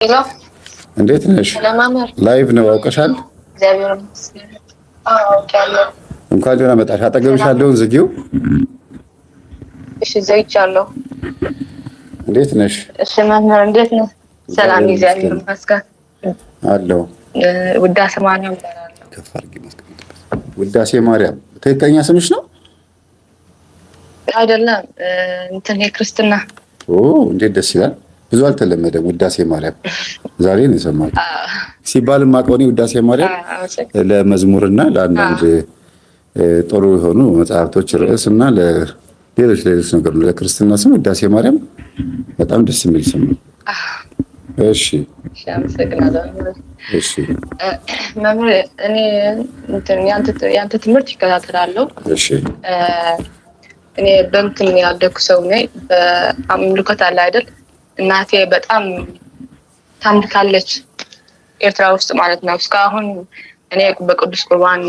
ሄሎ እንዴት ነሽ? ላይቭ ነው አውቀሻል? እግዚአብሔር ይመስገን። አውቃለሁ። እንኳን ደህና መጣሽ። አጠገብሽ ያለውን ዝጊው። እሺ ዘግቻለሁ። እንዴት ነሽ? እሺ መምህር እንዴት ነህ? ሰላም እግዚአብሔር ይመስገን አለው። ውዳሴ ማርያም እባላለሁ። ከፍ አድርጊ ማስቀመጥ። ውዳሴ ማርያም ትክክለኛ ስምሽ ነው? አይደለም እንትን የክርስትና። እንዴት ደስ ይላል። ብዙ አልተለመደም። ውዳሴ ማርያም ዛሬ ነው የሰማሁት። ሲባል የማውቀው እኔ ውዳሴ ማርያም ለመዝሙርና ለአንዳንድ ጥሩ የሆኑ መጽሐፍቶች ርዕስ እና ለሌሎች ነገር ነው። ለክርስትና ስም ውዳሴ ማርያም በጣም ደስ የሚል ስም ነው። እሺ አመሰግናለሁ። እሺ መምህር እኔ ያንተ ትምህርት ይከታተላለሁ። እሺ እኔ በእንትን ያደኩ ሰው ነኝ። በአምልኮት አለ አይደል? እናቴ በጣም ታምልካለች፣ ኤርትራ ውስጥ ማለት ነው። እስካሁን እኔ በቅዱስ ቁርባን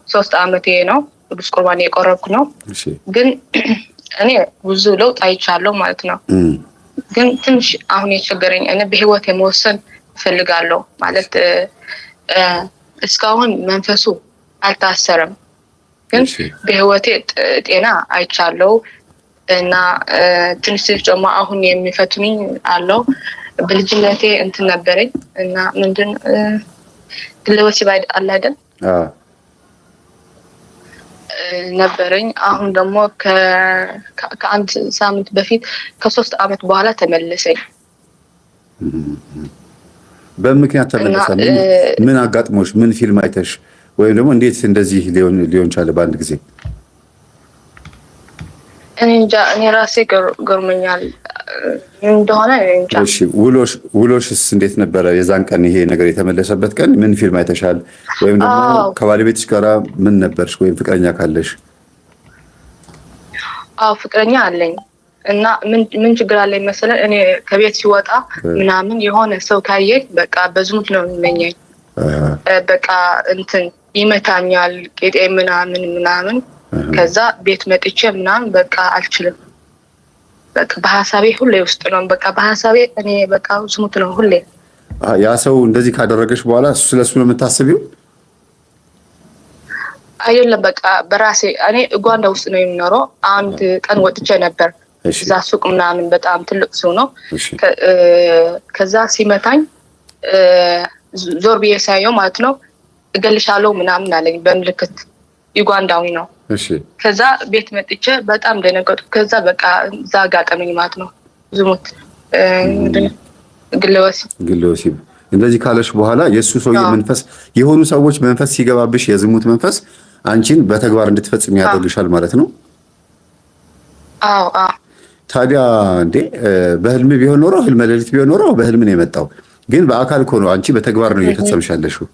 3 ዓመቴ ነው ቅዱስ ቁርባን የቆረብኩ ነው። ግን እኔ ብዙ ለውጥ አይቻለሁ ማለት ነው። ግን ትንሽ አሁን የቸገረኝ እኔ በህይወት የመወሰን እፈልጋለሁ ማለት እስካሁን መንፈሱ አልታሰረም፣ ግን በህይወቴ ጤና አይቻለሁ እና ትንሽ ደግሞ አሁን የሚፈትኑኝ አለው። በልጅነቴ ነበረኝ እና ምንድን ግለ ወሲብ አለ አይደል ነበረኝ። አሁን ደግሞ ከአንድ ሳምንት በፊት ከ3 ዓመት በኋላ ተመለሰኝ። በምክንያት ተመለሰ? ምን አጋጥሞሽ? ምን ፊልም አይተሽ ወይም ደግሞ እንዴት እንደዚህ ሊሆን ቻለ በአንድ ጊዜ? እኔ እንጃ፣ እኔ ራሴ ገርሞኛል እንደሆነ እንጃ። እሺ ውሎሽስ እንዴት ነበረ? የዛን ቀን ይሄ ነገር የተመለሰበት ቀን ምን ፊልም አይተሻል? ወይም ደግሞ ከባለቤትሽ ጋራ ምን ነበርሽ? ወይም ፍቅረኛ ካለሽ? ፍቅረኛ አለኝ እና ምን ችግር አለኝ መሰለህ? እኔ ከቤት ሲወጣ ምናምን የሆነ ሰው ካየኝ በቃ በዝሙት ነው የሚመኘኝ። በቃ ይመታኛል፣ ቄጤ ምናምን ከዛ ቤት መጥቼ ምናምን በቃ አልችልም። በቃ በሐሳቤ ሁሌ ውስጥ ነው። በቃ በሐሳቤ እኔ በቃ ዝሙት ነው ሁሌ። ያ ሰው እንደዚህ ካደረገሽ በኋላ ስለሱ ነው የምታስቢው? አይደለም፣ በቃ በራሴ እኔ ኡጋንዳ ውስጥ ነው የሚኖረው። አንድ ቀን ወጥቼ ነበር እዛ ሱቅ ምናምን፣ በጣም ትልቅ ሰው ነው። ከዛ ሲመታኝ ዞር ብዬ ሳየው ማለት ነው እገልሻለሁ ምናምን አለኝ በምልክት። ዩጋንዳዊ ነው። ከዛ ቤት መጥቼ በጣም ደነገጥኩ። ከዛ በቃ እዛ አጋጠመኝ ማለት ነው ዝሙት፣ ግለ ወሲብ። እንደዚህ ካለሽ በኋላ የእሱ ሰውዬ መንፈስ፣ የሆኑ ሰዎች መንፈስ ሲገባብሽ የዝሙት መንፈስ አንቺን በተግባር እንድትፈጽም ያደርግሻል ማለት ነው? አዎ። ታዲያ እንዴ በህልም ቢሆን ኖሮ፣ ህልም ሌሊት ቢሆን ኖሮ በህልም ነው የመጣው። ግን በአካል እኮ ነው፣ አንቺ በተግባር ነው እየፈጸምሽ ያለሽው።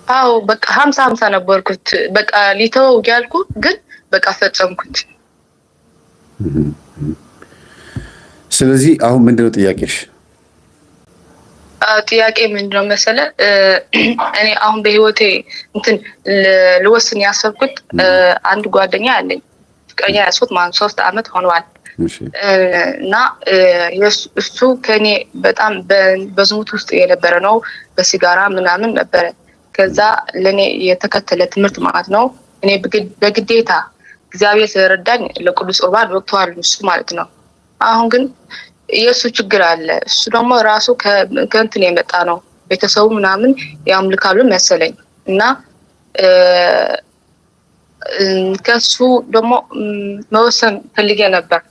አዎ በቃ 50-50 ነበርኩት። በቃ ሊተወው ያልኩ ግን በቃ ፈጸምኩት። ስለዚህ አሁን ምንድነው ጥያቄሽ? ጥያቄ ምንድነው መሰለ? እኔ አሁን በህይወቴ ልወስን ያሰብኩት አንድ ጓደኛ አለኝ፣ ፍቅረኛ ያስኩት ማለት 3 ዓመት ሆኗል። እና እሱ ከኔ በጣም በዝሙት ውስጥ የነበረ ነው፣ በሲጋራ ምናምን ነበረ። ከዛ ለኔ የተከተለ ትምህርት ማለት ነው። እኔ በግዴታ እግዚአብሔር ስለረዳኝ ለቅዱስ ቁርባን ወጥቷል እሱ ማለት ነው። አሁን ግን የእሱ ችግር አለ። እሱ ደግሞ ራሱ ከእንትን የመጣ ነው፣ ቤተሰቡ ምናምን ያምልካሉ መሰለኝ። እና ከሱ ደግሞ መወሰን ፈልጌ ነበር።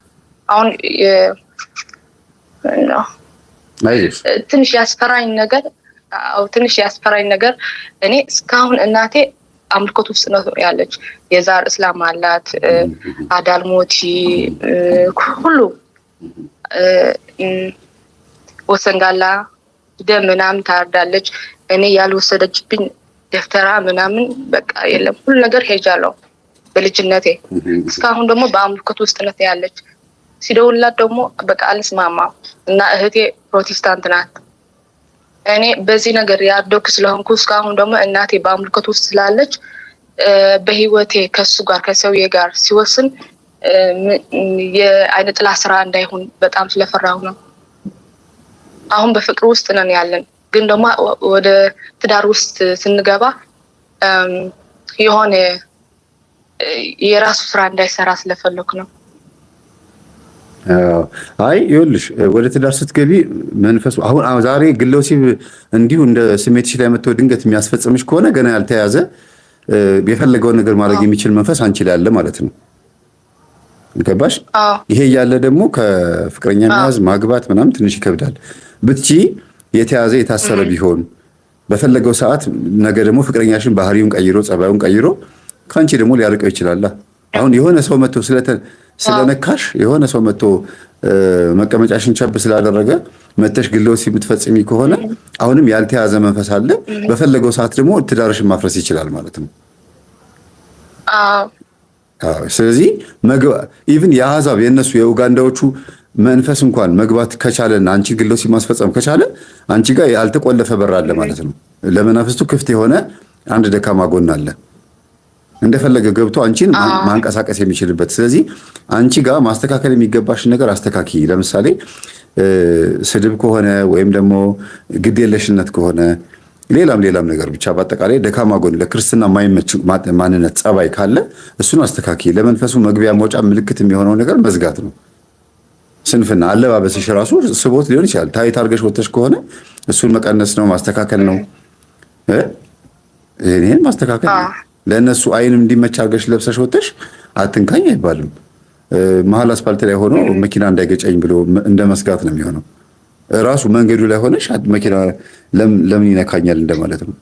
አሁን ትንሽ ያስፈራኝ ነገር እኔ እስካሁን እናቴ አምልኮት ውስጥ ነው ያለች። የዛር እስላም አላት፣ አዳልሞቲ ሁሉ ወሰንጋላ ደም ምናምን ታርዳለች። እኔ ያልወሰደችብኝ ደፍተራ ምናምን በቃ የለም፣ ሁሉ ነገር ሄጃለሁ በልጅነቴ። እስካሁን ደግሞ በአምልኮት ውስጥ ነው ያለች። ሲደውልላት ደግሞ በቃ አልስማማም። እና እህቴ ፕሮቴስታንት ናት። እኔ በዚህ ነገር ያደኩ ስለሆንኩ እስካሁን ደግሞ እናቴ በአምልኮት ውስጥ ስላለች በህይወቴ ከሰውዬ ጋር ሲወስን የአይነ ጥላ ስራ እንዳይሆን በጣም ስለፈራሁ ነው። አሁን በፍቅር ውስጥ ነን ያለን፣ ግን ደግሞ ወደ ትዳር ውስጥ ስንገባ የሆነ የራሱ ስራ እንዳይሰራ ስለፈለኩ ነው። አይ ይኸውልሽ ወደ ትዳር ስትገቢ መንፈሱ አሁን ዛሬ ግለ ወሲብ እንዲሁ እንደ ስሜትሽ ላይ መጥቶ ድንገት የሚያስፈጽምሽ ከሆነ ገና ያልተያዘ የፈለገውን ነገር ማድረግ የሚችል መንፈስ አንቺ ላይ አለ ማለት ነው። ገባሽ? ይሄ እያለ ደግሞ ከፍቅረኛ መያዝ ማግባት ምናምን ትንሽ ይከብዳል። ብትቺ የተያዘ የታሰረ ቢሆን በፈለገው ሰዓት ነገ ደግሞ ፍቅረኛሽን ባህሪውን ቀይሮ ጸባዩን ቀይሮ ከአንቺ ደግሞ ሊያርቀው ይችላል። አሁን የሆነ ሰው መጥቶ ስለነካሽ የሆነ ሰው መጥቶ መቀመጫሽን ቸብ ስላደረገ መተሽ ግለ ወሲብ የምትፈጽሚ ከሆነ አሁንም ያልተያዘ መንፈስ አለ። በፈለገው ሰዓት ደግሞ ትዳርሽን ማፍረስ ይችላል ማለት ነው። ስለዚህ ኢቭን የአሕዛብ የእነሱ የኡጋንዳዎቹ መንፈስ እንኳን መግባት ከቻለና አንቺ ግለ ወሲብ ማስፈጸም ከቻለ አንቺ ጋር ያልተቆለፈ በር አለ ማለት ነው። ለመናፍስቱ ክፍት የሆነ አንድ ደካማ ጎን አለ እንደፈለገ ገብቶ አንቺን ማንቀሳቀስ የሚችልበት። ስለዚህ አንቺ ጋር ማስተካከል የሚገባሽን ነገር አስተካኪ። ለምሳሌ ስድብ ከሆነ ወይም ደግሞ ግዴለሽነት ከሆነ ሌላም ነገር ብቻ በአጠቃላይ ደካማ ጎን ለክርስትና የማይመች ማንነት ጸባይ ካለ እሱን አስተካኪ። ለመንፈሱ መግቢያ መውጫ ምልክት የሚሆነው ነገር መዝጋት ነው። ስንፍና አለባበስሽ ራሱ ስቦት ሊሆን ይችላል። ታይት አድርገሽ ወጥተሽ ከሆነ እሱን መቀነስ ነው፣ ማስተካከል ነው። ይሄን ማስተካከል ነው። ለእነሱ አይንም እንዲመች አድርገሽ ለብሰሽ ወጥተሽ አትንካኝ አይባልም። መሀል አስፓልት ላይ ሆኖ መኪና እንዳይገጨኝ ብሎ እንደ መስጋት ነው የሚሆነው። ራሱ መንገዱ ላይ ሆነሽ መኪና ለምን ይነካኛል እንደማለት ነው።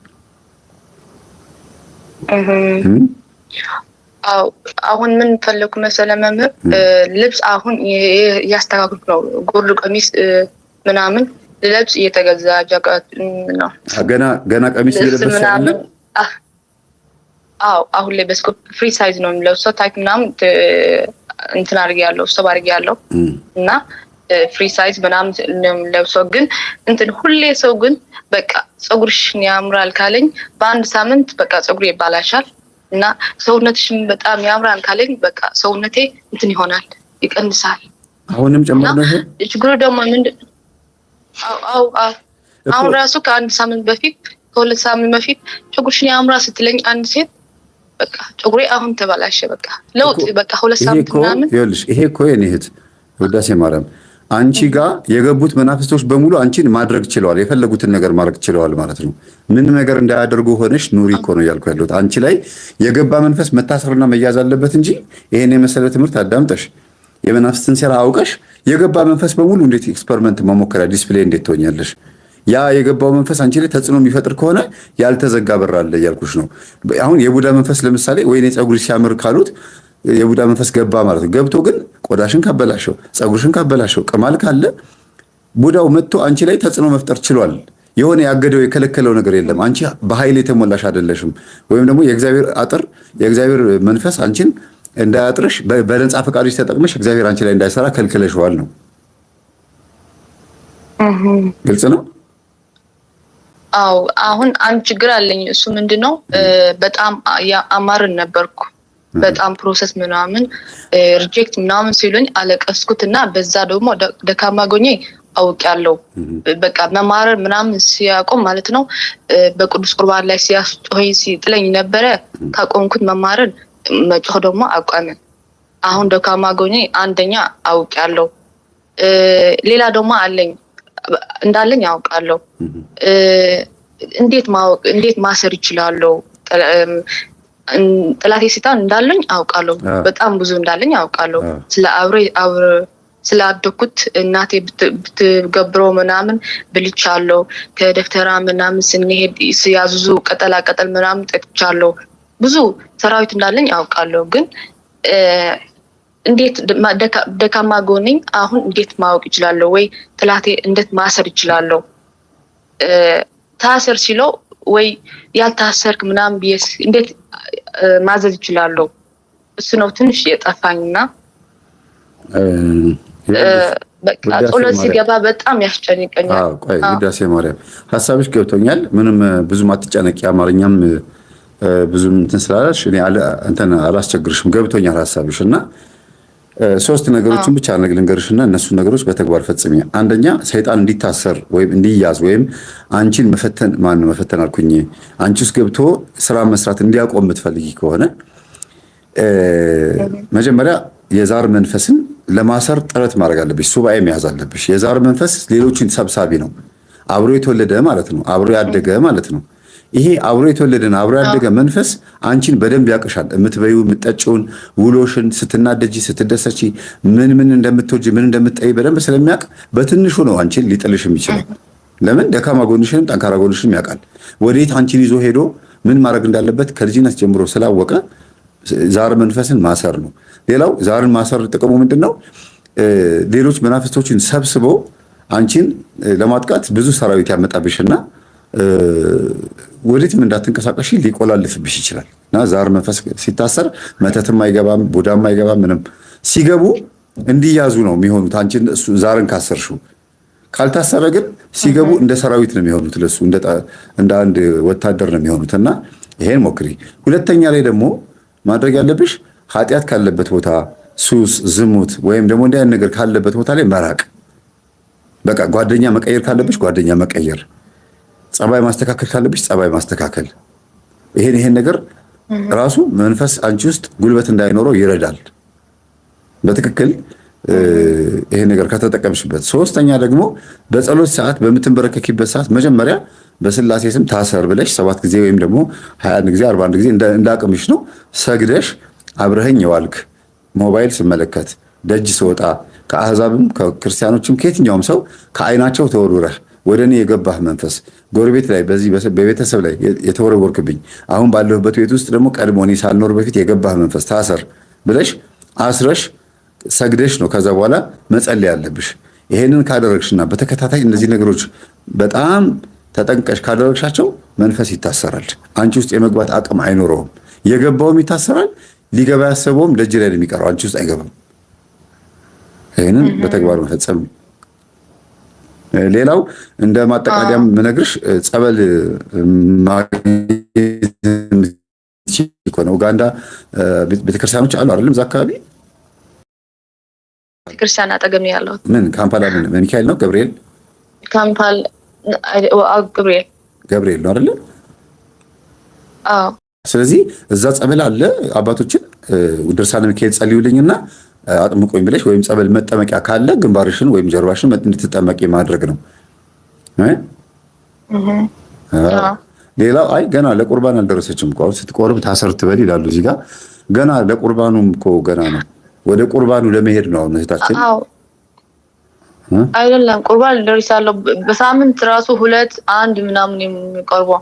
አሁን ምን ፈለኩ መሰለ መምህር፣ ልብስ አሁን እያስተካክልኩ ነው። ጉርድ ቀሚስ ምናምን ልብስ እየተገዛ ጃኬት ነው። ገና ቀሚስ እየለበስሽ አይደል? አሁን ላይ በስኮ ፍሪ ሳይዝ ነው የሚለብሰው። ታይት ምናምን እንትን አድርጌያለሁ፣ ሰብ አድርጌያለሁ እና ፍሪ ሳይዝ ምናምን ለብሰው። ግን እንትን ሁሌ ሰው ግን በቃ ፀጉርሽን ያምራል ካለኝ በአንድ ሳምንት በቃ ፀጉሬ ይባላሻል እና ሰውነትሽን በጣም ያምራል ካለኝ በቃ ሰውነቴ እንትን ይሆናል፣ ይቀንሳል። አሁንም ጨምሮ ነው ይሄ ችግሩ ደግሞ ምንድን? አሁን ራሱ ከአንድ ሳምንት በፊት ከሁለት ሳምንት በፊት ፀጉርሽን ያምራል ስትለኝ አንድ ሴት በቃ ፀጉሬ አሁን ተበላሸ። በቃ ለውጥ በቃ ሁለት ሳምንት ምናምን። ይኸውልሽ ይሄ እኮ የኔ እህት ውዳሴ ማርያም አንቺ ጋር የገቡት መናፍስቶች በሙሉ አንቺን ማድረግ ችለዋል፣ የፈለጉትን ነገር ማድረግ ችለዋል ማለት ነው። ምን ነገር እንዳያደርጉ ሆነሽ ኑሪ እኮ ነው እያልኩ ያለሁት። አንቺ ላይ የገባ መንፈስ መታሰርና መያዝ አለበት እንጂ ይሄን የመሰለ ትምህርት አዳምጠሽ የመናፍስትን ሴራ አውቀሽ የገባ መንፈስ በሙሉ እንዴት ኤክስፐሪመንት መሞከሪያ ዲስፕሌይ እንዴት ትሆኛለሽ? ያ የገባው መንፈስ አንቺ ላይ ተጽዕኖ የሚፈጥር ከሆነ ያልተዘጋ በር አለ እያልኩሽ ነው። አሁን የቡዳ መንፈስ ለምሳሌ ወይኔ ፀጉር ሲያምር ካሉት የቡዳ መንፈስ ገባ ማለት ነው። ገብቶ ግን ቆዳሽን ካበላሸው፣ ፀጉርሽን ካበላሸው፣ ቅማል ካለ ቡዳው መጥቶ አንቺ ላይ ተጽዕኖ መፍጠር ችሏል። የሆነ ያገደው የከለከለው ነገር የለም። አንቺ በኃይል የተሞላሽ አይደለሽም። ወይም ደግሞ የእግዚአብሔር አጥር የእግዚአብሔር መንፈስ አንቺን እንዳያጥርሽ በነፃ ፈቃድሽ ተጠቅመሽ እግዚአብሔር አንቺ ላይ እንዳይሰራ ከልክለሽዋል ነው። ግልጽ ነው። አሁን አንድ ችግር አለኝ። እሱ ምንድነው? በጣም አማርን ነበርኩ። በጣም ፕሮሰስ ምናምን ሪጀክት ምናምን ሲሉኝ አለቀስኩትና በዛ ደግሞ ደካማ ጎኜ አውቄያለሁ። በቃ መማር ምናምን ሲያቆም ማለት ነው በቅዱስ ቁርባን ላይ ሲያስጮኸኝ ሲጥለኝ ነበረ። ካቆምኩት መማርን መጮህ ደግሞ አቋመ። አሁን ደካማ ጎኜ አንደኛ አውቄያለሁ። ሌላ ደግሞ አለኝ እንዳለኝ ያውቃለሁ። እንዴት ማሰር ይችላልው? ጥላቴ ሰይጣን እንዳለኝ አውቃለሁ። በጣም ብዙ እንዳለኝ አውቃለሁ። ስላደኩት እናቴ ብትገብረው ምናምን ብልቻለሁ። ከደፍተራ ምናምን ስንሄድ ሲያዙዙ ቀጠል ምናምን ጠጥቻለሁ። ብዙ ሰራዊት እንዳለኝ አውቃለሁ። ግን እንዴት ደካማ ጎኔኝ አሁን እንዴት ማወቅ ይችላልው? ወይ ጥላቴ እንዴት ማሰር ይችላልው? ታሰር ሲለው ወይ ያልታሰርክ ምናምን ቢስ እንዴት ማዘዝ ይችላልው? እሱ ነው ትንሽ የጠፋኝና በቃ ጸሎት ሲገባ በጣም ያስጨንቀኛል። ቆይ ውዳሴ ማርያም ሐሳብሽ ገብቶኛል። ምንም ብዙም አትጨነቂ። አማርኛም ብዙም እንትን ስላላልሽ እኔ እንትን አላስቸግርሽም። ገብቶኛል ሐሳብሽ እና ሶስት ነገሮችን ብቻ ልንገርሽና እነሱ ነገሮች በተግባር ፈጽሚ። አንደኛ ሰይጣን እንዲታሰር ወይም እንዲያዝ ወይም አንቺን መፈተን አልኩኝ፣ አንቺ ውስጥ ገብቶ ስራ መስራት እንዲያቆም የምትፈልጊ ከሆነ መጀመሪያ የዛር መንፈስን ለማሰር ጥረት ማድረግ አለብሽ። ሱባኤ መያዝ አለብሽ። የዛር መንፈስ ሌሎችን ሰብሳቢ ነው። አብሮ የተወለደ ማለት ነው። አብሮ ያደገ ማለት ነው። ይሄ አብሮ የተወለደና አብሮ ያደገ መንፈስ አንቺን በደንብ ያቅሻል። የምትበዩ የምትጠጪውን፣ ውሎሽን፣ ስትናደጂ፣ ስትደሰቺ፣ ምን እንደምትወጂ ምን እንደምትጠይ በደንብ ስለሚያውቅ በትንሹ ነው አንቺን ሊጥልሽ የሚችለው። ለምን ደካማ ጎንሽንም ጠንካራ ጎንሽንም ያውቃል። ወዴት አንቺን ይዞ ሄዶ ምን ማድረግ እንዳለበት ከልጅነት ጀምሮ ስላወቀ ዛር መንፈስን ማሰር ነው። ሌላው ዛርን ማሰር ጥቅሙ ምንድነው? ሌሎች መናፍስቶችን ሰብስቦ አንቺን ለማጥቃት ብዙ ሰራዊት ያመጣብሽና ወዴትም እንዳትንቀሳቀሽ ሊቆላልፍብሽ ይችላል። እና ዛር መንፈስ ሲታሰር መተትም አይገባም፣ ቡዳም አይገባም። ምንም ሲገቡ እንዲያዙ ነው የሚሆኑት። አንቺን ዛርን ካሰርሽው። ካልታሰረ ግን ሲገቡ እንደ ሰራዊት ነው የሚሆኑት፣ ለሱ እንደ አንድ ወታደር ነው የሚሆኑት። እና ይሄን ሞክሪ። ሁለተኛ ላይ ደግሞ ማድረግ ያለብሽ ኃጢአት ካለበት ቦታ፣ ሱስ፣ ዝሙት ወይም ደግሞ እንዲህ አይነት ነገር ካለበት ቦታ ላይ መራቅ። በቃ ጓደኛ መቀየር ካለብሽ ጓደኛ መቀየር፣ ጸባይ ማስተካከል ካለብሽ ጸባይ ማስተካከል። ይሄን ነገር ራሱ መንፈስ አንቺ ውስጥ ጉልበት እንዳይኖረው ይረዳል። በትክክል ይሄን ነገር ከተጠቀምሽበት። ሶስተኛ ደግሞ በጸሎት ሰዓት በምትንበረከኪበት ሰዓት መጀመሪያ በስላሴ ስም ታሰር ብለሽ 7 ጊዜ ወይም ደግሞ 21 ጊዜ 41 ጊዜ እንዳቅምሽ ነው ሰግደሽ አብረኸኝ የዋልክ ሞባይል ስመለከት ደጅ ስወጣ ከአህዛብም ከክርስቲያኖችም ከየትኛውም ሰው ከአይናቸው ተወርውረህ ወደ እኔ የገባህ መንፈስ ጎረቤት ላይ በዚህ በቤተሰብ ላይ የተወረወርክብኝ አሁን ባለሁበት ቤት ውስጥ ደግሞ ቀድሞ እኔ ሳልኖር በፊት የገባህ መንፈስ ታሰር ብለሽ አስረሽ ሰግደሽ ነው ከዛ በኋላ መጸለይ ያለብሽ። ይሄንን ካደረግሽና በተከታታይ እነዚህ ነገሮች በጣም ተጠንቀሽ ካደረግሻቸው መንፈስ ይታሰራል። አንቺ ውስጥ የመግባት አቅም አይኖረውም። የገባውም ይታሰራል። ሊገባ ያሰበውም ደጅ ላይ ነው የሚቀረው፣ አንቺ ውስጥ አይገባም። ይሄንን በተግባር መፈጸም። ሌላው እንደ ማጠቃለያም ምነግርሽ ጸበል ማግኘት ኡጋንዳ ቤተክርስቲያኖች አሉ አይደለም? እዛ አካባቢ ቤተክርስቲያን አጠገብ ያለው ምን ካምፓላ ሚካኤል ነው ገብርኤል? ካምፓል ገብርኤል ነው አይደለ? አዎ። ስለዚህ እዛ ጸበል አለ። አባቶችን ድርሳነ ሚካኤል ጸልዩልኝና አጥምቆኝ ብለሽ ወይም ጸበል መጠመቂያ ካለ ግንባርሽን ወይም ጀርባሽን እንድትጠመቂ ማድረግ ነው። ሌላው አይ ገና ለቁርባን አልደረሰችም እኮ ስትቆርብ ታሰር ትበል ይላሉ እዚህ ጋር። ገና ለቁርባኑም እኮ ገና ነው። ወደ ቁርባኑ ለመሄድ ነው አሁን እህታችን። አይደለም ቁርባን ደርሳለሁ። በሳምንት ራሱ 2-1 ምናምን የሚቆርበው።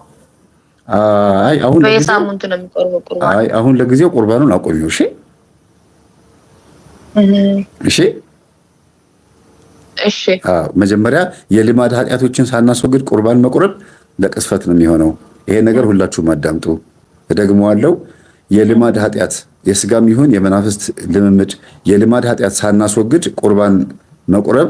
አይ አሁን በየሳምንቱ ነው የሚቆርበው ቁርባን። አይ አሁን ለጊዜው ቁርባኑን አቆሚው። እሺ እሺ። መጀመሪያ የልማድ ኃጢአቶችን ሳናስወግድ ቁርባን መቁረብ ለቅስፈት ነው የሚሆነው። ይሄ ነገር ሁላችሁም አዳምጡ። እደግመዋለሁ። የልማድ ኃጢአት የስጋም ይሁን የመናፍስት ልምምድ የልማድ ኃጢአት ሳናስወግድ ቁርባን መቁረብ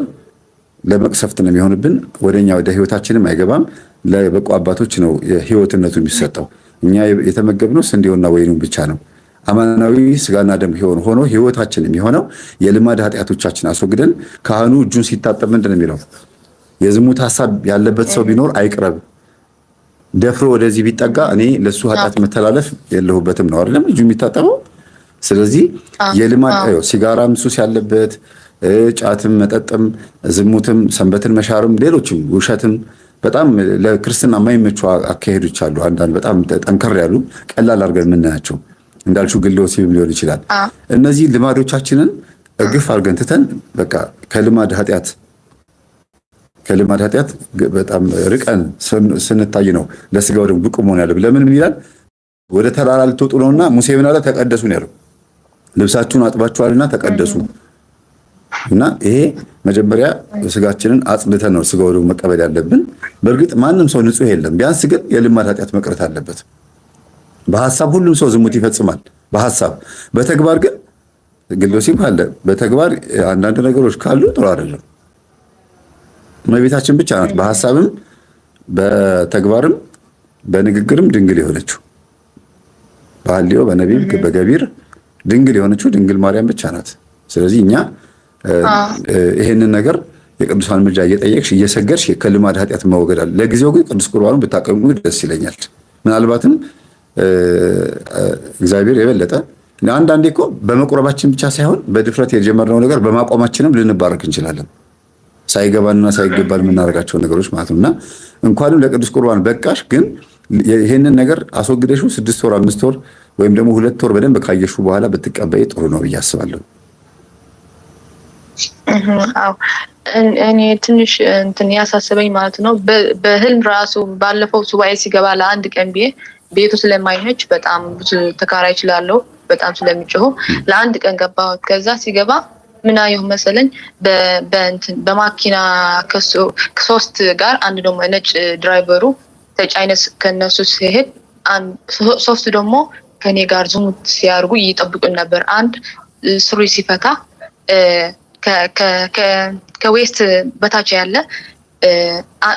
ለመቅሰፍት ነው የሚሆንብን። ወደኛ ወደ ህይወታችንም አይገባም። ለበቁ አባቶች ነው ህይወትነቱ የሚሰጠው። እኛ የተመገብነው ስንዴውና ወይኑን ብቻ ነው። አማናዊ ስጋና ደም ሆኖ ህይወታችን የሚሆነው የልማድ ኃጢአቶቻችን አስወግደን ካህኑ እጁን ሲታጠብ ምንድን ነው የሚለው? የዝሙት ሐሳብ ያለበት ሰው ቢኖር አይቅረብ፣ ደፍሮ ወደዚህ ቢጠጋ እኔ ለሱ ኃጢአት መተላለፍ የለሁበትም ነው አይደለም እጁ የሚታጠበው። ስለዚህ የልማድ ሲጋራም ሱስ ያለበት ጫትም፣ መጠጥም፣ ዝሙትም፣ ሰንበትን መሻርም፣ ሌሎችም ውሸትም በጣም ለክርስትና የማይመቹ አካሄዶች አሉ። አንዳንድ በጣም ጠንከር ያሉ ቀላል አድርገን የምናያቸው እንዳልሽው ግል ወሲብም ሊሆን ይችላል። እነዚህ ልማዶቻችንን እግፍ አድርገን ትተን በቃ ከልማድ ኃጢአት በጣም ርቀን ስንታይ ነው ለስጋው ደግሞ ብቁ መሆን ያለብን። ለምን ይላል? ወደ ተራራ ልትወጡ ነውና ሙሴ ምን አለ? ተቀደሱ ነው ያለው። ልብሳችሁን አጥባችኋልና ተቀደሱ። እና ይሄ መጀመሪያ ስጋችንን አጽድተን ነው ስጋው ደግሞ መቀበል ያለብን። በእርግጥ ማንም ሰው ንጹህ የለም። ቢያንስ ግን የልማድ ኃጢአት መቅረት አለበት። በሐሳብ ሁሉም ሰው ዝሙት ይፈጽማል በሐሳብ። በተግባር ግን ግል ወሲብ ካለ በተግባር አንዳንድ ነገሮች ካሉ ጥሩ አይደለም። እመቤታችን ብቻ ናት በሐሳብም በተግባርም በንግግርም ድንግል የሆነችው። በሐልዮ በነቢብ በገቢር ድንግል የሆነችው ድንግል ማርያም ብቻ ናት። ስለዚህ እኛ ይሄንን ነገር የቅዱሳን ምልጃ እየጠየቅሽ እየሰገድሽ ከልማድ ኃጢአት መወገድ አለ። ለጊዜው ግን ቅዱስ ቁርባኑን ብታቀሙ ደስ ይለኛል። ምናልባትም እግዚአብሔር የበለጠ አንዳንዴ እኮ በመቁረባችን ብቻ ሳይሆን በድፍረት የጀመርነው ነገር በማቆማችንም ልንባረክ እንችላለን። ሳይገባንና ሳይገባን የምናደርጋቸው ነገሮች ማለት ነውና እንኳንም ለቅዱስ ቁርባን በቃሽ። ግን ይሄንን ነገር አስወግደሽው 6 ወር 5 ወር ወይም ደግሞ 2 ወር በደንብ ካየሽው በኋላ ብትቀበይ ጥሩ ነው ብዬ አስባለሁ። አዎ እኔ ትንሽ እንትን ያሳሰበኝ ማለት ነው በህልም ራሱ ባለፈው ሱባኤ ሲገባ ለአንድ ቀን ቤቱ ስለማይመች በጣም ብዙ ተካራይ ይችላል በጣም ስለሚጮህ ለአንድ ቀን ገባሁት። ከዛ ሲገባ ምን አየሁ መሰለኝ በማኪና ከሶስት ጋር አንድ ደግሞ ነጭ ድራይቨሩ ተጫይነስ ከነሱ ሲሄድ ሶስት ደግሞ ከኔ ጋር ዝሙት ሲያርጉ ይጠብቁን ነበር። አንድ ሱሪ ሲፈታ ከዌስት በታች ያለ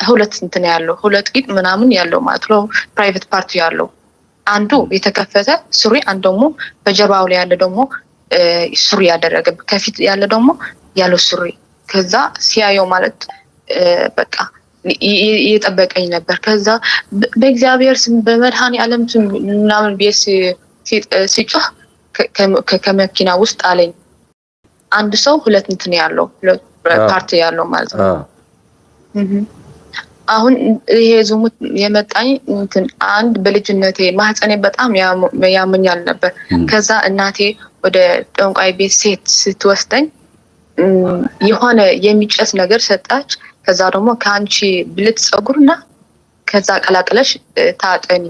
ሁለት እንትን ያለው ሁለት ቂጥ ምናምን ያለው ማለት ነው ፕራይቬት ፓርቲ ያለው አንዱ የተከፈተ ሱሪ አንዱ ደግሞ በጀርባው ላይ ያለ ደግሞ ሱሪ ያደረገ ከፊት ያለ ደግሞ ያለው ሱሪ ከዛ ሲያየው ማለት በቃ እየጠበቀኝ ነበር። ከዛ በእግዚአብሔር ስም በመድኃኔ ዓለም ስም ምናምን ቤት ሲጮህ ከመኪና ውስጥ አለኝ አንድ ሰው ሁለት እንትን ያለው ሁለት ፓርቲ ያለው ማለት ነው። አሁን ይሄ ዝሙት የመጣኝ እንትን አንድ በልጅነቴ ማህፀኔ በጣም ያመኛል ነበር። ከዛ እናቴ ወደ ጠንቋይ ቤት ሴት ስትወስደኝ የሆነ የሚጨስ ነገር ሰጣች። ከዛ ደግሞ ከአንቺ ብልት ጸጉርና ከዛ ቀላቅለሽ ታጠኒ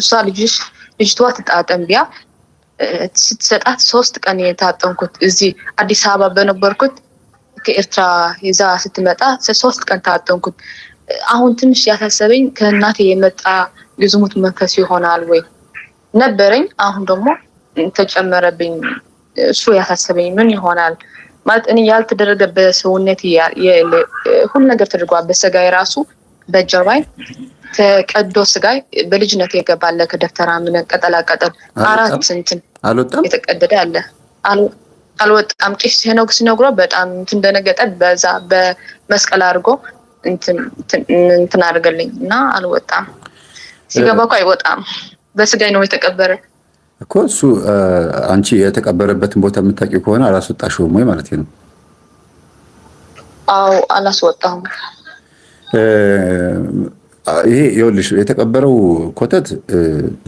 እሷ ልጅቷ ትጣጠን ቢያ ስትሰጣት 3 ቀን የታጠንኩት እዚህ አዲስ አበባ በነበርኩት ከኤርትራ ይዛ ስትመጣ 3 ቀን ታጠንኩት። አሁን ትንሽ ያሳሰበኝ ከእናቴ የመጣ የዝሙት መንፈስ ይሆናል ወይ ነበረኝ። አሁን ደግሞ ተጨመረብኝ። እሱ ያሳሰበኝ ምን ይሆናል ማለት እኔ ያልተደረገ በሰውነት ሁሉ ነገር ተደርጓል። በስጋዬ ራሱ በጀርባዬ ተቀዶ ስጋዬ በልጅነት የገባለ ከደፍተራ ምን ቀጠላቀጠል 4 እንትን አልወጣም የተቀደደ አለ አልወጣም። ቄስ ሲነግሮ በጣም እንደነገጠ በዛ በመስቀል አድርጎ እንትን አድርገልኝ እና አልወጣም። ሲገባ እኮ አይወጣም በስጋዬ ነው የተቀበረ እኮ እሱ። አንቺ የተቀበረበትን ቦታ የምታውቂው ከሆነ አላስወጣሽውም ወይ ማለት ነው? አዎ አላስወጣሁም። ይሄ ይኸውልሽ የተቀበረው ኮተት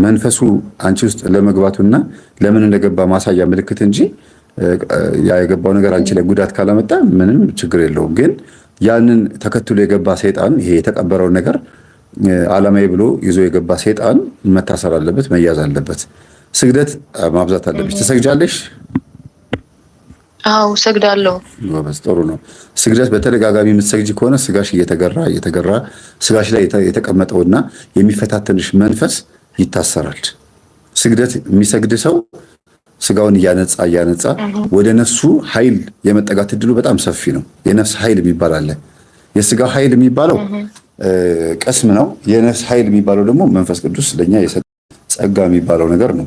መንፈሱ አንቺ ውስጥ ለመግባቱና ለምን እንደገባ ማሳያ ምልክት እንጂ ያ የገባው ነገር አንቺ ላይ ጉዳት ካላመጣ ምንም ችግር የለውም። ግን ያንን ተከትሎ የገባ ሰይጣን ይሄ የተቀበረው ነገር ዓላማዬ ብሎ ይዞ የገባ ሰይጣን መታሰር አለበት፣ መያዝ አለበት። ስግደት ማብዛት አለብሽ። ትሰግጃለሽ? አዎ ሰግዳለሁ። ጎበዝ፣ ጥሩ ነው። ስግደት በተደጋጋሚ የምትሰግጂ ከሆነ ስጋሽ እየተገራ ስጋሽ ላይ የተቀመጠውና የሚፈታተንሽ መንፈስ ይታሰራል። ስግደት የሚሰግድ ሰው ስጋውን እያነጻ ወደ ነፍሱ ኃይል የመጠጋት እድሉ በጣም ሰፊ ነው። የነፍስ ኃይል የሚባል አለ። የስጋ ኃይል የሚባለው ቀስም ነው። የነፍስ ኃይል የሚባለው ደግሞ መንፈስ ቅዱስ ለኛ የሰጠ ጸጋ የሚባለው ነገር ነው።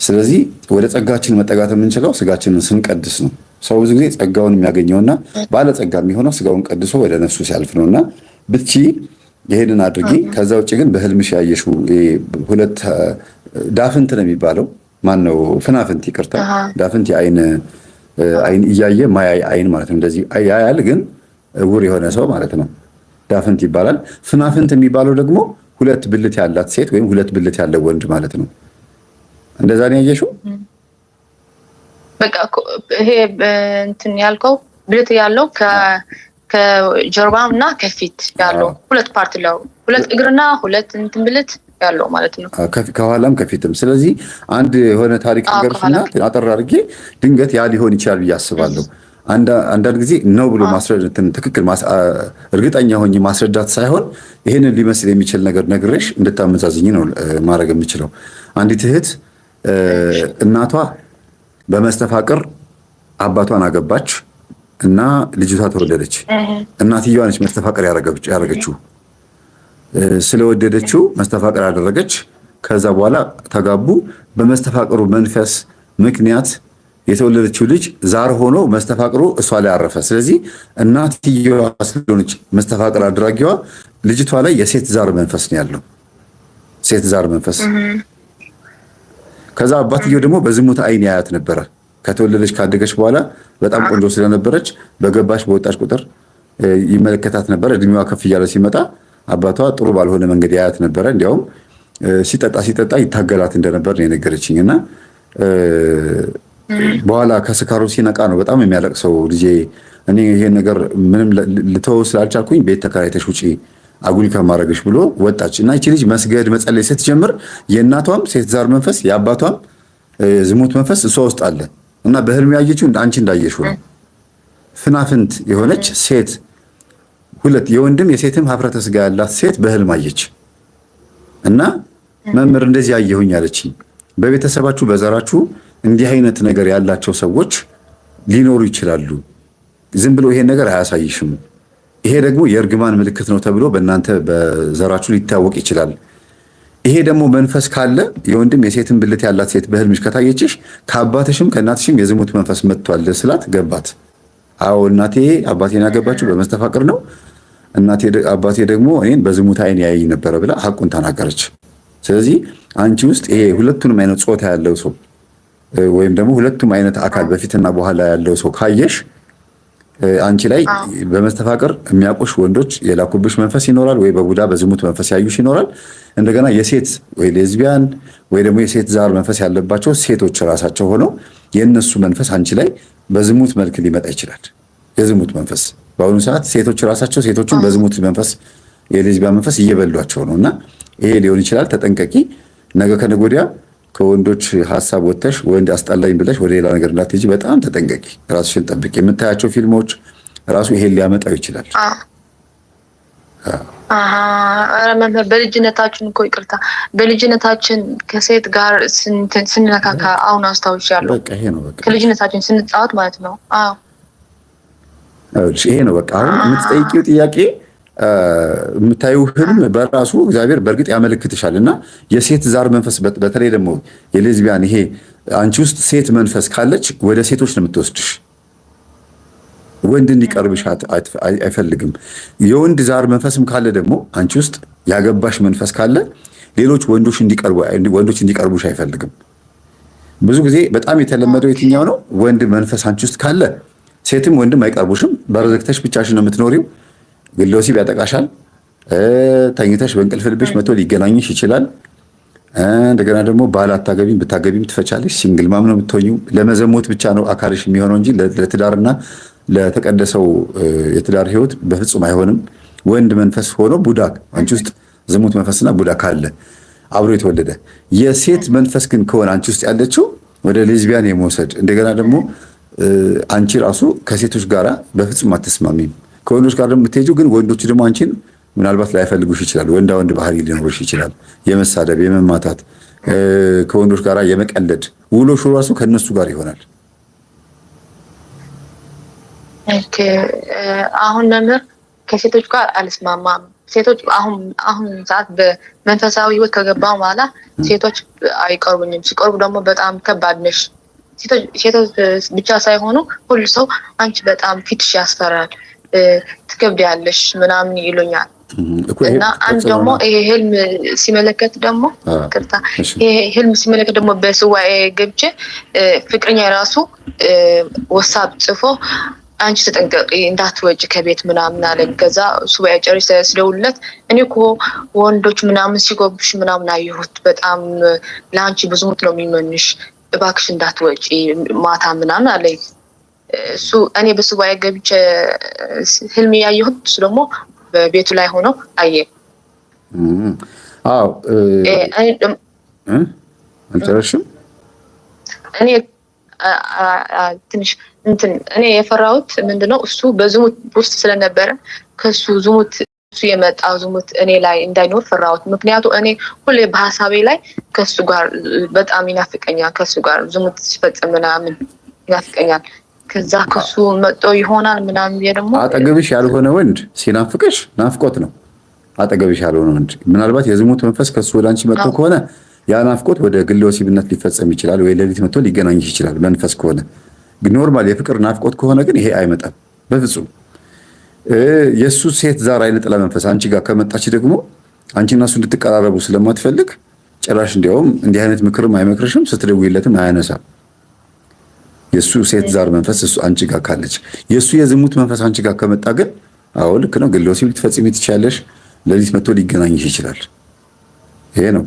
ስለዚህ ወደ ጸጋችን መጠጋት የምንችለው ስጋችንን ስንቀድስ ነው። ሰው ብዙ ጊዜ ጸጋውን የሚያገኘውና ባለጸጋ የሚሆነው ስጋውን ቀድሶ ወደ ነፍሱ ሲያልፍ ነውና ብቻ ይሄንን አድርጊ። ከዛ ውጭ ግን በህልምሽ ያየሽው ሁለት ዳፍንት ነው የሚባለው ማነው? ፍናፍንት፣ ይቅርታ ዳፍንት የአይን እያየ ማያይ አይን ማለት ነው። እንደዚህ ያያል ግን እውር የሆነ ሰው ማለት ነው። ዳፍንት ይባላል። ፍናፍንት የሚባለው ደግሞ 2 ብልት ያላት ሴት ወይም 2 ብልት ያለው ወንድ ማለት ነው። እንደዛ ነው ያየሽው? በቃ ይሄ እንትን ያልከው ብልት ያለው ከጀርባም እና ከፊት ያለው 2 ፓርት ነው። 2 እግርና 2 እንትን ብልት ያለው ማለት ነው። ከኋላም ከፊትም። ስለዚህ አንድ የሆነ ታሪክ ነገርሽና አጠር አድርጌ ድንገት ያ ሊሆን ይችላል ብዬ አስባለሁ። አንዳንድ ጊዜ ነው ብሎ ማስረዳት ትክክል እርግጠኛ ሆኜ ማስረዳት ሳይሆን ይሄንን ሊመስል የሚችል ነገር ነግሬሽ እንድታመዛዝኝ ነው ማድረግ የምችለው። አንዲት እህት እናቷ በመስተፋቅር አባቷን አገባች እና ልጅቷ ተወለደች። እናትየዋ ነች መስተፋቅር ያደረገችው። ስለወደደችው መስተፋቅር ያደረገች። ከዛ በኋላ ተጋቡ። በመስተፋቅሩ መንፈስ ምክንያት የተወለደችው ልጅ ዛር ሆኖ መስተፋቅሩ እሷ ላይ አረፈ። ስለዚህ እናትየዋ ስለሆነች መስተፋቅር አድራጊዋ ልጅቷ ላይ የሴት ዛር መንፈስ ነው ያለው፣ ሴት ዛር መንፈስ። ከዛ አባትየው ደግሞ በዝሙት አይን ያያት ነበረ። ከተወለደች ካደገች በኋላ በጣም ቆንጆ ስለነበረች በገባች በወጣች ቁጥር ይመለከታት ነበረ። እድሜዋ ከፍ እያለ ሲመጣ አባቷ ጥሩ ባልሆነ መንገድ ያያት ነበረ። እንዲያውም ሲጠጣ ይታገላት እንደነበር ነው የነገረችኝ። እና በኋላ ከስካሩ ሲነቃ ነው በጣም የሚያለቅሰው። ልጄ እኔ ይሄን ነገር ምንም ልተወው ስላልቻልኩኝ ቤት ተከራይተሽ ውጪ አጉል ከማድረግሽ ብሎ ወጣች። እና ይቺ ልጅ መስገድ መጸለይ ስትጀምር የእናቷም ሴት ዛር መንፈስ የአባቷም ዝሙት መንፈስ እሷ ውስጥ አለ። እና በህልም ያየችው አንቺ እንዳየሽው ነው። ፍናፍንት የሆነች ሴት ሁለት የወንድም የሴትም ሀፍረተ ስጋ ያላት ሴት በህልም አየች። እና መምህር እንደዚህ አየሁኝ አለችኝ። በቤተሰባችሁ በዘራችሁ እንዲህ አይነት ነገር ያላቸው ሰዎች ሊኖሩ ይችላሉ። ዝም ብሎ ይሄን ነገር አያሳይሽም። ይሄ ደግሞ የእርግማን ምልክት ነው ተብሎ በእናንተ በዘራችሁ ሊታወቅ ይችላል። ይሄ ደግሞ መንፈስ ካለ የወንድም የሴትን ብልት ያላት ሴት በህልምሽ ከታየችሽ ከአባትሽም ከእናትሽም የዝሙት መንፈስ መጥቷል ስላት ገባት። አዎ እናቴ አባቴን ያገባችው በመስተፋቅር ነው፣ አባቴ ደግሞ እኔን በዝሙት አይን ያየኝ ነበረ ብላ ሐቁን ተናገረች። ስለዚህ አንቺ ውስጥ ይሄ ሁለቱንም አይነት ጾታ ያለው ሰው ወይም ደግሞ ሁለቱም አይነት አካል በፊትና በኋላ ያለው ሰው ካየሽ አንቺ ላይ በመስተፋቅር የሚያውቁሽ ወንዶች የላኩብሽ መንፈስ ይኖራል፣ ወይ በቡዳ በዝሙት መንፈስ ያዩሽ ይኖራል። እንደገና የሴት ወይ ሌዝቢያን ወይ ደግሞ የሴት ዛር መንፈስ ያለባቸው ሴቶች ራሳቸው ሆነው የእነሱ መንፈስ አንቺ ላይ በዝሙት መልክ ሊመጣ ይችላል። የዝሙት መንፈስ በአሁኑ ሰዓት ሴቶች ራሳቸው ሴቶችን በዝሙት መንፈስ የሌዝቢያን መንፈስ እየበሏቸው ነው። እና ይሄ ሊሆን ይችላል። ተጠንቀቂ። ነገ ከነገ ወዲያ ከወንዶች ሀሳብ ወጥተሽ ወንድ አስጠላኝ ብለሽ ወደ ሌላ ነገር እንዳትሄጂ በጣም ተጠንቀቂ። ራስሽን ጠብቂ። የምታያቸው ፊልሞች ራሱ ይሄን ሊያመጣው ይችላል። መምህር በልጅነታችን እኮ ይቅርታ፣ በልጅነታችን ከሴት ጋር ስንነካካ አሁን አስታውሻለሁ። በቃ ይሄ ነው በቃ ከልጅነታችን ስንጫወት ማለት ነው። አዎ ይሄ ነው በቃ። አሁን የምትጠይቂው ጥያቄ የምታዩ ህልም በራሱ እግዚአብሔር በእርግጥ ያመለክትሻል። እና የሴት ዛር መንፈስ በተለይ ደግሞ የሌዝቢያን ይሄ አንቺ ውስጥ ሴት መንፈስ ካለች ወደ ሴቶች ነው የምትወስድሽ። ወንድ እንዲቀርብሽ አይፈልግም። የወንድ ዛር መንፈስም ካለ ደግሞ አንቺ ውስጥ ያገባሽ መንፈስ ካለ ሌሎች ወንዶች እንዲቀርቡሽ አይፈልግም። ብዙ ጊዜ በጣም የተለመደው የትኛው ነው? ወንድ መንፈስ አንቺ ውስጥ ካለ ሴትም ወንድም አይቀርቡሽም። በረዘግተሽ ብቻሽን ነው የምትኖሪው። ግለ ወሲብ ያጠቃሻል። ተኝተሽ በእንቅልፍ ልብሽ መቶ ሊገናኝሽ ይችላል። እንደገና ደግሞ ባል አታገቢም፣ ብታገቢም ትፈቻለሽ። ሲንግል ማም ነው የምትሆኚው። ለመዘሞት ብቻ ነው አካልሽ የሚሆነው እንጂ ለትዳርና ለተቀደሰው የትዳር ህይወት በፍጹም አይሆንም። ወንድ መንፈስ ሆኖ ቡዳ አንቺ ውስጥ ዝሙት መንፈስና ቡዳ ካለ አብሮ የተወለደ የሴት መንፈስ ግን ከሆነ አንቺ ውስጥ ያለችው ወደ ሌዝቢያን የመውሰድ እንደገና ደግሞ አንቺ ራሱ ከሴቶች ጋራ በፍጹም አትስማሚም። ከወንዶች ጋር ደግሞ የምትሄጂው ግን ወንዶች ደግሞ አንቺን ምናልባት ላይፈልጉሽ ይችላል። ወንዳ ወንድ ባህሪ ሊኖርሽ ይችላል። የመሳደብ፣ የመማታት፣ ከወንዶች ጋር የመቀለድ ውሎሽ ራሱ ከነሱ ጋር ይሆናል። ኦኬ አሁን መምህር ከሴቶች ጋር አልስማማም። ሴቶች አሁን ሰዓት በመንፈሳዊ ህይወት ከገባው በኋላ ሴቶች አይቀርቡኝም። ሲቀርቡ ደግሞ በጣም ከባድ ነሽ። ሴቶች ብቻ ሳይሆኑ ሁሉ ሰው አንቺ በጣም ፊትሽ ያስፈራል፣ ትከብዳለሽ ምናምን ይሉኛል። እና አንድ ደግሞ ይሄ ህልም ሲመለከት ደግሞ በስዋኤ ገብቼ ፍቅረኛ ራሱ ወሳብ ጽፎ አንቺ ተጠንቀቂ እንዳትወጪ ከቤት ምናምን አለኝ። ከዛ ሱባኤ ጨርሼ ስደውልለት እኔ እኮ ወንዶች ምናምን ሲጎብሽ ምናምን አየሁት፣ በጣም ለአንቺ ብዙ ሙት ነው የሚመንሽ፣ እባክሽ እንዳትወጪ ማታ ምናምን አለኝ። እሱ እኔ በሱባኤ ገብቼ ህልም ያየሁት እሱ ደግሞ በቤቱ ላይ ሆኖ አየ። አዎ አልጨረስሽም? እኔ ትንሽ እኔ የፈራሁት ምንድነው እሱ በዝሙት ውስጥ ስለነበረ ከሱ ዝሙት እሱ የመጣው ዝሙት እኔ ላይ እንዳይኖር ፈራሁት። ምክንያቱ እኔ ሁሌ በሀሳቤ ላይ ከሱ ጋር በጣም ይናፍቀኛል፣ ከሱ ጋር ዝሙት ሲፈጽም ምናምን ይናፍቀኛል። ከዛ ከሱ መጥቶ ይሆናል ምናምን ደግሞ አጠገብሽ ያልሆነ ወንድ ሲናፍቅሽ ናፍቆት ነው። አጠገብሽ ያልሆነ ወንድ ምናልባት የዝሙት መንፈስ ከሱ ወደ አንቺ መጥቶ ከሆነ ያ ናፍቆት ወደ ግለ ወሲብነት ሊፈጸም ይችላል፣ ወይ ሌሊት መጥቶ ሊገናኝሽ ይችላል መንፈስ ከሆነ። ኖርማል የፍቅር ናፍቆት ከሆነ ግን ይሄ አይመጣም በፍጹም። የእሱ ሴት ዛር አይነ ጥላ መንፈስ አንቺ ጋር ከመጣች ደግሞ አንቺና እሱ እንድትቀራረቡ ስለማትፈልግ ጭራሽ እንዲያውም እንዲህ አይነት ምክርም አይመክርሽም፣ ስትደውይለትም አያነሳም። የእሱ ሴት ዛር መንፈስ እሱ አንቺ ጋር ካለች፣ የእሱ የዝሙት መንፈስ አንቺ ጋር ከመጣ ግን አዎ ልክ ነው፣ ግለ ወሲብ ልትፈጽሚ ትችያለሽ፣ ሌሊት መጥቶ ሊገናኝሽ ይችላል። ይሄ ነው።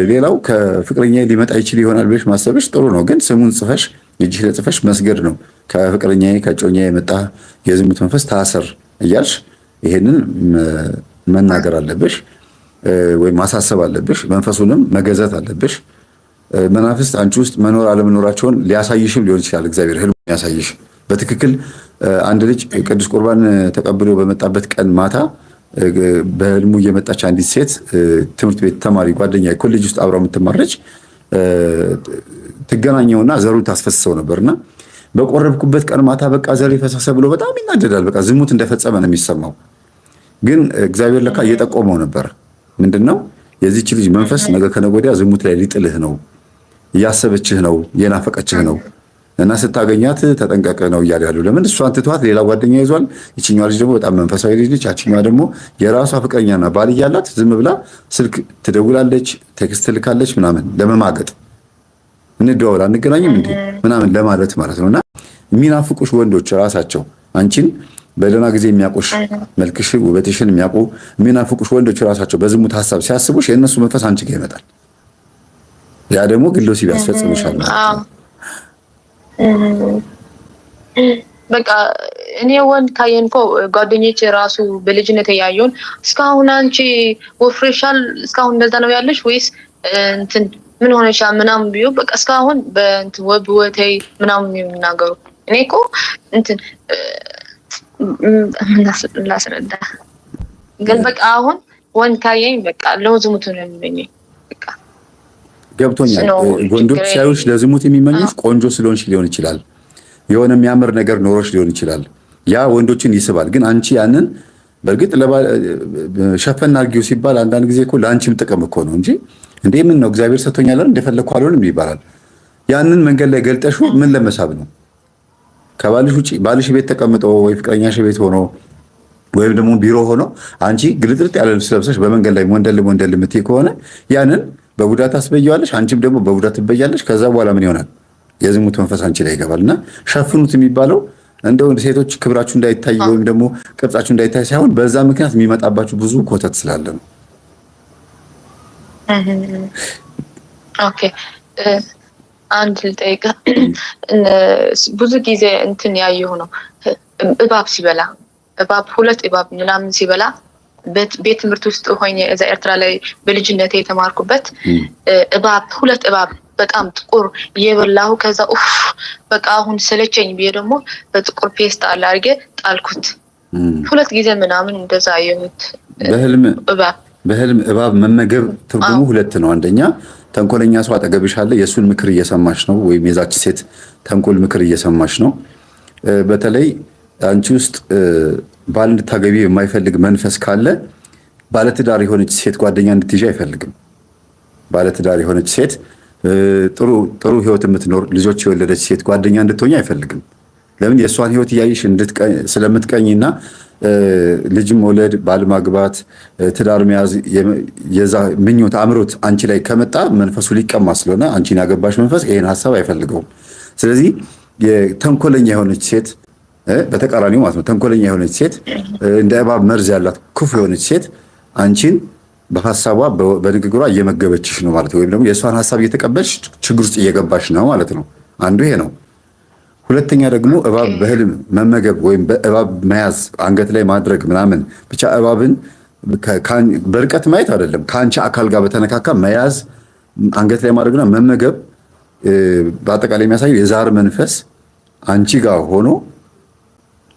ሌላው ከፍቅረኛ ሊመጣ ይችል ይሆናል ብለሽ ማሰብሽ ጥሩ ነው፣ ግን ስሙን ጽፈሽ እጅሽ ላይ ጽፈሽ መስገድ ነው። ከፍቅረኛ ከጮኛ የመጣ የዝሙት መንፈስ ታሰር እያልሽ ይሄንን መናገር አለብሽ ወይም ማሳሰብ አለብሽ። መንፈሱንም መገዛት አለብሽ። መናፍስት አንቺ ውስጥ መኖር አለመኖራቸውን ሊያሳይሽም ሊሆን ይችላል። እግዚአብሔር ህልም ያሳይሽ በትክክል አንድ ልጅ ቅዱስ ቁርባን ተቀብሎ በመጣበት ቀን ማታ በህልሙ እየመጣች አንዲት ሴት ትምህርት ቤት ተማሪ ጓደኛ ኮሌጅ ውስጥ አብራ የምትማረች ትገናኘውና ዘሩን ታስፈስሰው ነበርና በቆረብኩበት ቀን ማታ በቃ ዘር ፈሰሰ ብሎ በጣም ይናደዳል። በቃ ዝሙት እንደፈጸመ ነው የሚሰማው። ግን እግዚአብሔር ለካ እየጠቆመው ነበር። ምንድነው የዚህች ልጅ መንፈስ ነገ ከነገ ወዲያ ዝሙት ላይ ሊጥልህ ነው፣ እያሰበችህ ነው፣ እየናፈቀችህ ነው እና ስታገኛት ተጠንቀቀ ነው እያለ ያለው። ለምን እሷን ትቷት ሌላ ጓደኛ ይዟል። ይችኛዋ ልጅ ደግሞ በጣም መንፈሳዊ ልጅ ነች። ያችኛዋ ደግሞ የራሷ ፍቅረኛና ባል እያላት ዝም ብላ ስልክ ትደውላለች፣ ቴክስት ትልካለች ምናምን ለመማገጥ እንደዋወል አንገናኝም እንዴ ምናምን ለማለት ማለት ነውና የሚናፍቁሽ ወንዶች ራሳቸው አንቺን በደህና ጊዜ የሚያውቁሽ መልክሽን ውበትሽን የሚያውቁ የሚናፍቁሽ ወንዶች ራሳቸው በዝሙት ሐሳብ ሲያስቡሽ የእነሱ መንፈስ አንቺ ጋር ይመጣል። ያ ደግሞ ግለ ወሲብ ያስፈጽምሻል ማለት ነው። በቃ እኔ ወንድ ካየን እኮ ጓደኞቼ ራሱ በልጅነት ያየውን እስካሁን አንቺ ወፍረሻል፣ እስካሁን እንደዛ ነው ያለሽ ወይስ እንትን ምን ሆነሻል ምናምን ቢዩ በቃ እስካሁን በእንትን ወብወተይ ምናምን የሚናገሩ እኔ እኮ እንትን ላስረዳ ግን በቃ አሁን ወንድ ካየኝ በቃ ለዝሙት ነው የሚመኘኝ። በቃ ገብቶኛል። ወንዶች ሲያዩሽ ለዝሙት የሚመኙሽ ቆንጆ ስለሆንሽ ሊሆን ይችላል፣ የሆነ የሚያምር ነገር ኖሮሽ ሊሆን ይችላል። ያ ወንዶችን ይስባል። ግን አንቺ ያንን በእርግጥ ሸፈን አድርጊው ሲባል አንዳንድ ጊዜ እኮ ለአንቺም ጥቅም እኮ ነው እንጂ እንዴ ምን ነው እግዚአብሔር ሰጥቶኛል አይደል እንደፈለኩ አልሆንም ይባላል። ያንን መንገድ ላይ ገልጠሹ ምን ለመሳብ ነው? ከባልሽ ውጪ ባልሽ ቤት ተቀምጦ ወይ ፍቅረኛሽ ቤት ሆኖ ወይም ደግሞ ቢሮ ሆኖ አንቺ ግልጥልጥ ያለ ልብስ ለብሰሽ በመንገድ ላይ ሞንደል የምትይ ከሆነ ያንን በቡዳ ታስበያለሽ፣ አንቺም ደግሞ በቡዳ ትበያለሽ። ከዛ በኋላ ምን ይሆናል? የዝሙት መንፈስ አንቺ ላይ ይገባልና ሸፍኑት የሚባለው እንደው ሴቶች ክብራችሁ እንዳይታይ ወይም ደግሞ ቅርጻችሁ እንዳይታይ ሳይሆን በዛ ምክንያት የሚመጣባችሁ ብዙ ኮተት ስላለ ነው። ኦኬ አንድ ልጠይቅ። ብዙ ጊዜ እንትን ያየሁ ነው እባብ ሲበላ ሁለት እባብ ምናምን ሲበላ ቤት ትምህርት ውስጥ ሆኜ እዛ ኤርትራ ላይ በልጅነቴ የተማርኩበት ሁለት እባብ በጣም ጥቁር እየበላሁ ከዛ በቃ አሁን ሰለቸኝ ብዬ ደግሞ በጥቁር ፔስታል አድርጌ ጣልኩት። ሁለት ጊዜ ምናምን እንደዛ አየሁት። በህልም እባብ መመገብ ትርጉሙ ሁለት ነው። አንደኛ ተንኮለኛ ሰው አጠገብሽ አለ፣ የእሱን ምክር እየሰማሽ ነው፣ ወይም የዛች ሴት ተንኮል ምክር እየሰማሽ ነው። በተለይ አንቺ ውስጥ ባል እንድታገቢ የማይፈልግ መንፈስ ካለ ባለትዳር የሆነች ሴት ጓደኛ እንድትይዥ አይፈልግም። ባለትዳር የሆነች ሴት ጥሩ ህይወት የምትኖር ልጆች የወለደች ሴት ጓደኛ እንድትሆኝ አይፈልግም። ለምን? የእሷን ህይወት እያየሽ ስለምትቀኝና ልጅም መውለድ ባል ማግባት ትዳር መያዝ የዛ ምኞት አምሮት አንቺ ላይ ከመጣ መንፈሱ ሊቀማ ስለሆነ አንቺን ያገባሽ መንፈስ ይሄን ሐሳብ አይፈልገውም። ስለዚህ የተንኮለኛ የሆነች ሴት በተቃራኒው ማለት ነው፣ ተንኮለኛ የሆነች ሴት እንደ እባብ መርዝ ያላት ክፉ የሆነች ሴት አንቺን በሐሳቧ በንግግሯ እየመገበችሽ ነው ማለት ነው። ወይም ደግሞ የእሷን ሐሳብ እየተቀበልሽ ችግር ውስጥ እየገባሽ ነው ማለት ነው። አንዱ ይሄ ነው። ሁለተኛ ደግሞ እባብ በህልም መመገብ ወይም በእባብ መያዝ አንገት ላይ ማድረግ ምናምን ብቻ እባብን በርቀት ማየት አይደለም፣ ከአንቺ አካል ጋር በተነካካ መያዝ አንገት ላይ ማድረግና መመገብ በአጠቃላይ የሚያሳየው የዛር መንፈስ አንቺ ጋር ሆኖ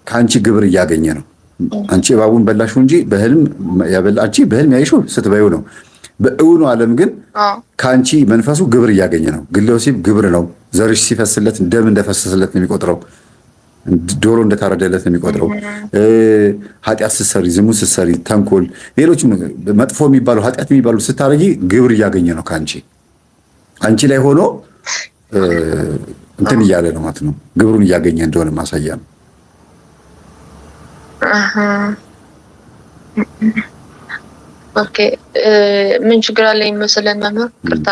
ከአንቺ ግብር እያገኘ ነው። አንቺ እባቡን በላሽው እንጂ በህልም አንቺ በህልም ያይሽው ስትበይው ነው። በእውኑ ዓለም ግን ከአንቺ መንፈሱ ግብር እያገኘ ነው። ግለ ወሲብ ግብር ነው። ዘርሽ ሲፈስለት ደም እንደፈሰሰለት ነው የሚቆጥረው። ዶሮ እንደታረደለት ነው የሚቆጥረው። ኃጢአት ስትሰሪ፣ ዝሙት ስትሰሪ፣ ተንኮል፣ ሌሎች መጥፎ የሚባሉ ኃጢአት የሚባሉ ስታረጊ ግብር እያገኘ ነው ከአንቺ ላይ ሆኖ እንትን እያለ ነው ማለት ነው። ግብሩን እያገኘ እንደሆነ ማሳያ ነው። ኦኬ ምን ችግር አለኝ መሰለን መምህር? ቅርታ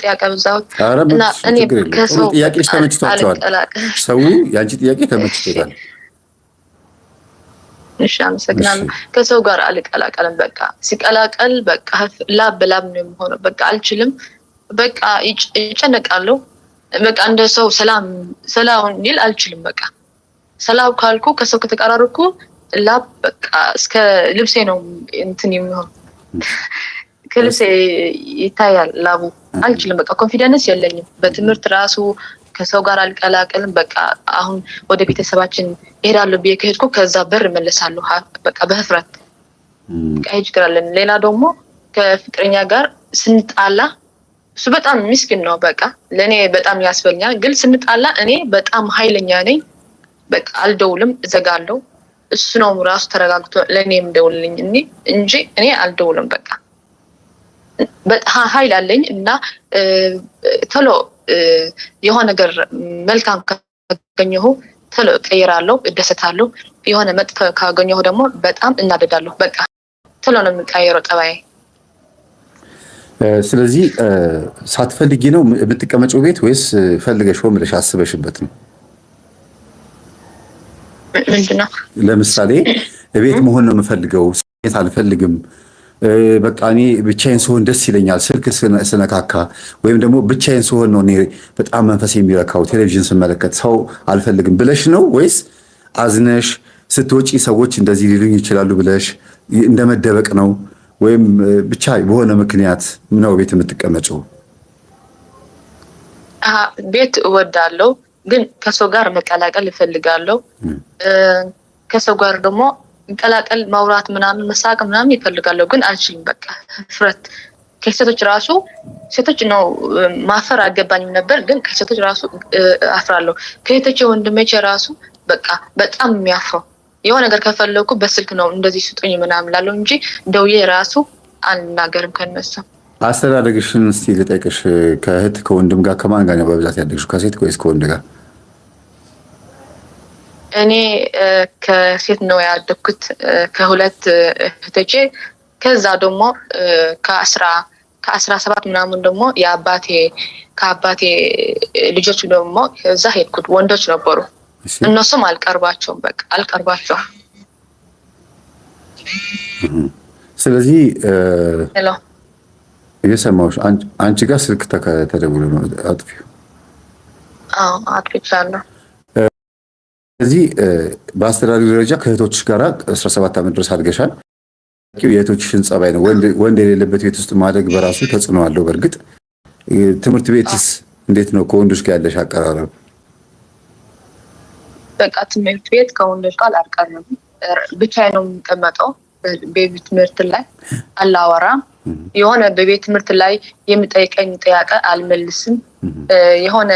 ጥያቄ በዛው እና እኔ ከሰው ጥያቄሽ ተመችቷቸዋል። ሰው ያንቺ ጥያቄ ተመችቶታል። እሺ አመሰግናለሁ። ከሰው ጋር አልቀላቀልም። በቃ ሲቀላቀል በቃ ላብ ነው የሚሆነው። በቃ አልችልም። በቃ ይጨነቃለሁ። በቃ እንደ ሰው ሰላም ሊል አልችልም። በቃ ሰላም ካልኩ ከሰው ከተቀራረብኩ ላብ በቃ እስከ ልብሴ ነው እንትን የሚሆን ከልብሴ ይታያል ላቡ። አልችልም። በቃ ኮንፊደንስ የለኝም። በትምህርት ራሱ ከሰው ጋር አልቀላቀልም። በቃ አሁን ወደ ቤተሰባችን እሄዳለሁ ብዬ ከሄድኩ ከዛ በር እመለሳለሁ። በቃ በህፍረት በቃ ችግር አለን። ሌላ ደግሞ ከፍቅረኛ ጋር ስንጣላ እሱ በጣም ምስኪን ነው። በቃ ለእኔ በጣም ያስፈልኛል። ግን ስንጣላ እኔ በጣም ኃይለኛ ነኝ። በቃ አልደውልም፣ እዘጋለሁ። እሱ ነው ራሱ ተረጋግቶ ለእኔ የምደውልልኝ እንጂ እኔ አልደውልም። በቃ በጣም ኃይል አለኝ እና ቶሎ የሆነ ነገር መልካም ካገኘሁ ቶሎ እቀይራለሁ፣ እደሰታለሁ። የሆነ መጥፎ ካገኘሁ ደግሞ በጣም እናደዳለሁ። በቃ ቶሎ ነው የምቀይረው ጠባዬ። ስለዚህ ሳትፈልጊ ነው የምትቀመጪው ቤት ወይስ ፈልገሽ ሆን ብለሽ አስበሽበት ነው? ምንድነው? ለምሳሌ ቤት መሆን ነው የምፈልገው፣ ቤት አልፈልግም፣ በቃ እኔ ብቻዬን ስሆን ደስ ይለኛል፣ ስልክ ስነካካ ወይም ደግሞ ብቻዬን ስሆን ነው እኔ በጣም መንፈስ የሚረካው ቴሌቪዥን ስመለከት፣ ሰው አልፈልግም ብለሽ ነው ወይስ አዝነሽ ስትወጪ ሰዎች እንደዚህ ሊሉኝ ይችላሉ ብለሽ እንደመደበቅ ነው? ወይም ብቻ በሆነ ምክንያት ነው ቤት የምትቀመጪው? ቤት እወዳለሁ፣ ግን ከሰው ጋር መቀላቀል እፈልጋለሁ። ከሰው ጋር ደግሞ መቀላቀል፣ ማውራት ምናምን፣ መሳቅ ምናምን ይፈልጋለሁ፣ ግን አልችልም። በቃ ፍረት ከሴቶች ራሱ ሴቶች ነው ማፈር አልገባኝም ነበር፣ ግን ከሴቶች ራሱ አፍራለሁ። ከእህቶቼ ወንድሞቼ ራሱ በቃ በጣም የሚያፍረው የሆነ ነገር ከፈለኩ በስልክ ነው እንደዚህ ስጡኝ ምናምን ላለው እንጂ ደውዬ ራሱ አልናገርም ከነሱ። አስተዳደግሽን እስቲ ልጠይቅሽ። ከእህት ከወንድም ጋር ከማን ጋር ነው በብዛት ያደግሽው? ከሴት ወይስ ከወንድ ጋር? እኔ ከሴት ነው ያደግኩት፣ ከሁለት እህቶቼ። ከዛ ደግሞ ከ17 ምናምን ደግሞ ከአባቴ ልጆች ደግሞ ከዛ ሄድኩት። ወንዶች ነበሩ። እነሱም አልቀርባቸውም። በቃ አልቀርባቸውም። ስለዚህ እየሰማሁሽ፣ አንቺ ጋር ስልክ ተደውሎ ነው አጥፊው? አዎ አጥፍቻለሁ። ስለዚህ በአስተዳደግ ደረጃ ከእህቶችሽ ጋር 17 ዓመት ድረስ አድገሻል። የእህቶችሽን ጸባይ ነው። ወንድ የሌለበት ቤት ውስጥ ማደግ በራሱ ተጽዕኖ አለው። በእርግጥ ትምህርት ቤትስ እንዴት ነው ከወንዶች ጋር ያለሽ አቀራረብ? በቃ ትምህርት ቤት ከወንዶች ጋር አልቀርብም። ብቻዬን ነው የምቀመጠው። በቤት ትምህርት ላይ አላወራም። የሆነ በቤት ትምህርት ላይ የሚጠይቀኝ ጥያቄ አልመልስም። የሆነ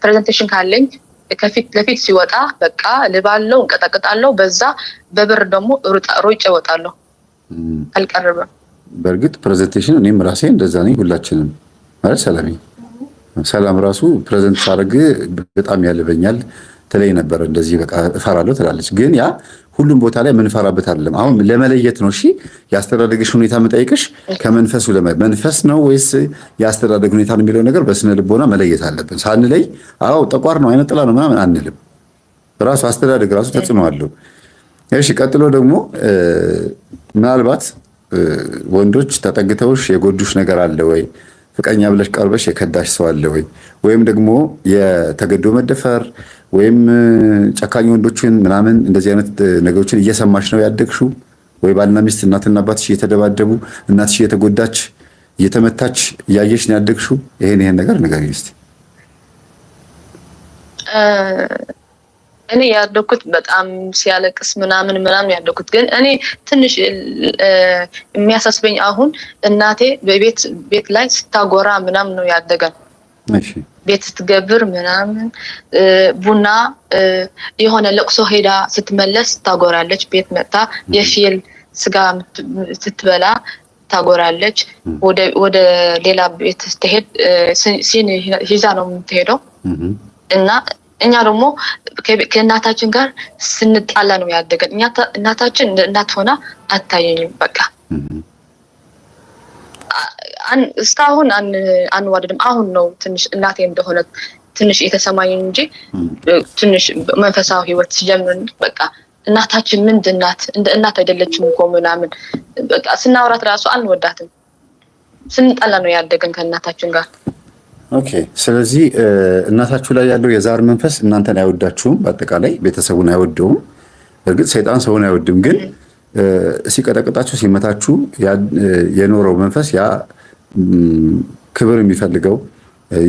ፕሬዘንቴሽን ካለኝ ከፊት ለፊት ሲወጣ በቃ ልባለው፣ እንቀጠቅጣለሁ። በዛ በብር ደግሞ ሮጬ እወጣለሁ። አልቀርብም። በእርግጥ ፕሬዘንቴሽን እኔም ራሴ እንደዛ ነኝ። ሁላችንም ማለት ሰላም ራሱ ፕሬዘንት ሳደርግ በጣም ያልበኛል ትለኝ ነበር። እንደዚህ በቃ እፈራለሁ ትላለች። ግን ያ ሁሉም ቦታ ላይ ምንፈራበት አይደለም። አሁን ለመለየት ነው። እሺ የአስተዳደግሽ ሁኔታ የምጠይቅሽ ከመንፈሱ መንፈስ ነው ወይስ የአስተዳደግ ሁኔታ ነው የሚለው ነገር በስነ ልቦና መለየት አለብን። ሳንለይ አዎ ጠቋር ነው አይነ ጥላ ነው ምናምን አንልም። ራሱ አስተዳደግ ራሱ ተጽዕኖ አለው። እሺ ቀጥሎ ደግሞ ምናልባት ወንዶች ተጠግተውሽ የጎዱሽ ነገር አለ ወይ? ፍቅረኛ ብለሽ ቀርበሽ የከዳሽ ሰው አለ ወይ? ወይም ደግሞ የተገዶ መደፈር ወይም ጨካኝ ወንዶችን ምናምን እንደዚህ አይነት ነገሮችን እየሰማሽ ነው ያደግሽው? ወይ ባልና ሚስት እናትና አባትሽ እየተደባደቡ እናትሽ እየተጎዳች እየተመታች እያየሽ ነው ያደግሽው? ይሄን ነገር ንገሪኝ እስኪ። እኔ ያደግኩት በጣም ሲያለቅስ ምናምን ያደግኩት። ግን እኔ ትንሽ የሚያሳስበኝ አሁን እናቴ ቤት ላይ ስታጎራ ምናምን ነው ያደገን። ቤት ስትገብር ምናምን ቡና የሆነ ለቅሶ ሄዳ ስትመለስ ታጎራለች። ቤት መጣ የፊል ስጋ ስትበላ ታጎራለች። ወደ ሌላ ቤት ስትሄድ ሲኒ ይዛ ነው የምትሄደው። እና እኛ ደግሞ ከእናታችን ጋር ስንጣላ ነው ያደገን። እናታችን እናት ሆና አታየኝም። በቃ እስካሁን አንዋደድም። አሁን ነው ትንሽ እናቴ እንደሆነ ትንሽ የተሰማኝ እንጂ ትንሽ መንፈሳዊ ህይወት ሲጀምር በቃ እናታችን ምንድን ናት? እንደ እናት አይደለችም እኮ ምናምን በቃ ስናወራት ራሱ አንወዳትም። ስንጣላ ነው ያደገን ከእናታችን ጋር። ኦኬ። ስለዚህ እናታችሁ ላይ ያለው የዛር መንፈስ እናንተን አይወዳችሁም፣ በአጠቃላይ ቤተሰቡን አይወደውም። እርግጥ ሰይጣን ሰውን አይወድም፣ ግን ሲቀጠቅጣችሁ ሲመታችሁ የኖረው መንፈስ ያ ክብር የሚፈልገው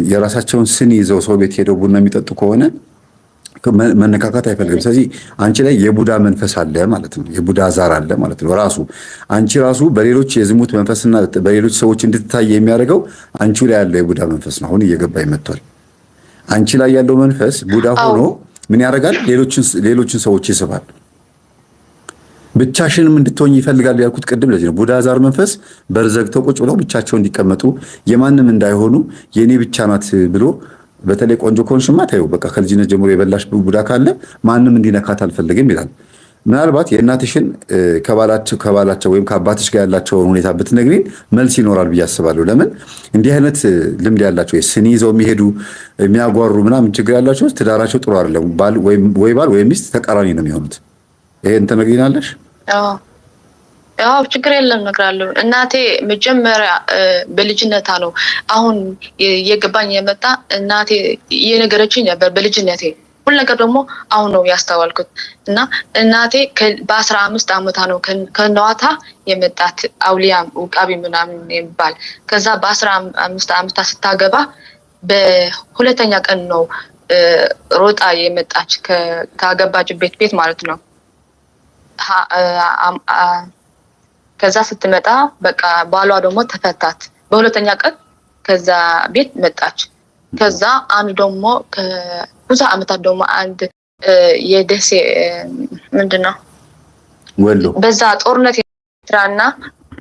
የራሳቸውን ስኒ ይዘው ሰው ቤት ሄደው ቡና የሚጠጡ ከሆነ መነካካት አይፈልግም። ስለዚህ አንቺ ላይ የቡዳ መንፈስ አለ ማለት ነው። የቡዳ ዛር አለ ማለት ነው። ራሱ አንቺ ራሱ በሌሎች የዝሙት መንፈስና በሌሎች ሰዎች እንድትታይ የሚያደርገው አንቺ ላይ ያለው የቡዳ መንፈስ ነው። አሁን እየገባኝ መጥቷል። አንቺ ላይ ያለው መንፈስ ቡዳ ሆኖ ምን ያደርጋል? ሌሎችን ሰዎች ይስባል። ብቻሽንም እንድትሆኝ ይፈልጋል ያልኩት ቅድም ለዚህ ነው። ቡዳ ዛር መንፈስ በርዘግተው ቁጭ ብለው ብቻቸው እንዲቀመጡ የማንም እንዳይሆኑ የኔ ብቻ ናት ብሎ በተለይ ቆንጆ ኮንሽማ ታዩ በቃ ከልጅነት ጀምሮ የበላሽ ቡዳ ካለ ማንም እንዲነካት አልፈልግም ይላል። ምናልባት የእናትሽን ከባላቸው ወይም ከአባትሽ ጋር ያላቸውን ሁኔታ ብትነግሪን መልስ ይኖራል ብዬ አስባለሁ። ለምን እንዲህ አይነት ልምድ ያላቸው ስኒ ይዘው የሚሄዱ የሚያጓሩ ምናምን ችግር ያላቸው ትዳራቸው ጥሩ አይደለም። ወይ ባል ወይ ሚስት ተቃራኒ ነው የሚሆኑት። ይሄን ትነግሪናለሽ? ያው ችግር የለም እነግራለሁ። እናቴ መጀመሪያ በልጅነቷ ነው አሁን የገባኝ የመጣ እናቴ የነገረችኝ ነበር በልጅነቴ። ሁሉ ነገር ደግሞ አሁን ነው ያስተዋልኩት። እና እናቴ በ15 ዓመቷ ነው ከነዋታ የመጣት አውሊያም ውቃቢ ምናምን የሚባል ከዛ በ15 ዓመቷ ስታገባ በሁለተኛ ቀን ነው ሮጣ የመጣች ካገባች ቤት ማለት ነው። ከዛ ስትመጣ በቃ ባሏ ደግሞ ተፈታት በሁለተኛ ቀን ከዛ ቤት መጣች። ከዛ አንድ ደግሞ ከብዙ ዓመታት ደግሞ አንድ የደሴ ምንድነው ወሎ በዛ ጦርነት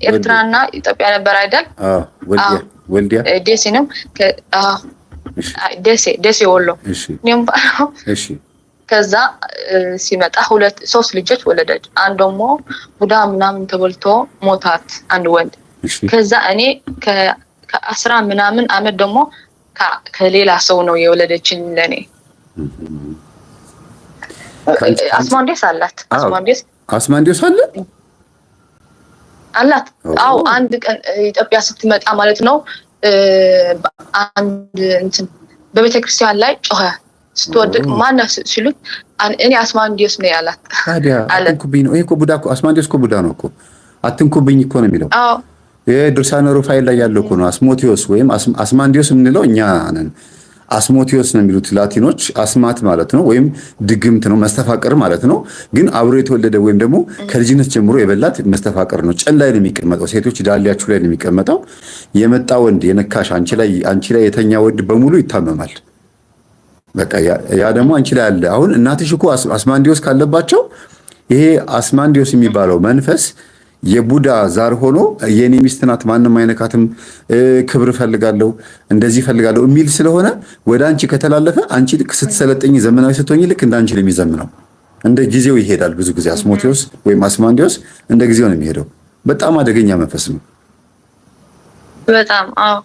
ኤርትራና ኢትዮጵያ ነበር አይደል? ወልዲያ ደሴ ነው። ደሴ ወሎ። እሺ ከዛ ሲመጣ 3 ልጆች ወለደች። አንድ ደግሞ ቡዳ ምናምን ተበልቶ ሞታት አንድ ወንድ። ከዛ እኔ ከ10 ምናምን ዓመት ደግሞ ከሌላ ሰው ነው የወለደችኝ ለኔ። አስማንዴስ አላት። አስማንዴስ አላት። አዎ አንድ ቀን ኢትዮጵያ ስትመጣ ማለት ነው አንድ እንትን በቤተክርስቲያን ላይ ጮኸ። ስትወድቅ ማን ሲሉት እኔ አስማንዴስ ነው ያላት። ታዲያ አትንኩብኝ ነው። ይሄ እኮ ቡዳ እኮ አስማንዴስ እኮ ቡዳ ነው እኮ። አትንኩብኝ እኮ ነው የሚለው። አዎ የድርሳነ ሩፋኤል ላይ ያለው እኮ ነው። አስሞቲዮስ ወይም አስማንዴስ የምንለው እኛ ነን። አስሞቲዮስ ነው የሚሉት ላቲኖች። አስማት ማለት ነው ወይም ድግምት ነው፣ መስተፋቅር ማለት ነው። ግን አብሮ የተወለደ ወይም ደግሞ ከልጅነት ጀምሮ የበላት መስተፋቅር ነው። ጨን ላይ ነው የሚቀመጠው። ሴቶች ዳሊያችሁ ላይ ነው የሚቀመጠው። የመጣ ወንድ የነካሽ አንቺ ላይ የተኛ ወንድ በሙሉ ይታመማል። በቃ ያ ደግሞ አንቺ ላይ አለ። አሁን እናትሽ እኮ አስማንዴስ ካለባቸው ይሄ አስማንዴስ የሚባለው መንፈስ የቡዳ ዛር ሆኖ የኔ ሚስት ናት ማንም አይነካትም፣ ክብር ፈልጋለሁ፣ እንደዚህ ፈልጋለሁ የሚል ስለሆነ ወደ አንቺ ከተላለፈ አንቺ ስትሰለጥኝ ዘመናዊ ስትሆኚ ልክ እንደ አንቺ ነው የሚዘምነው። እንደ ጊዜው ይሄዳል። ብዙ ጊዜ አስሞቲዮስ ወይም አስማንዴስ እንደ ጊዜው ነው የሚሄደው። በጣም አደገኛ መንፈስ ነው። በጣም አዎ።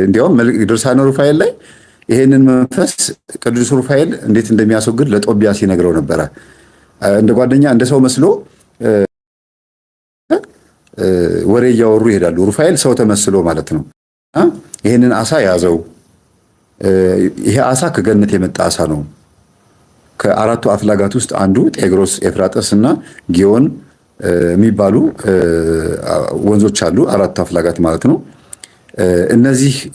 እንዲያውም ድርሳነ ሩፋኤል ላይ ይሄንን መንፈስ ቅዱስ ሩፋኤል እንዴት እንደሚያስወግድ ለጦቢያ ሲነግረው ነበረ። እንደ ጓደኛ እንደ ሰው መስሎ ወሬ እያወሩ ይሄዳሉ። ሩፋኤል ሰው ተመስሎ ማለት ነው። ይሄንን አሳ ያዘው። ይሄ አሳ ከገነት የመጣ አሳ ነው። ከአራቱ አፍላጋት ውስጥ አንዱ ጤግሮስ፣ ኤፍራጥስ እና ጊዮን የሚባሉ ወንዞች አሉ። አራቱ አፍላጋት ማለት ነው።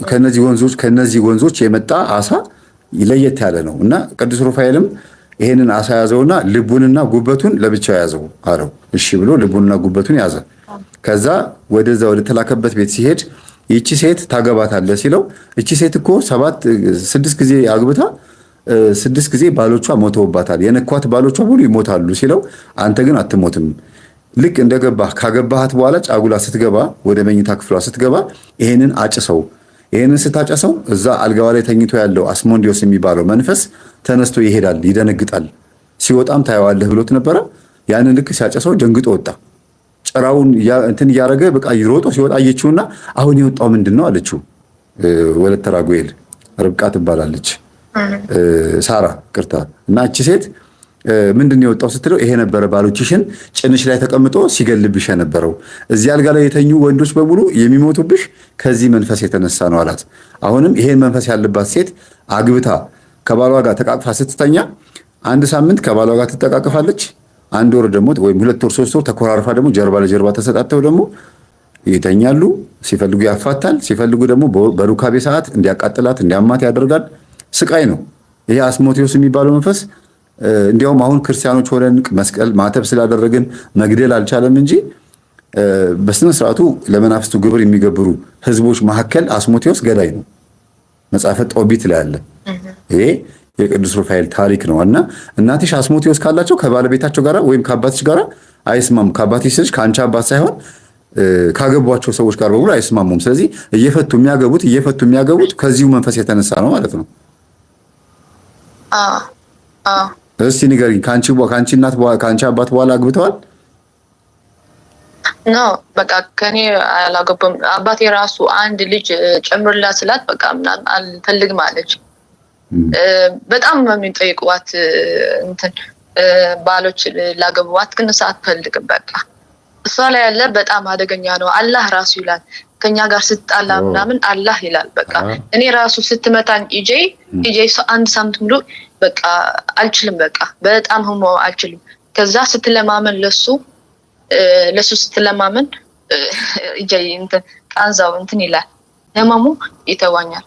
ከነዚህ ወንዞች የመጣ አሳ ለየት ያለ ነው እና ቅዱስ ሩፋኤልም ይሄንን አሳ ያዘውና ልቡንና ጉበቱን ለብቻው ያዘው አለው። እሺ ብሎ ልቡንና ጉበቱን ያዘ። ከዛ ወደ ተላከበት ቤት ሲሄድ ይቺ ሴት ታገባታለህ ሲለው እቺ ሴት እኮ 6 ጊዜ አግብታ 6 ጊዜ ባሎቿ ሞተውባታል፣ የነኳት ባሎቿ ሁሉ ይሞታሉ ሲለው አንተ ግን አትሞትም። ልክ እንደገባህ ካገባሃት በኋላ ጫጉላ ስትገባ ወደ መኝታ ክፍሏ ስትገባ ይሄንን አጭሰው፣ ይሄንን ስታጨሰው እዛ አልጋዋ ላይ ተኝቶ ያለው አስሞንዲዮስ የሚባለው መንፈስ ተነስቶ ይሄዳል፣ ይደነግጣል፣ ሲወጣም ታየዋለህ ብሎት ነበረ። ያንን ልክ ሲያጨሰው ደንግጦ ወጣ። ጭራውን እንትን እያደረገ በቃ ይሮጦ ሲወጣ አየችውና አሁን የወጣው ምንድነው አለችው። ወለተ ራጉኤል ርብቃ ትባላለች፣ ሳራ ቅርታ። እና እቺ ሴት ምንድነው የወጣው ስትለው ይሄ ነበረ ባሎችሽን ጭንሽ ላይ ተቀምጦ ሲገልብሽ የነበረው። እዚህ አልጋ ላይ የተኙ ወንዶች በሙሉ የሚሞቱብሽ ከዚህ መንፈስ የተነሳ ነው አላት። አሁንም ይሄን መንፈስ ያለባት ሴት አግብታ ከባሏ ጋር ተቃቅፋ ስትተኛ 1 ሳምንት ከባሏ ጋር ትጠቃቅፋለች። 1 ወር ደግሞ ወይም 2 ወር 3 ወር ተኮራርፋ ደግሞ ጀርባ ለጀርባ ተሰጣተው ደግሞ ይተኛሉ። ሲፈልጉ ያፋታል፣ ሲፈልጉ ደግሞ በሩካቤ ሰዓት እንዲያቃጥላት እንዲያማት ያደርጋል። ስቃይ ነው ይሄ አስሞቴዎስ የሚባለው መንፈስ። እንዲያውም አሁን ክርስቲያኖች ሆነን መስቀል ማተብ ስላደረግን መግደል አልቻለም እንጂ በስነ ስርዓቱ ለመናፍስቱ ግብር የሚገብሩ ህዝቦች መካከል አስሞቴዎስ ገዳይ ነው። መጽሐፈ ጦቢት ላይ አለ። ይሄ የቅዱስ ሩፋኤል ታሪክ ነው። እና እናትሽ አስሞቴዎስ ካላቸው ከባለቤታቸው ጋር ወይም ከአባትሽ ጋር አይስማሙ። ከአባትሽ ስልሽ ከአንቺ አባት ሳይሆን ካገቧቸው ሰዎች ጋር በሙሉ አይስማሙም። ስለዚህ እየፈቱ የሚያገቡት ከዚሁ መንፈስ የተነሳ ነው ማለት ነው። እስቲ ንገሪኝ፣ ከአንቺ እናት ከአንቺ አባት በኋላ አግብተዋል? ኖ በቃ ከኔ አላገቡም። አባቴ ራሱ አንድ ልጅ ጨምርላ ስላት በቃ ምናምን አልፈልግም አለች። በጣም የሚጠይቁዋት እንትን ባሎች ላገቡዋት ግን አትፈልግም። በቃ እሷ ላይ ያለ በጣም አደገኛ ነው። አላህ ራሱ ይላል ከኛ ጋር ስትጣላ ምናምን አላህ ይላል። በቃ እኔ ራሱ ስትመታኝ ኢጄ 1 ሳምንት ሙሉ በቃ አልችልም። በቃ በጣም ህሞ አልችልም። ከዛ ስትለማመን ለሱ ስትለማመን ኢጄ እንትን ቃንዛው እንትን ይላል፣ ህመሙ ይተዋኛል።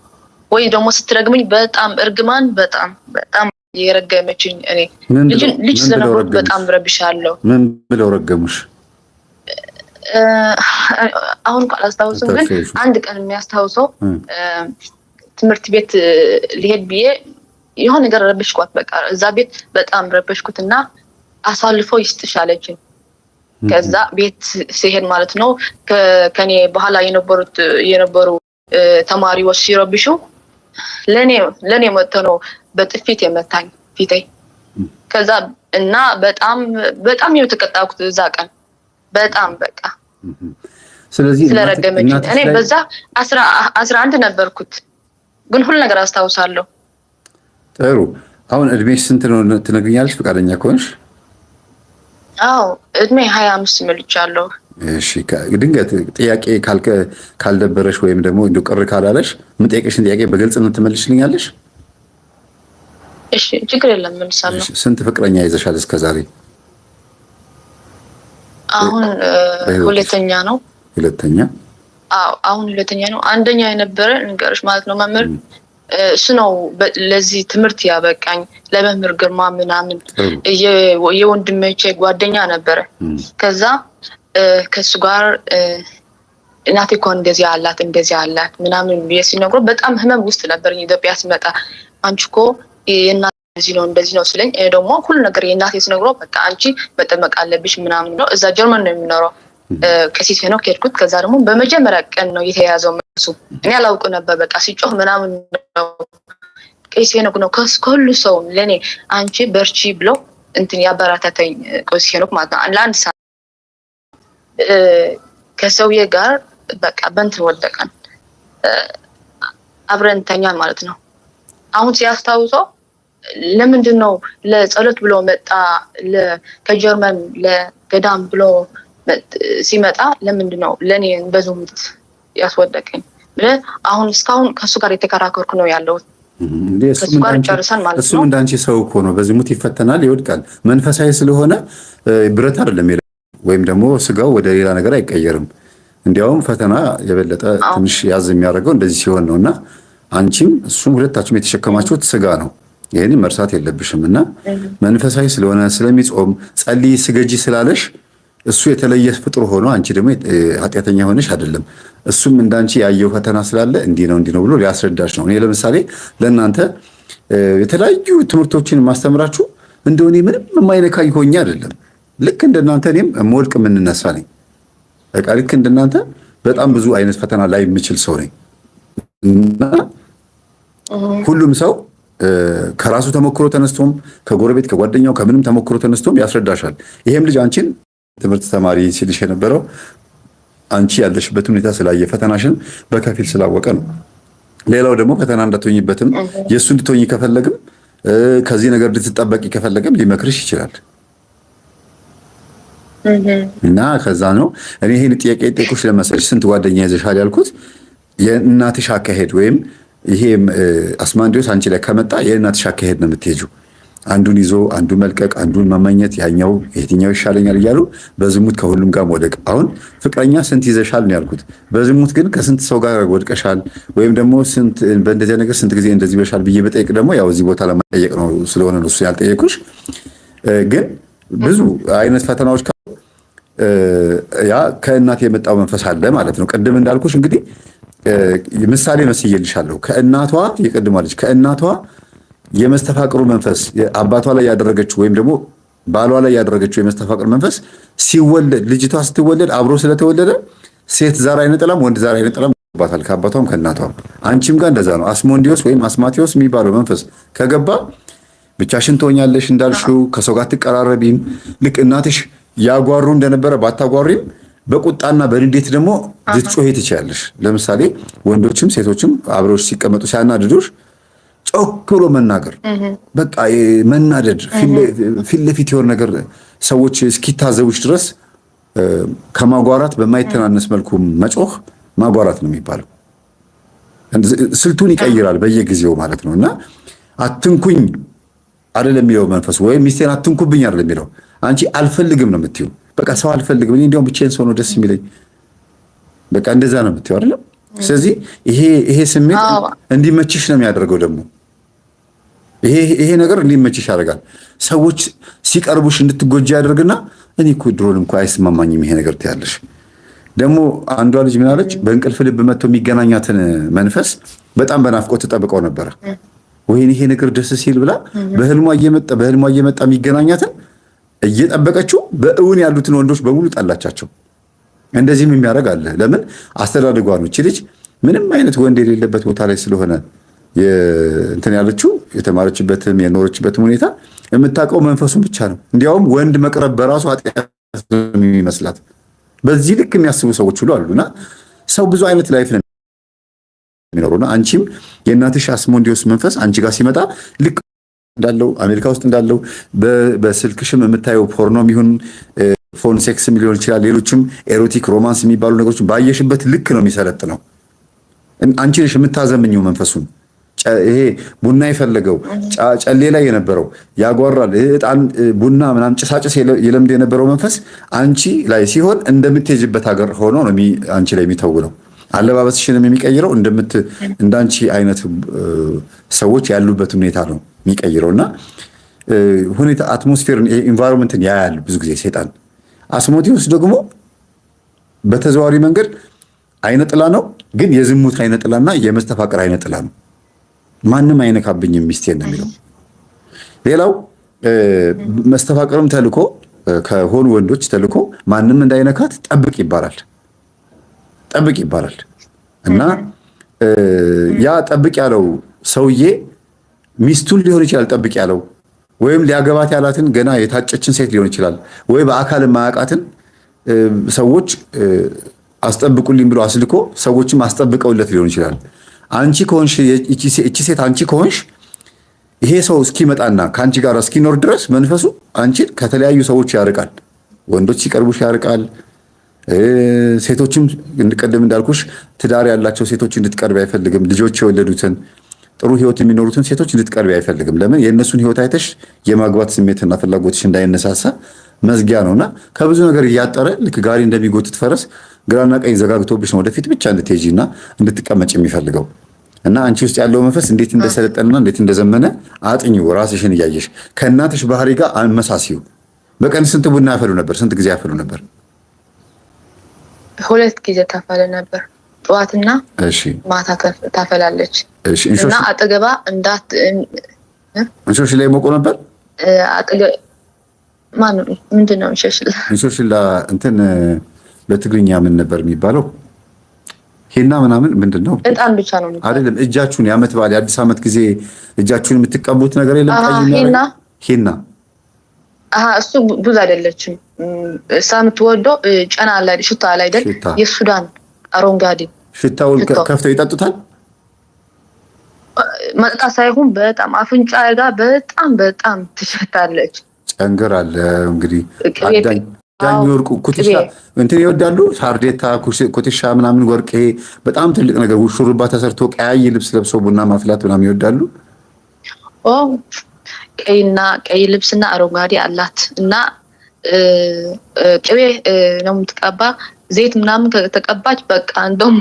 ወይ ደግሞ ስትረግመኝ በጣም እርግማን በጣም የረገመችኝ እኔ ልጅ ስለነበርኩ በጣም ረብሻለሁ። ምን ብለው ረገሙሽ? አሁን አላስታውስም፣ ግን አንድ ቀን የሚያስታውሰው ትምህርት ቤት ሊሄድ ብዬ የሆነ ነገር ረብሽኳት። በቃ እዛ ቤት በጣም ረበሽኩትና አሳልፎ ይስጥሽ አለችኝ። ከዛ ቤት ሲሄድ ማለት ነው ከኔ በኋላ የነበሩ ተማሪዎች ሲረብሹ ለኔ መጥቶ ነው በጥፊት የመታኝ ፊቴ። ከዛ እና በጣም የተቀጣኩት እዛ ቀን በጣም በቃ ስለዚህ ስለረገመች እኔ በዛ 11 ነበርኩት፣ ግን ሁሉ ነገር አስታውሳለሁ። ጥሩ። አሁን እድሜሽ ስንት ነው ትነግሪኛለሽ ፈቃደኛ ከሆንሽ? አዎ እድሜ 25 ሞልቻለሁ። እሺ ድንገት ጥያቄ ካልደበረሽ ወይም ደግሞ እንደው ቅር ካላለሽ የምጠይቅሽን ጥያቄ በግልጽ ትመልሽልኛለሽ? እሺ ችግር የለም መልሳለሁ። ስንት ፍቅረኛ ይዘሻል እስከዛሬ? አሁን ሁለተኛ ነው። ሁለተኛ? አዎ አሁን ሁለተኛ ነው። አንደኛ የነበረ ንገርሽ ማለት ነው መምህር እሱ ነው ለዚህ ትምህርት ያበቃኝ። ለመምህር ግርማ ምናምን የወንድሜቼ ጓደኛ ነበረ። ከዛ ከሱ ጋር እናቴ እኮ እንደዚህ አላት ምናምን ብዬ ሲነግረው በጣም ህመም ውስጥ ነበር። ኢትዮጵያ ሲመጣ አንቺ እኮ የእናቴ እንደዚህ ነው ስለኝ ደግሞ ሁሉ ነገር የእናቴ ሲነግረው በቃ አንቺ መጠመቅ አለብሽ ምናምን ነው። እዛ ጀርመን ነው የሚኖረው። ከሲት ነው ከሄድኩት። ከዛ ደግሞ በመጀመሪያ ቀን ነው የተያዘው መልሱ። እኔ አላውቅ ነበር። በቃ ሲጮህ ምናምን ነው ቄስ ሄኖክ ነው ከሁሉ ሰው ለኔ አንቺ በርቺ ብሎ እንትን ያበረታተኝ ቄስ ሄኖክ ማለት ነው። ለአንድ ሰዓት ከሰውዬ ጋር በቃ በእንትን ወደቀን አብረን ተኛን ማለት ነው። አሁን ሲያስታውሰው ለምንድን ነው ለጸሎት ብሎ መጣ ከጀርመን ለገዳም ብሎ ሲመጣ ለምንድን ነው ለኔ በዝሙት ያስወደቀኝ ብለህ አሁን እስካሁን ከሱ ጋር የተከራከርኩ ነው ያለው። እሱ እንዳንቺ ሰው እኮ ነው። በዝሙት ይፈተናል፣ ይወድቃል። መንፈሳዊ ስለሆነ ብረት አይደለም ወይም ደግሞ ስጋው ወደ ሌላ ነገር አይቀየርም። እንዲያውም ፈተና የበለጠ ትንሽ ያዝ የሚያደርገው እንደዚህ ሲሆን ነውና አንቺም እሱም ሁለታችሁም የተሸከማችሁት ስጋ ነው። ይሄን መርሳት የለብሽም። እና መንፈሳዊ ስለሆነ ስለሚጾም ጸልይ ስገጂ ስላለሽ እሱ የተለየ ፍጡር ሆኖ አንቺ ደግሞ ኃጢአተኛ ሆነሽ አይደለም። እሱም እንዳንቺ ያየው ፈተና ስላለ እንዲህ ነው ብሎ ሊያስረዳሽ ነው። እኔ ለምሳሌ ለእናንተ የተለያዩ ትምህርቶችን ማስተምራችሁ እንደሆነ ምንም የማይነካኝ ሆኜ አይደለም። ልክ እንደናንተ እኔም የምወድቅ የምንነሳ ነኝ። በቃ ልክ እንደናንተ በጣም ብዙ አይነት ፈተና ላይ የምችል ሰው ነኝ እና ሁሉም ሰው ከራሱ ተሞክሮ ተነስቶም ከጎረቤት ከጓደኛው ከምንም ተሞክሮ ተነስቶም ያስረዳሻል። ይሄም ልጅ አንቺን ትምህርት ተማሪ ሲልሽ የነበረው አንቺ ያለሽበት ሁኔታ ስላየ ፈተናሽን በከፊል ስላወቀ ነው። ሌላው ደግሞ ፈተና እንዳትሆኝበትም የእሱ እንድትሆኝ ከፈለግም ከዚህ ነገር እንድትጠበቂ ከፈለግም ሊመክርሽ ይችላል። እና ከዛ ነው እኔ ይሄን ጥያቄ ጠይቁሽ ለመሰለሽ ስንት ጓደኛ ይዘሻል ያልኩት። የእናትሽ አካሄድ ወይም ይሄ አስማንዲዮስ አንቺ ላይ ከመጣ የእናትሽ አካሄድ ነው የምትሄጂው። አንዱን ይዞ አንዱን መልቀቅ፣ አንዱን መመኘት፣ ያኛው የትኛው ይሻለኛል እያሉ በዝሙት ከሁሉም ጋር መውደቅ። አሁን ፍቅረኛ ስንት ይዘሻል ነው ያልኩት። በዝሙት ግን ከስንት ሰው ጋር ወድቀሻል ወይም ደግሞ ስንት በእንደዚያ ነገር ስንት ጊዜ እንደዚህ በሻል ብዬ በጠይቅ ደግሞ ያው እዚህ ቦታ ለማጠየቅ ነው ስለሆነ ነው እሱ ያልጠየኩሽ። ግን ብዙ አይነት ፈተናዎች ያ ከእናት የመጣው መንፈስ አለ ማለት ነው። ቅድም እንዳልኩሽ እንግዲህ ምሳሌ መስዬልሻለሁ። ከእናቷ የቀድማለች ከእናቷ የመስተፋቅሩ መንፈስ አባቷ ላይ ያደረገችው ወይም ደግሞ ባሏ ላይ ያደረገችው የመስተፋቅር መንፈስ ሲወለድ ልጅቷ ስትወለድ አብሮ ስለተወለደ ሴት ዛር አይነጠላም ወንድ ዛር አይነጠላም ባታል ከአባቷም ከእናቷም። አንቺም ጋር እንደዛ ነው። አስሞንዲዮስ ወይም አስማቴዎስ የሚባለው መንፈስ ከገባ ብቻሽን ትሆኛለሽ እንዳልሽው፣ ከሰው ጋር ትቀራረቢም። ልክ እናትሽ ያጓሩ እንደነበረ ባታጓሪም በቁጣና በንዴት ደግሞ ልትጮሄ ትችያለሽ። ለምሳሌ ወንዶችም ሴቶችም አብረውሽ ሲቀመጡ ሲያናድዱሽ ጮክ ብሎ መናገር፣ በቃ መናደድ፣ ፊት ለፊት የሆነ ነገር ሰዎች እስኪታዘቡሽ ድረስ ከማጓራት በማይተናነስ መልኩ መጮህ ማጓራት ነው የሚባለው። ስልቱን ይቀይራል በየጊዜው ማለት ነው። እና አትንኩኝ አይደለም የሚለው መንፈሱ፣ ወይም ሚስቴን አትንኩብኝ አይደለም የሚለው። አንቺ አልፈልግም ነው የምትይው። በቃ ሰው አልፈልግም፣ እኔ እንዲያውም ብቻዬን ሰው ነው ደስ የሚለኝ። በቃ እንደዛ ነው የምትይው አይደለም። ስለዚህ ይሄ ስሜት እንዲመችሽ ነው የሚያደርገው። ደግሞ ይሄ ነገር እንዲመችሽ ያደርጋል። ሰዎች ሲቀርቡሽ እንድትጎጂ ያደርግና እኔ እኮ ድሮን እንኳን አይስማማኝም ይሄ ነገር ትያለሽ። ደግሞ አንዷ ልጅ ምን አለች? በእንቅልፍ ልብ መጥቶ የሚገናኛትን መንፈስ በጣም በናፍቆት ተጠብቀው ነበረ። ወይኔ ይሄ ነገር ደስ ሲል ብላ በህልሟ እየመጣ የሚገናኛትን እየጠበቀችው በእውን ያሉትን ወንዶች በሙሉ ጠላቻቸው። እንደዚህም የሚያደርግ አለ። ለምን? አስተዳደጓ ነው። እቺ ልጅ ምንም አይነት ወንድ የሌለበት ቦታ ላይ ስለሆነ እንትን ያለችው የተማረችበትም የኖረችበትም ሁኔታ የምታውቀው መንፈሱን ብቻ ነው። እንዲያውም ወንድ መቅረብ በራሱ ኃጢአት የሚመስላት በዚህ ልክ የሚያስቡ ሰዎች ሁሉ አሉና ሰው ብዙ አይነት ላይፍ ነው የሚኖሩና አንቺም የእናትሽ አስሞንዲዮስ መንፈስ አንቺ ጋር ሲመጣ ልክ እንዳለው አሜሪካ ውስጥ እንዳለው በስልክሽም የምታየው ፖርኖም ይሁን ፎን ሴክስም ሊሆን ይችላል፣ ሌሎችም ኤሮቲክ ሮማንስ የሚባሉ ነገሮች ባየሽበት ልክ ነው የሚሰለጥነው። አንቺ ነሽ የምታዘምኘው መንፈሱን። ይሄ ቡና የፈለገው ጨሌ ላይ የነበረው ያጓራል፣ እጣን ቡና ምናምን ጭሳጭስ የለምድ የነበረው መንፈስ አንቺ ላይ ሲሆን እንደምትሄጅበት ሀገር ሆኖ ነው አንቺ ላይ የሚተውለው። አለባበስሽንም የሚቀይረው እንዳንቺ አይነት ሰዎች ያሉበት ሁኔታ ነው የሚቀይረው። እና ሁኔታ አትሞስፌርን ኢንቫይሮንመንትን ያያል ብዙ ጊዜ ሰይጣን። አስሞቲዎስ ደግሞ በተዘዋዋሪ መንገድ አይነጥላ ነው፣ ግን የዝሙት አይነጥላና የመስተፋቅር አይነጥላ ነው። ማንም አይነካብኝም ሚስቴን ነው የሚለው። ሌላው መስተፋቅርም ተልኮ ከሆኑ ወንዶች ተልኮ ማንም እንዳይነካት ጠብቅ ይባላል። እና ያ ጠብቅ ያለው ሰውዬ ሚስቱን ሊሆን ይችላል ጠብቅ ያለው፣ ወይም ሊያገባት ያላትን ገና የታጨችን ሴት ሊሆን ይችላል፣ ወይ በአካል ማያውቃትን ሰዎች አስጠብቁልኝ ብሎ አስልኮ ሰዎችም አስጠብቀውለት ሊሆን ይችላል። አንቺ ከሆንሽ እቺ ሴት አንቺ ከሆንሽ ይሄ ሰው እስኪመጣና ከአንቺ ጋር እስኪኖር ድረስ መንፈሱ አንቺን ከተለያዩ ሰዎች ያርቃል። ወንዶች ሲቀርቡሽ ያርቃል። ሴቶችም እንድቀደም እንዳልኩሽ ትዳር ያላቸው ሴቶች እንድትቀርቢ አይፈልግም። ልጆች የወለዱትን ጥሩ ህይወት የሚኖሩትን ሴቶች እንድትቀርቢ አይፈልግም። ለምን? የእነሱን ህይወት አይተሽ የማግባት ስሜትና ፍላጎትሽ እንዳይነሳሳ መዝጊያ ነውና ከብዙ ነገር እያጠረ ልክ ጋሪ እንደሚጎትት ፈረስ ግራና ቀኝ ዘጋግቶብሽ ነው ወደፊት ብቻ እንድትሄጂና እንድትቀመጭ የሚፈልገው። እና አንቺ ውስጥ ያለው መንፈስ እንዴት እንደሰለጠነና እንዴት እንደዘመነ አጥኚው። ራስሽን እያየሽ ከእናትሽ ባህሪ ጋር አመሳሲው። በቀን ስንት ቡና ያፈሉ ነበር? ስንት ጊዜ ያፈሉ ነበር? 2 ጊዜ ታፈለ ነበር። ጠዋትና ማታ ታፈላለች እና አጠገባ እንዳት እንሾሽ ላይ ሞቆ ነበር። ማን ምንድነው እንሾሽ እንትን በትግርኛ ምን ነበር የሚባለው? ሄና ምናምን ምንድነው? በጣም ብቻ ነው አይደለም። እጃችሁን የዓመት በዓል የአዲስ ዓመት ጊዜ እጃችሁን የምትቀቡት ነገር የለም? ሄና እሱ ብዙ አይደለችም። እሷ የምትወደው ጨና ላይ ሽታ ላይ አይደል? የሱዳን አረንጓዴ ሽታውን ከፍተው ይጠጡታል። መጠጣት ሳይሆን በጣም አፍንጫ ጋር በጣም ትሸታለች። ጨንገር አለ እንግዲህ ዳኝ ወርቁ ኩትሻ እንትን ይወዳሉ። ሳርዴታ ኩትሻ ምናምን ወርቄ በጣም ትልቅ ነገር ሹሩባ ተሰርቶ ቀያይ ልብስ ለብሶ ቡና ማፍላት ምናምን ይወዳሉ። ቀይ ልብስና አረንጓዴ አላት እና ቅቤ ነው የምትቀባ። ዘይት ምናምን ከተቀባች በቃ እንደውም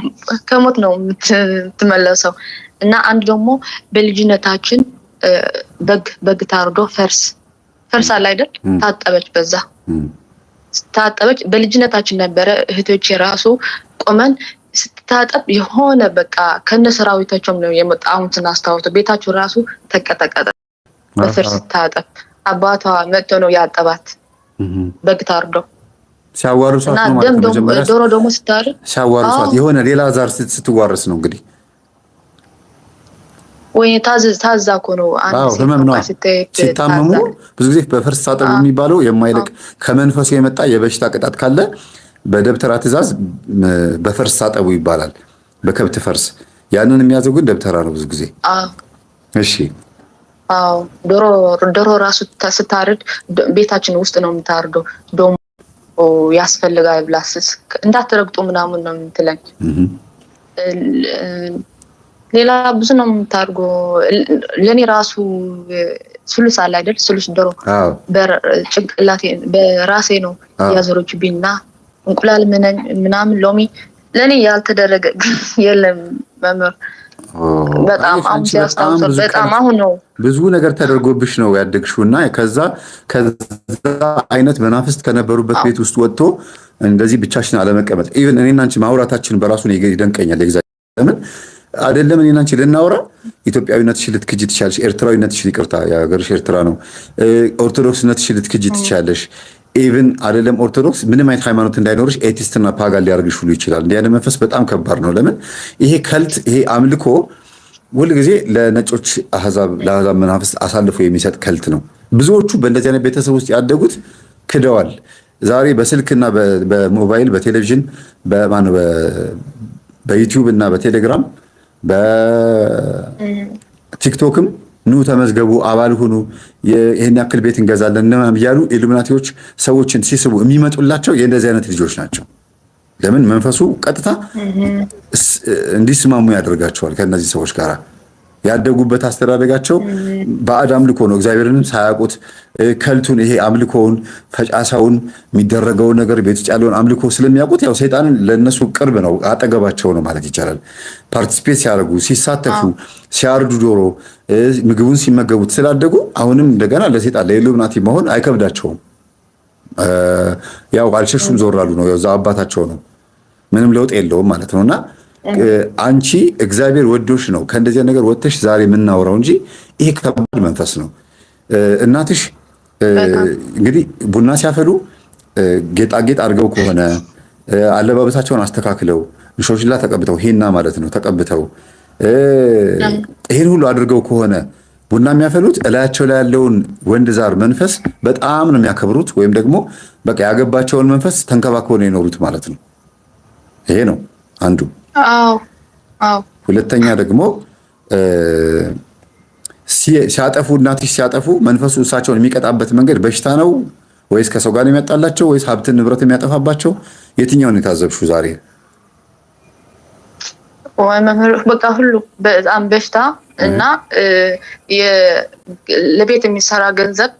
ከሞት ነው የምትመለሰው። እና አንድ ደግሞ በልጅነታችን በግ ታርዶ ፈርስ አለ አይደል? ታጠበች። በዛ ታጠበች። በልጅነታችን ነበረ። እህቶቼ ራሱ ቆመን ስትታጠብ የሆነ በቃ ከነሰራዊታቸውም ነው የመጣው። አሁን ስናስታውሰው ቤታቸው ራሱ ተቀጠቀጠ በፈርስ ስታጠብ። አባቷ መጥቶ ነው ያጠባት በግ ታርዶ ሲያዋርሷት ነው ማለት ነው። መጀመሪያ ዶሮ ደግሞ ስታርድ ሲያዋርሷት የሆነ ሌላ ዛር ስትዋርስ ነው እንግዲህ ወይ ታዛ እኮ ነው። ሲታመሙ ብዙ ጊዜ በፈርስ ታጠቡ የሚባለው የማይለቅ ከመንፈሱ የመጣ የበሽታ ቅጣት ካለ በደብተራ ትእዛዝ በፈርስ ታጠቡ ይባላል። በከብት ፈርስ ያንን የሚያዘው ግን ደብተራ ነው ብዙ ጊዜ። እሺ ዶሮ ራሱ ስታርድ ቤታችን ውስጥ ነው የምታርደው። ዶሞ ያስፈልጋል ብላስስ እንዳትረግጡ ምናምን ነው የምትለኝ። ሌላ ብዙ ነው የምታርገው። ለኔ ራሱ ስሉስ አለ አይደል? ስሉስ ዶሮ በጭንቅላቴ በራሴ ነው ያዘሮችብኝና እንቁላል ምናምን ሎሚ ለኔ ያልተደረገ የለም መምህር። በጣም አሁን ነው ብዙ ነገር ተደርጎብሽ ነው ያደግሽውና ከዛ አይነት መናፍስት ከነበሩበት ቤት ውስጥ ወጥቶ እንደዚህ ብቻሽን አለመቀመጥ። ኢቭን እኔና አንቺ ማውራታችን በራሱ ነው ይደንቀኛል። ለምን አይደለም እኔና አንቺ ልናወራ ኢትዮጵያዊነትሽን ልትክጂ ትችያለሽ። ኤርትራዊነትሽን ይቅርታ የሀገርሽ ኤርትራ ነው። ኦርቶዶክስነትሽን ልትክጂ ትችያለሽ። ኢቭን አይደለም ኦርቶዶክስ ምንም አይነት ሃይማኖት እንዳይኖርሽ ኤቲስትና ፓጋን ሊያደርግሽ ሁሉ ይችላል። እንዲህ አይነት መንፈስ በጣም ከባድ ነው። ለምን ይሄ ከልት ይሄ አምልኮ ሁልጊዜ ለነጮች ለአሕዛብ መናፍስት አሳልፎ የሚሰጥ ከልት ነው። ብዙዎቹ በእንደዚህ አይነት ቤተሰብ ውስጥ ያደጉት ክደዋል። ዛሬ በስልክና በሞባይል በቴሌቪዥን በዩቲዩብ እና በቴሌግራም በቲክቶክም ኑ ተመዝገቡ፣ አባል ሁኑ፣ ይሄን ያክል ቤት እንገዛለን ምናምን እያሉ ኢሉሚናቲዎች ሰዎችን ሲስቡ የሚመጡላቸው የእንደዚህ አይነት ልጆች ናቸው። ለምን መንፈሱ ቀጥታ እንዲስማሙ ያደርጋቸዋል። ከእነዚህ ሰዎች ጋር ያደጉበት አስተዳደጋቸው ባዕድ አምልኮ ነው። እግዚአብሔርንም ሳያውቁት ከልቱን ይሄ አምልኮውን ፈጫሳውን የሚደረገውን ነገር ቤት ውስጥ ያለውን አምልኮ ስለሚያውቁት ያው ሰይጣንን ለነሱ ቅርብ ነው፣ አጠገባቸው ነው ማለት ይቻላል። ፓርቲስፔት ሲያደርጉ፣ ሲሳተፉ፣ ሲያርዱ ዶሮ ምግቡን ሲመገቡት ስላደጉ አሁንም እንደገና ለሰይጣን ለኢሉሚናቲ መሆን አይከብዳቸውም። ያው አልሸሹም ዞር አሉ ነው። ያው አባታቸው ነው። ምንም ለውጥ የለውም ማለት ነውና አንቺ እግዚአብሔር ወዶሽ ነው ከእንደዚህ ነገር ወጥተሽ ዛሬ የምናወራው እንጂ ይሄ ከባድ መንፈስ ነው። እናትሽ እንግዲህ ቡና ሲያፈሉ ጌጣጌጥ አድርገው ከሆነ አለባበሳቸውን አስተካክለው እንሾሽላ ተቀብተው ሄና ማለት ነው ተቀብተው ይሄን ሁሉ አድርገው ከሆነ ቡና የሚያፈሉት እላያቸው ላይ ያለውን ወንድ ዛር መንፈስ በጣም ነው የሚያከብሩት፣ ወይም ደግሞ በቃ ያገባቸውን መንፈስ ተንከባክበው ነው የኖሩት ማለት ነው። ይሄ ነው አንዱ። ሁለተኛ ደግሞ ሲያጠፉ እናትሽ ሲያጠፉ መንፈሱ እሳቸውን የሚቀጣበት መንገድ በሽታ ነው ወይስ ከሰው ጋር የሚያጣላቸው ወይስ ሀብትን ንብረት የሚያጠፋባቸው? የትኛውን የታዘብሹ ዛሬ? በቃ ሁሉ በጣም በሽታ እና ለቤት የሚሰራ ገንዘብ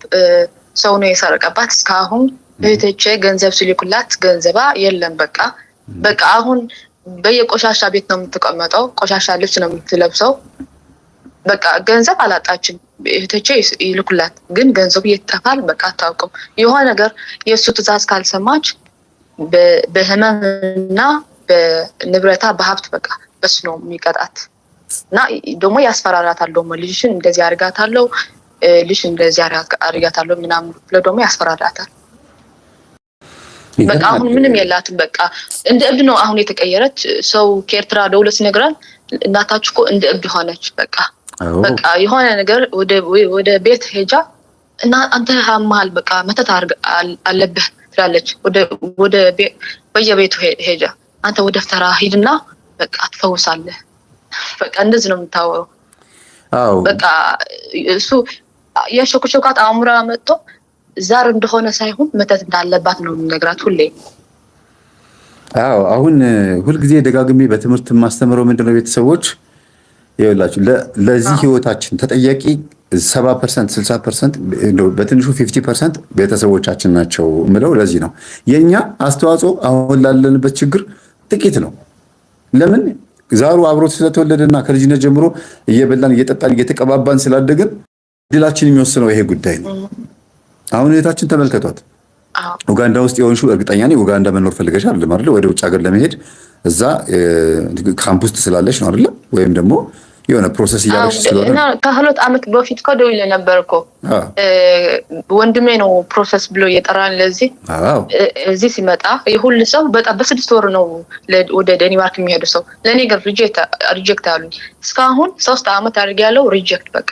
ሰው ነው የሰረቀባት። እስካሁን እህቶቼ ገንዘብ ሲልኩላት ገንዘባ የለም። በቃ አሁን በየቆሻሻ ቤት ነው የምትቀመጠው፣ ቆሻሻ ልብስ ነው የምትለብሰው። በቃ ገንዘብ አላጣችም። እህቶቼ ይልኩላት ግን ገንዘቡ ይጠፋል። በቃ አታውቅም። የሆነ ነገር የእሱ ትእዛዝ ካልሰማች በህመምና በንብረታ በሀብት በቃ በሱ ነው የሚቀጣት እና ደግሞ ያስፈራራታል። ደግሞ ልጅሽን እንደዚህ አድርጋታለሁ፣ ልጅ እንደዚህ አድርጋታለሁ ምናምን ብሎ ደግሞ ያስፈራራታል። በቃ አሁን ምንም የላትም። በቃ እንደ እብድ ነው አሁን የተቀየረች። ሰው ከኤርትራ ደውሎ ሲነግራል እናታችሁ እኮ እንደ እብድ ሆነች። በቃ የሆነ ነገር ወደ ቤት ሄጃ እና አንተ ሀማል በቃ መተት አለብህ ትላለች። ወደ በየቤቱ ሄጃ አንተ ወደ ፍተራ ሂድና በቃ ትፈውሳለህ። በቃ እንደዚህ ነው የምታወራው። በቃ እሱ የሾክሾካት አእምሯ መጥቶ ዛር እንደሆነ ሳይሆን መተት እንዳለባት ነው የምነግራት ሁሌ። አሁን ሁልጊዜ ደጋግሜ በትምህርት የማስተምረው ምንድነው ቤተሰቦች ይኸውላችሁ ለዚህ ህይወታችን ተጠያቂ 70% 60% በትንሹ 50% ቤተሰቦቻችን ናቸው ምለው ለዚህ ነው። የኛ አስተዋጽኦ አሁን ላለንበት ችግር ጥቂት ነው። ለምን ዛሩ አብሮት ስለተወለደና ከልጅነት ጀምሮ እየበላን እየጠጣን እየተቀባባን ስላደግን ድላችን የሚወስነው ይሄ ጉዳይ ነው። አሁን እህታችን ተመልከቷት። ኡጋንዳ ውስጥ የሆንሽው እርግጠኛ ነኝ ኡጋንዳ መኖር ፈልገሽ አይደለም አይደል? ወደ ውጭ ሀገር ለመሄድ እዛ ካምፕ ውስጥ ስላለሽ ነው አይደል? ወይም ደግሞ የሆነ ፕሮሰስ እያደረግሽ ስለሆነ እና ከሁለት ዓመት በፊት እኮ ደውዬ ነበር እኮ ወንድሜ ነው ፕሮሰስ ብሎ እየጠራን ለዚህ እዚህ ሲመጣ የሁሉ ሰው በጣም በ6 ወር ነው ወደ ዴንማርክ የሚሄዱ ሰው። ለኔ ግን ሪጀክት አሉኝ። እስካሁን 3 ዓመት አድርጌያለሁ ሪጀክት። በቃ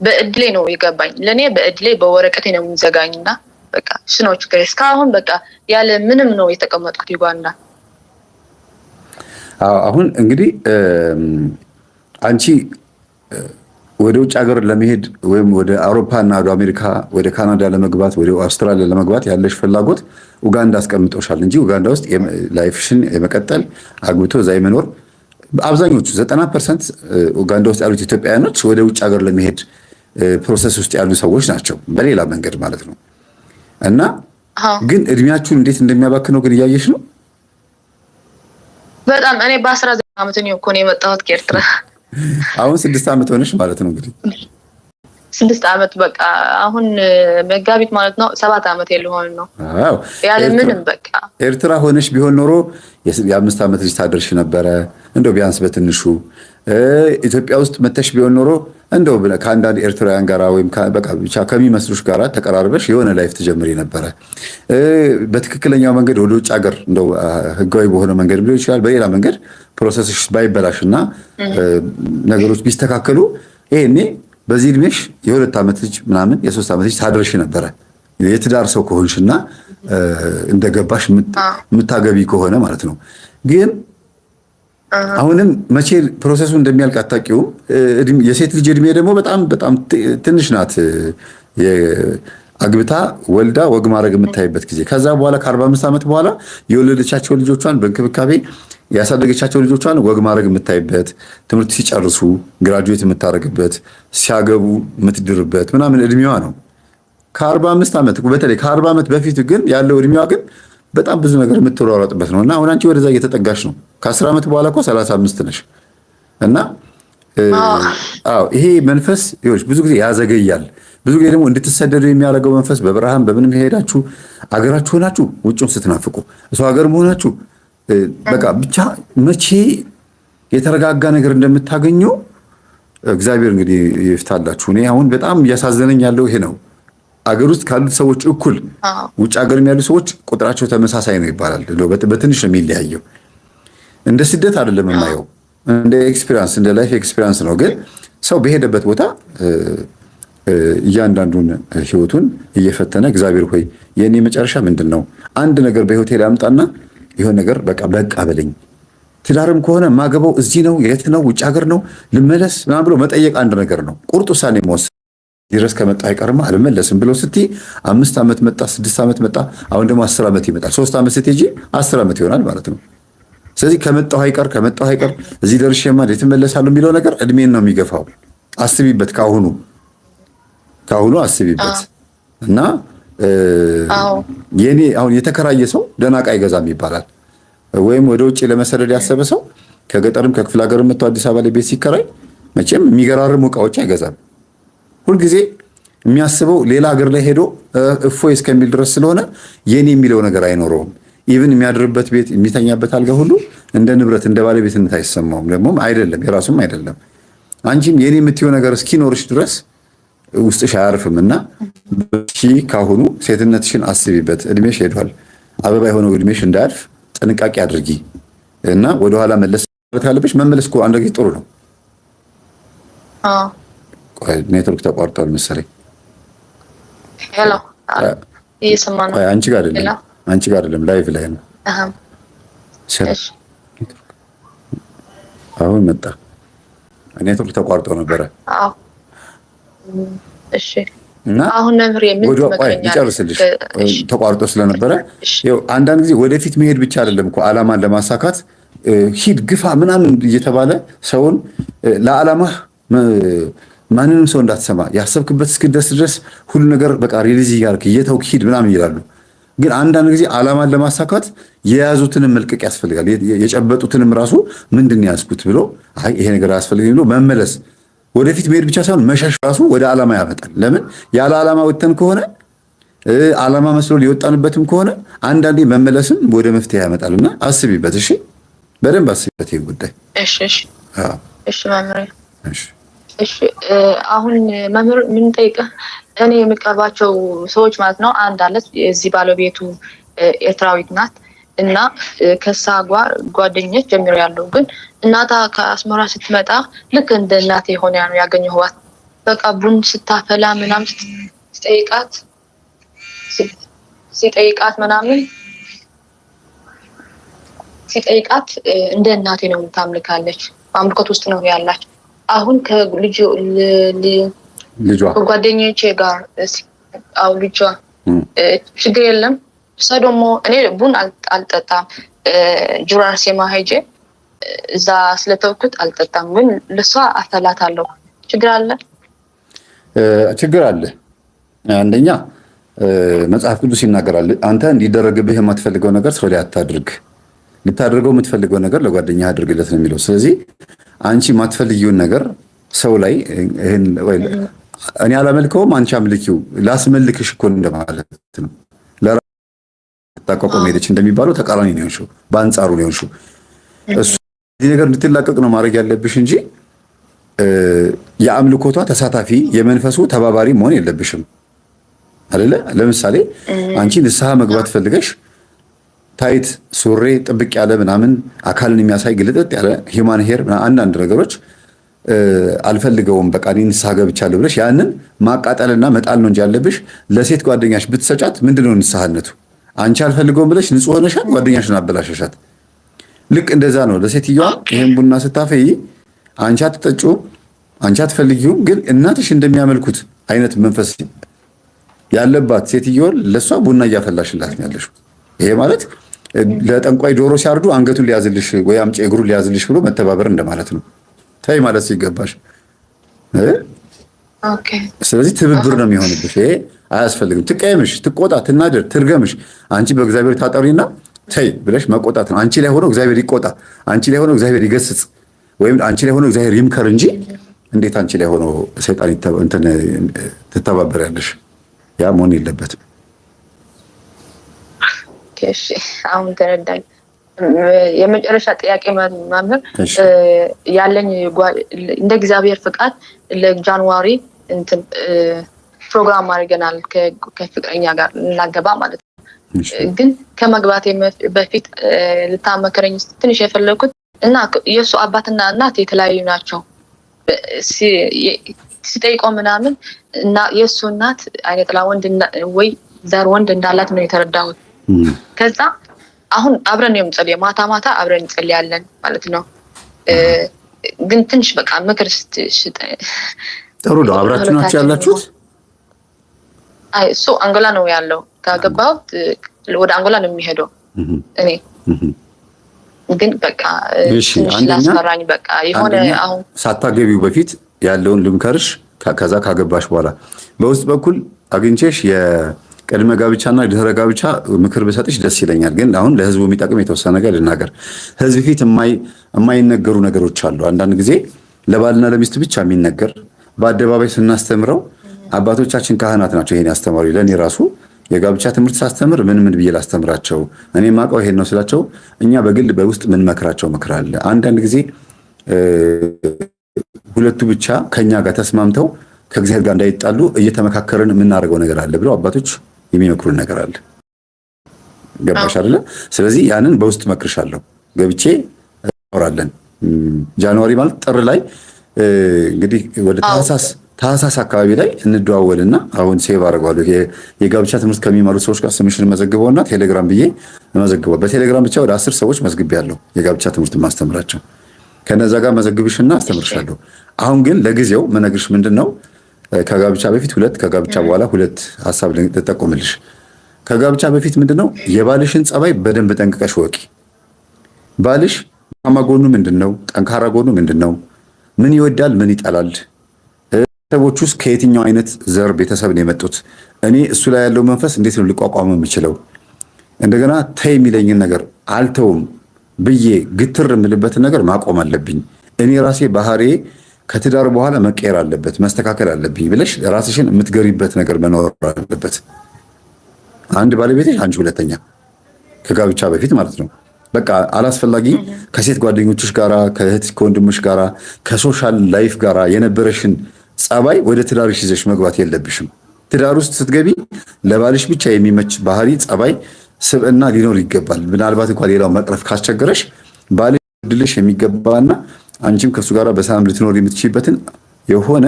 በእድሌ ነው የገባኝ። ለኔ በእድሌ በወረቀቴ ነው የሚዘጋኝና በቃ ሽኖ ችግር እስካሁን በቃ ያለ ምንም ነው የተቀመጥኩት ዩጋንዳ። አሁን እንግዲህ አንቺ ወደ ውጭ ሀገር ለመሄድ ወይም ወደ አውሮፓ እና ወደ አሜሪካ ወደ ካናዳ ለመግባት ወደ አውስትራሊያ ለመግባት ያለሽ ፍላጎት ኡጋንዳ አስቀምጦሻል እንጂ ኡጋንዳ ውስጥ ላይፍሽን የመቀጠል አግብቶ እዛ የመኖር አብዛኞቹ 90% ኡጋንዳ ውስጥ ያሉት ኢትዮጵያውያኖች ወደ ውጭ ሀገር ለመሄድ ፕሮሰስ ውስጥ ያሉ ሰዎች ናቸው፣ በሌላ መንገድ ማለት ነው። እና ግን እድሜያችሁን እንዴት እንደሚያባክነው ግን እያየሽ ነው። በጣም እኔ በ19 ዓመት ነው እኮ ነው የመጣሁት ከኤርትራ። አሁን 6 ዓመት ሆነሽ ማለት ነው እንግዲህ 6 ዓመት በቃ አሁን መጋቢት ማለት ነው 7 ዓመት ሊሆን ነው። ያለ ምንም በቃ ኤርትራ ሆነሽ ቢሆን ኖሮ የ5 ዓመት ልጅ ታደርሽ ነበረ እንደው ቢያንስ በትንሹ። ኢትዮጵያ ውስጥ መተሽ ቢሆን ኖሮ እንደው ከአንዳንድ ኤርትራውያን ጋራ ወይም በቃ ብቻ ከሚመስሉሽ ጋራ ተቀራርበሽ የሆነ ላይፍ ትጀምሪ ነበረ። በትክክለኛው መንገድ ወደ ውጭ ሀገር እንደው ህጋዊ በሆነ መንገድ ሊሆን ይችላል፣ በሌላ መንገድ ፕሮሰስሽ ባይበላሽና ነገሮች ቢስተካከሉ ይሄኔ በዚህ እድሜሽ የ2 ዓመት ልጅ ምናምን የ3 ዓመት ልጅ ታደርሽ ነበረ። የትዳር ሰው ከሆንሽና እንደገባሽ የምታገቢ ከሆነ ማለት ነው። ግን አሁንም መቼ ፕሮሰሱ እንደሚያልቅ አታውቂውም። የሴት ልጅ እድሜ ደግሞ በጣም በጣም ትንሽ ናት። አግብታ ወልዳ ወግ ማድረግ የምታይበት ጊዜ ከዛ በኋላ ከ45 ዓመት በኋላ የወለደቻቸው ልጆቿን በእንክብካቤ ያሳደገቻቸው ልጆቿን ወግ ማድረግ የምታይበት፣ ትምህርት ሲጨርሱ ግራጁዌት የምታደርግበት፣ ሲያገቡ የምትድርበት ምናምን እድሜዋ ነው። ከ45 ዓመት በተለይ ከ40 ዓመት በፊት ግን ያለው እድሜዋ ግን በጣም ብዙ ነገር የምትሯሯጥበት ነው። እና አሁን አንቺ ወደዛ እየተጠጋሽ ነው። ከ10 ዓመት በኋላ እኮ 35 ነሽ። እና ይሄ መንፈስ ይኸውልሽ ብዙ ጊዜ ያዘገያል። ብዙ ጊዜ ደግሞ እንድትሰደዱ የሚያደርገው መንፈስ በብርሃን በምንም ሄዳችሁ አገራችሁ ሆናችሁ ውጭውን ስትናፍቁ እሱ ሀገር መሆናችሁ በቃ ብቻ መቼ የተረጋጋ ነገር እንደምታገኙ እግዚአብሔር እንግዲህ ይፍታላችሁ። እኔ አሁን በጣም እያሳዘነኝ ያለው ይሄ ነው። አገር ውስጥ ካሉት ሰዎች እኩል ውጭ ሀገርም ያሉ ሰዎች ቁጥራቸው ተመሳሳይ ነው ይባላል። በትንሽ ነው የሚለያየው። እንደ ስደት አይደለም የማየው፣ እንደ ኤክስፒሪያንስ እንደ ላይፍ ኤክስፒሪያንስ ነው። ግን ሰው በሄደበት ቦታ እያንዳንዱን ህይወቱን እየፈተነ እግዚአብሔር ሆይ የእኔ መጨረሻ ምንድን ነው? አንድ ነገር በህይወቴ ላይ አምጣና ይሆን ነገር በቃ በለኝ። ትዳርም ከሆነ ማገባው እዚህ ነው፣ የት ነው፣ ውጭ ሀገር ነው፣ ልመለስ ምናምን ብሎ መጠየቅ አንድ ነገር ነው። ቁርጥ ውሳኔ መወሰን ድረስ ከመጣ አይቀርማ አልመለስም ብሎ ስትይ 5 ዓመት መጣ፣ 6 ዓመት መጣ፣ አሁን ደግሞ 10 ዓመት ይመጣል። 3 ዓመት ስትሄጂ 10 ዓመት ይሆናል ማለት ነው። ስለዚህ ከመጣሁ አይቀር እዚህ ደርሼማ እንዴት እመለሳለሁ የሚለው ነገር እድሜን ነው የሚገፋው። አስቢበት፣ ካሁኑ አስቢበት። እና የኔ አሁን የተከራየ ሰው ደህና ዕቃ አይገዛም ይባላል። ወይም ወደ ውጭ ለመሰደድ ያሰበ ሰው ከገጠርም ከክፍለ ሀገርም መጥቶ አዲስ አበባ ላይ ቤት ሲከራይ መቼም የሚገራርሙ ዕቃዎች አይገዛም። ሁልጊዜ የሚያስበው ሌላ ሀገር ላይ ሄዶ እፎይ እስከሚል ድረስ ስለሆነ የኔ የሚለው ነገር አይኖረውም። ኢቭን የሚያድርበት ቤት የሚተኛበት አልጋ ሁሉ እንደ ንብረት እንደ ባለቤትነት አይሰማውም። ደግሞም አይደለም የራሱም አይደለም። አንቺም የኔ የምትይው ነገር እስኪኖርሽ ድረስ ውስጥሽ አያርፍም እና ካሁኑ ሴትነትሽን አስቢበት። እድሜሽ ሄዷል። አበባ የሆነው እድሜሽ እንዳያልፍ ጥንቃቄ አድርጊ እና ወደኋላ መለስ ካለብሽ መመለስ እኮ አንድ ጊዜ ጥሩ ነው። ኔትወርክ ተቋርጧል መሰለኝ። ሄሎ እየሰማ ነው? አንቺ ጋር አይደለም ላይቭ ላይ ነው። አሁን መጣ። ኔትወርክ ተቋርጦ ነበረ። እሺ እና አሁን ነምር ልጨርስልሽ ተቋርጦ ስለነበረ አንዳንድ ጊዜ ወደፊት መሄድ ብቻ አይደለም እኮ ዓላማን ለማሳካት ሂድ ግፋ ምናምን እየተባለ ሰውን ለዓላማህ ማንንም ሰው እንዳትሰማ ያሰብክበት እስክደርስ ድረስ ሁሉ ነገር በቃ ሪሊዝ እያደረክ እየተውክ ሂድ ምናምን ይላሉ። ግን አንዳንድ ጊዜ ዓላማን ለማሳካት የያዙትንም መልቀቅ ያስፈልጋል። የጨበጡትንም ራሱ ምንድን ያዝኩት ብሎ አይ ይሄ ነገር አያስፈልግም ብሎ መመለስ። ወደፊት መሄድ ብቻ ሳይሆን መሸሽ ራሱ ወደ ዓላማ ያመጣል። ለምን ያለ ዓላማ ወጥተን ከሆነ ዓላማ መስሎ ሊወጣንበትም ከሆነ አንዳንዴ መመለስም ወደ መፍትሄ ያመጣልና አስቢበት። እሺ በደንብ አስቢበት ይሄን ጉዳይ። እሺ መምህር። እሺ አሁን መምህር ምን ጠይቀህ እኔ የምቀርባቸው ሰዎች ማለት ነው። አንድ አለት የዚህ ባለቤቱ ኤርትራዊት ናት እና ከሳ ጓደኞች ጀምሮ ያለው ግን እናታ ከአስመራ ስትመጣ ልክ እንደ እናቴ ሆነ ነው ያገኘኋት። በቃ ቡን ስታፈላ ምናምን ሲጠይቃት ምናምን ሲጠይቃት እንደ እናቴ ነው ታምልካለች። አምልኮት ውስጥ ነው ያላች። አሁን ከጓደኞቼ ጋር ልጇ ችግር የለም። እሷ ደግሞ እኔ ቡን አልጠጣም ጁራሴማ ሄጄ እዛ ስለተውኩት አልጠጣም። ግን ለሷ አፈላታለሁ። ችግር አለ? ችግር አለ። አንደኛ መጽሐፍ ቅዱስ ይናገራል። አንተ እንዲደረግብህ የማትፈልገው ነገር ሰው ላይ አታድርግ፣ ልታደርገው የምትፈልገው ነገር ለጓደኛህ አድርግለት ነው የሚለው። ስለዚህ አንቺ የማትፈልጊውን ነገር ሰው ላይ እኔ አላመልከውም አንቺ አምልኪው ላስመልክሽ እኮ እንደማለት ነው። ለራስህ ሄደች እንደሚባለው ተቃራኒ ነው የሆንሽው፣ በአንጻሩ ነው የሆንሽው። እሱ እዚህ ነገር እንድትላቀቅ ነው ማድረግ ያለብሽ እንጂ የአምልኮቷ ተሳታፊ የመንፈሱ ተባባሪ መሆን የለብሽም አይደለ? ለምሳሌ አንቺ ንስሐ መግባት ፈልገሽ ታይት ሱሬ ጥብቅ ያለ ምናምን አካልን የሚያሳይ ግልጥጥ ያለ ሂማን ሄር አንዳንድ ነገሮች አልፈልገውም በቃ እኔ ንስሐ ገብቻለሁ ብለሽ ያንን ማቃጠልና መጣል ነው እንጂ ያለብሽ። ለሴት ጓደኛሽ ብትሰጫት ምንድነው ንስሐነቱ? አንቺ አልፈልገውም ብለሽ ንጹህ ሆነሻል፣ ጓደኛሽን አበላሸሻት። ልክ እንደዛ ነው ለሴትዮዋ ይሄን ቡና ስታፈይ አንቺ አትጠጪውም፣ አንቺ አትፈልጊውም፣ ግን እናትሽ እንደሚያመልኩት አይነት መንፈስ ያለባት ሴትዮዋ ለሷ ቡና እያፈላሽላት ነው ያለሽው። ይሄ ማለት ለጠንቋይ ዶሮ ሲያርዱ አንገቱን ሊያዝልሽ ወይ አምጪ እግሩን ሊያዝልሽ ብሎ መተባበር እንደማለት ነው። ታይ ማለት ሲገባሽ ስለዚህ ትብብር ነው የሚሆንብሽ። ይሄ አያስፈልግም። ትቀየምሽ፣ ትቆጣ፣ ትናደር፣ ትርገምሽ፣ አንቺ በእግዚአብሔር ታጠሪና ተይ ብለሽ መቆጣት ነው። አንቺ ላይ ሆኖ እግዚአብሔር ይቆጣ፣ አንቺ ላይ ሆኖ እግዚአብሔር ይገስጽ፣ ወይም አንቺ ላይ ሆኖ እግዚአብሔር ይምከር እንጂ እንዴት አንቺ ላይ ሆኖ ሰይጣን ትተባበሪያለሽ? ያ መሆን የለበትም። እሺ አሁን ተረዳኝ። የመጨረሻ ጥያቄ መምህር ያለኝ እንደ እግዚአብሔር ፍቃድ ለጃንዋሪ እንትን ፕሮግራም አድርገናል ከፍቅረኛ ጋር እናገባ ማለት ነው። ግን ከመግባቴ በፊት ልታመክረኝ ትንሽ የፈለኩት እና የእሱ አባትና እናት የተለያዩ ናቸው። ሲጠይቀው ምናምን እና የእሱ እናት አይነ ጥላ ወንድ ወይ ዘር ወንድ እንዳላት ነው የተረዳሁት። ከዛ አሁን አብረን ነው የምንጸልየው፣ ማታ ማታ አብረን እንጸልያለን ማለት ነው። ግን ትንሽ በቃ ምክር ጥሩ ነው። አብራችሁ ናችሁ ያላችሁት? አይ እሱ አንጎላ ነው ያለው። ካገባሁት ወደ አንጎላ ነው የሚሄደው። እኔ ግን በቃ ትንሽ ላስፈራኝ በቃ የሆነ አሁን ሳታገቢው በፊት ያለውን ልምከርሽ። ከዛ ካገባሽ በኋላ በውስጥ በኩል አግኝቼሽ የቅድመ ጋብቻና የድህረ ጋብቻ ምክር ብሰጥሽ ደስ ይለኛል። ግን አሁን ለህዝቡ የሚጠቅም የተወሰነ ነገር ልናገር። ህዝብ ፊት የማይነገሩ ነገሮች አሉ። አንዳንድ ጊዜ ለባልና ለሚስት ብቻ የሚነገር በአደባባይ ስናስተምረው አባቶቻችን ካህናት ናቸው ይሄን ያስተማሩ። ለእኔ ራሱ የጋብቻ ትምህርት ሳስተምር ምን ብዬ ላስተምራቸው? እኔ ማውቀው ይሄን ነው ስላቸው እኛ በግል በውስጥ ምን መክራቸው ምክር አለ። አንዳንድ ጊዜ ሁለቱ ብቻ ከኛ ጋር ተስማምተው ከእግዚአብሔር ጋር እንዳይጣሉ እየተመካከረን የምናደርገው ነገር አለ ብለው አባቶች የሚመክሩን ነገር አለ። ገባሽ አይደለ? ስለዚህ ያንን በውስጥ መክርሻለሁ ገብቼ እናወራለን። ጃንዋሪ ማለት ጥር ላይ እንግዲህ ወደ ታህሳስ አካባቢ ላይ እንደዋወልና አሁን ሴቭ አደርገዋለሁ። የጋብቻ ትምህርት ከሚማሩ ሰዎች ጋር ስምሽን መዘግበውና ቴሌግራም ብዬ መዘግበው። በቴሌግራም ብቻ ወደ 10 ሰዎች መዝግቤያለሁ የጋብቻ ትምህርት ማስተምራቸው። ከነዛ ጋር መዘግብሽና አስተምርሻለሁ። አሁን ግን ለጊዜው መነግርሽ ምንድነው ከጋብቻ በፊት 2 ከጋብቻ በኋላ 2 ሐሳብ ልጠቆምልሽ። ከጋብቻ በፊት ምንድነው የባልሽን ጸባይ በደንብ ጠንቅቀሽ ወቂ። ባልሽ ደካማ ጎኑ ምንድነው? ጠንካራ ጎኑ ምንድነው? ምን ይወዳል? ምን ይጠላል? ቤተሰቦች ውስጥ ከየትኛው አይነት ዘር ቤተሰብ ነው የመጡት? እኔ እሱ ላይ ያለው መንፈስ እንዴት ነው ሊቋቋም የምችለው? እንደገና ተይ የሚለኝን ነገር አልተውም ብዬ ግትር የምልበትን ነገር ማቆም አለብኝ። እኔ ራሴ ባህሬ ከትዳር በኋላ መቀየር አለበት፣ መስተካከል አለብኝ ብለሽ ራስሽን የምትገሪበት ነገር መኖር አለበት። አንድ ባለቤትሽ አንቺ ሁለተኛ፣ ከጋብቻ በፊት ማለት ነው። በቃ አላስፈላጊ ከሴት ጓደኞችሽ ጋራ፣ ከእህት ከወንድምሽ ጋራ፣ ከሶሻል ላይፍ ጋራ የነበረሽን ጸባይ ወደ ትዳርሽ ይዘሽ መግባት የለብሽም። ትዳር ውስጥ ስትገቢ ለባልሽ ብቻ የሚመች ባህሪ፣ ጸባይ፣ ስብዕና ሊኖር ይገባል። ምናልባት እንኳን ሌላው መቅረፍ ካስቸገረሽ ባልሽ ድልሽ የሚገባና አንቺም ከሱ ጋር በሰላም ልትኖር የምትችይበትን የሆነ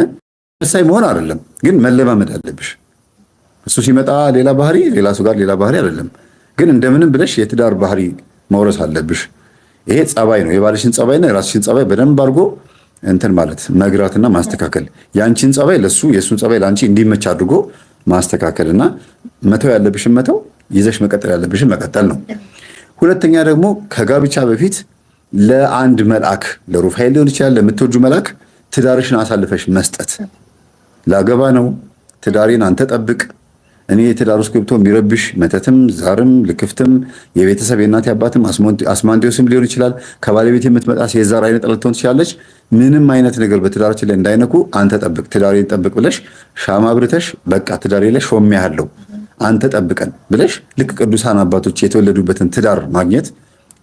ሳይ መሆን አይደለም፣ ግን መለማመድ አለብሽ። እሱ ሲመጣ ሌላ ባህሪ፣ ሌላ ሰው ጋር ሌላ ባህሪ አይደለም፣ ግን እንደምንም ብለሽ የትዳር ባህሪ መውረስ አለብሽ። ይሄ ጸባይ ነው። የባልሽን ጸባይና የራስሽን ጸባይ በደንብ አድርጎ እንትን ማለት መግራትና ማስተካከል፣ ያንቺን ጸባይ ለሱ የሱን ጸባይ ለአንቺ እንዲመች አድርጎ ማስተካከልና መተው ያለብሽን መተው፣ ይዘሽ መቀጠል ያለብሽን መቀጠል ነው። ሁለተኛ ደግሞ ከጋብቻ በፊት ለአንድ መልአክ ለሩፋኤል ሊሆን ይችላል፣ ለምትወጁ መልአክ ትዳርሽን አሳልፈሽ መስጠት። ላገባ ነው፣ ትዳሬን አንተ ጠብቅ። እኔ የትዳር ውስጥ ገብቶ የሚረብሽ መተትም ዛርም ልክፍትም የቤተሰብ የእናት አባትም አስማንዲዮስም ሊሆን ይችላል። ከባለቤት የምትመጣ የዛር አይነት ጠልቶን ትችላለች። ምንም አይነት ነገር በትዳራችን ላይ እንዳይነኩ አንተ ጠብቅ፣ ትዳሬን ጠብቅ ብለሽ ሻማ አብርተሽ በቃ ትዳሬ ላይ ሾሜሃለሁ አንተ ጠብቀን ብለሽ ልክ ቅዱሳን አባቶች የተወለዱበትን ትዳር ማግኘት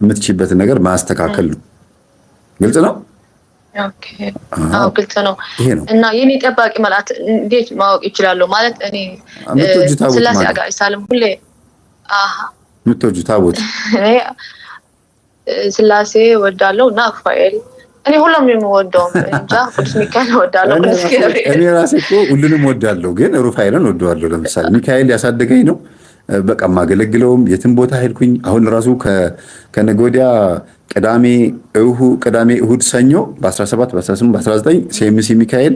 የምትችይበትን ነገር ማስተካከል ነው። ግልጽ ነው? ኦኬ፣ አዎ ግልጽ ነው። እና የኔ ጠባቂ መልአክ እንዴት ማወቅ ይችላል? ማለት እኔ ስላሴ አጋዕዝተ ዓለም ሁሌ የምትወጁ ታቦት ስላሴ ወዳለው እና ሩፋኤል እኔ ሁሉም የምወደው እንጃ ቅዱስ ሚካኤል ወዳለው ቅዱስ ገብርኤል እኔ ራሴ እኮ ሁሉንም ወዳለሁ፣ ግን ሩፋኤልን ወደዋለሁ። ለምሳሌ ሚካኤል ያሳደገኝ ነው። በቃ ማገለግለውም የትም ቦታ ሄድኩኝ። አሁን ራሱ ከነገ ወዲያ ቅዳሜ እሁድ ሰኞ በ17 በ18 በ19 ሲኤምሲ ሚካኤል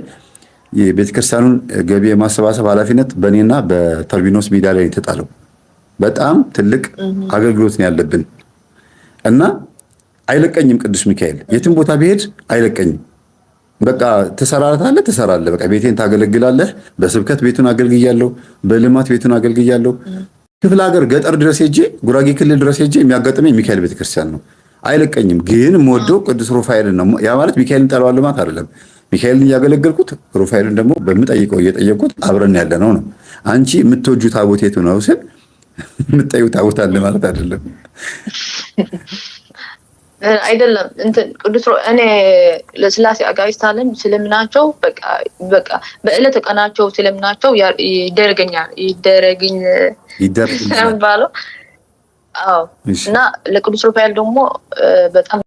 የቤተክርስቲያኑን ገቢ የማሰባሰብ ኃላፊነት በእኔና በተርቢኖስ ሚዲያ ላይ የተጣለው በጣም ትልቅ አገልግሎት ነው ያለብን እና አይለቀኝም። ቅዱስ ሚካኤል የትም ቦታ ቢሄድ አይለቀኝም። በቃ ትሰራለህ። በቃ ቤቴን ታገለግላለህ። በስብከት ቤቱን አገልግያለሁ፣ በልማት ቤቱን አገልግያለሁ። ክፍለ ሀገር ገጠር ድረስ ሄጄ ጉራጌ ክልል ድረስ ሄጄ የሚያጋጥመኝ ሚካኤል ቤተክርስቲያን ነው። አይለቀኝም። ግን የምወደው ቅዱስ ሩፋኤልን ነው። ያ ማለት ሚካኤልን ጠለዋለሁ ማለት አይደለም። ሚካኤልን እያገለገልኩት ሩፋኤልን ደግሞ በምጠይቀው እየጠየቅኩት አብረን ያለ ነው። አንቺ የምትወጁ ታቦት የቱ ነው ስል የምትጠይው ታቦት አለ ማለት አይደለም። አይደለም እንትን ቅዱስ እኔ ለስላሴ አጋዕዝተ ዓለም ስለምናቸው በቃ በእለተ ቀናቸው ስለምናቸው ይደረግኝ ባለው። አዎ እና ለቅዱስ ሩፋኤል ደግሞ በጣም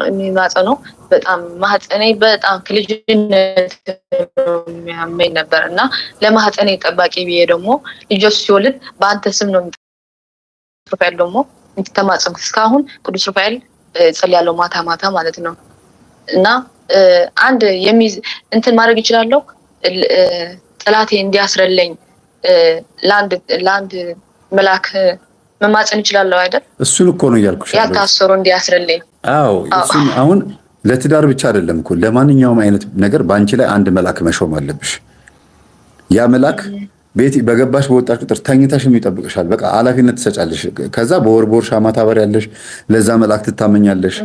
የሚማጸነው በጣም ማህፀኔ በጣም ከልጅነት የሚያመኝ ነበር እና ለማህፀኔ ጠባቂ ብዬ ደግሞ ልጆች ሲወልድ በአንተ ስም ነው ሩፋኤል ደግሞ እንድትማጸንኩት እስካሁን ቅዱስ ሩፋኤል ጸልያለሁ ማታ ማለት ነው። እና አንድ እንትን ማድረግ ይችላለሁ ጠላቴ እንዲያስረለኝ ለአንድ መልአክ መማጸን ይችላለሁ አይደል? እሱን እኮ ነው እያልኩሽ ያታሰሩ እንዲያስረለኝ። አዎ እሱን አሁን ለትዳር ብቻ አይደለም እኮ ለማንኛውም አይነት ነገር በአንቺ ላይ አንድ መልአክ መሾም አለብሽ። ያ መልአክ ቤት በገባሽ በወጣሽ ቁጥር ተኝተሽም ይጠብቅሻል። በቃ ኃላፊነት ትሰጫለሽ። ከዛ በወር ሻማ ታበሪያለሽ፣ ለዛ መልአክ ትታመኛለሽ።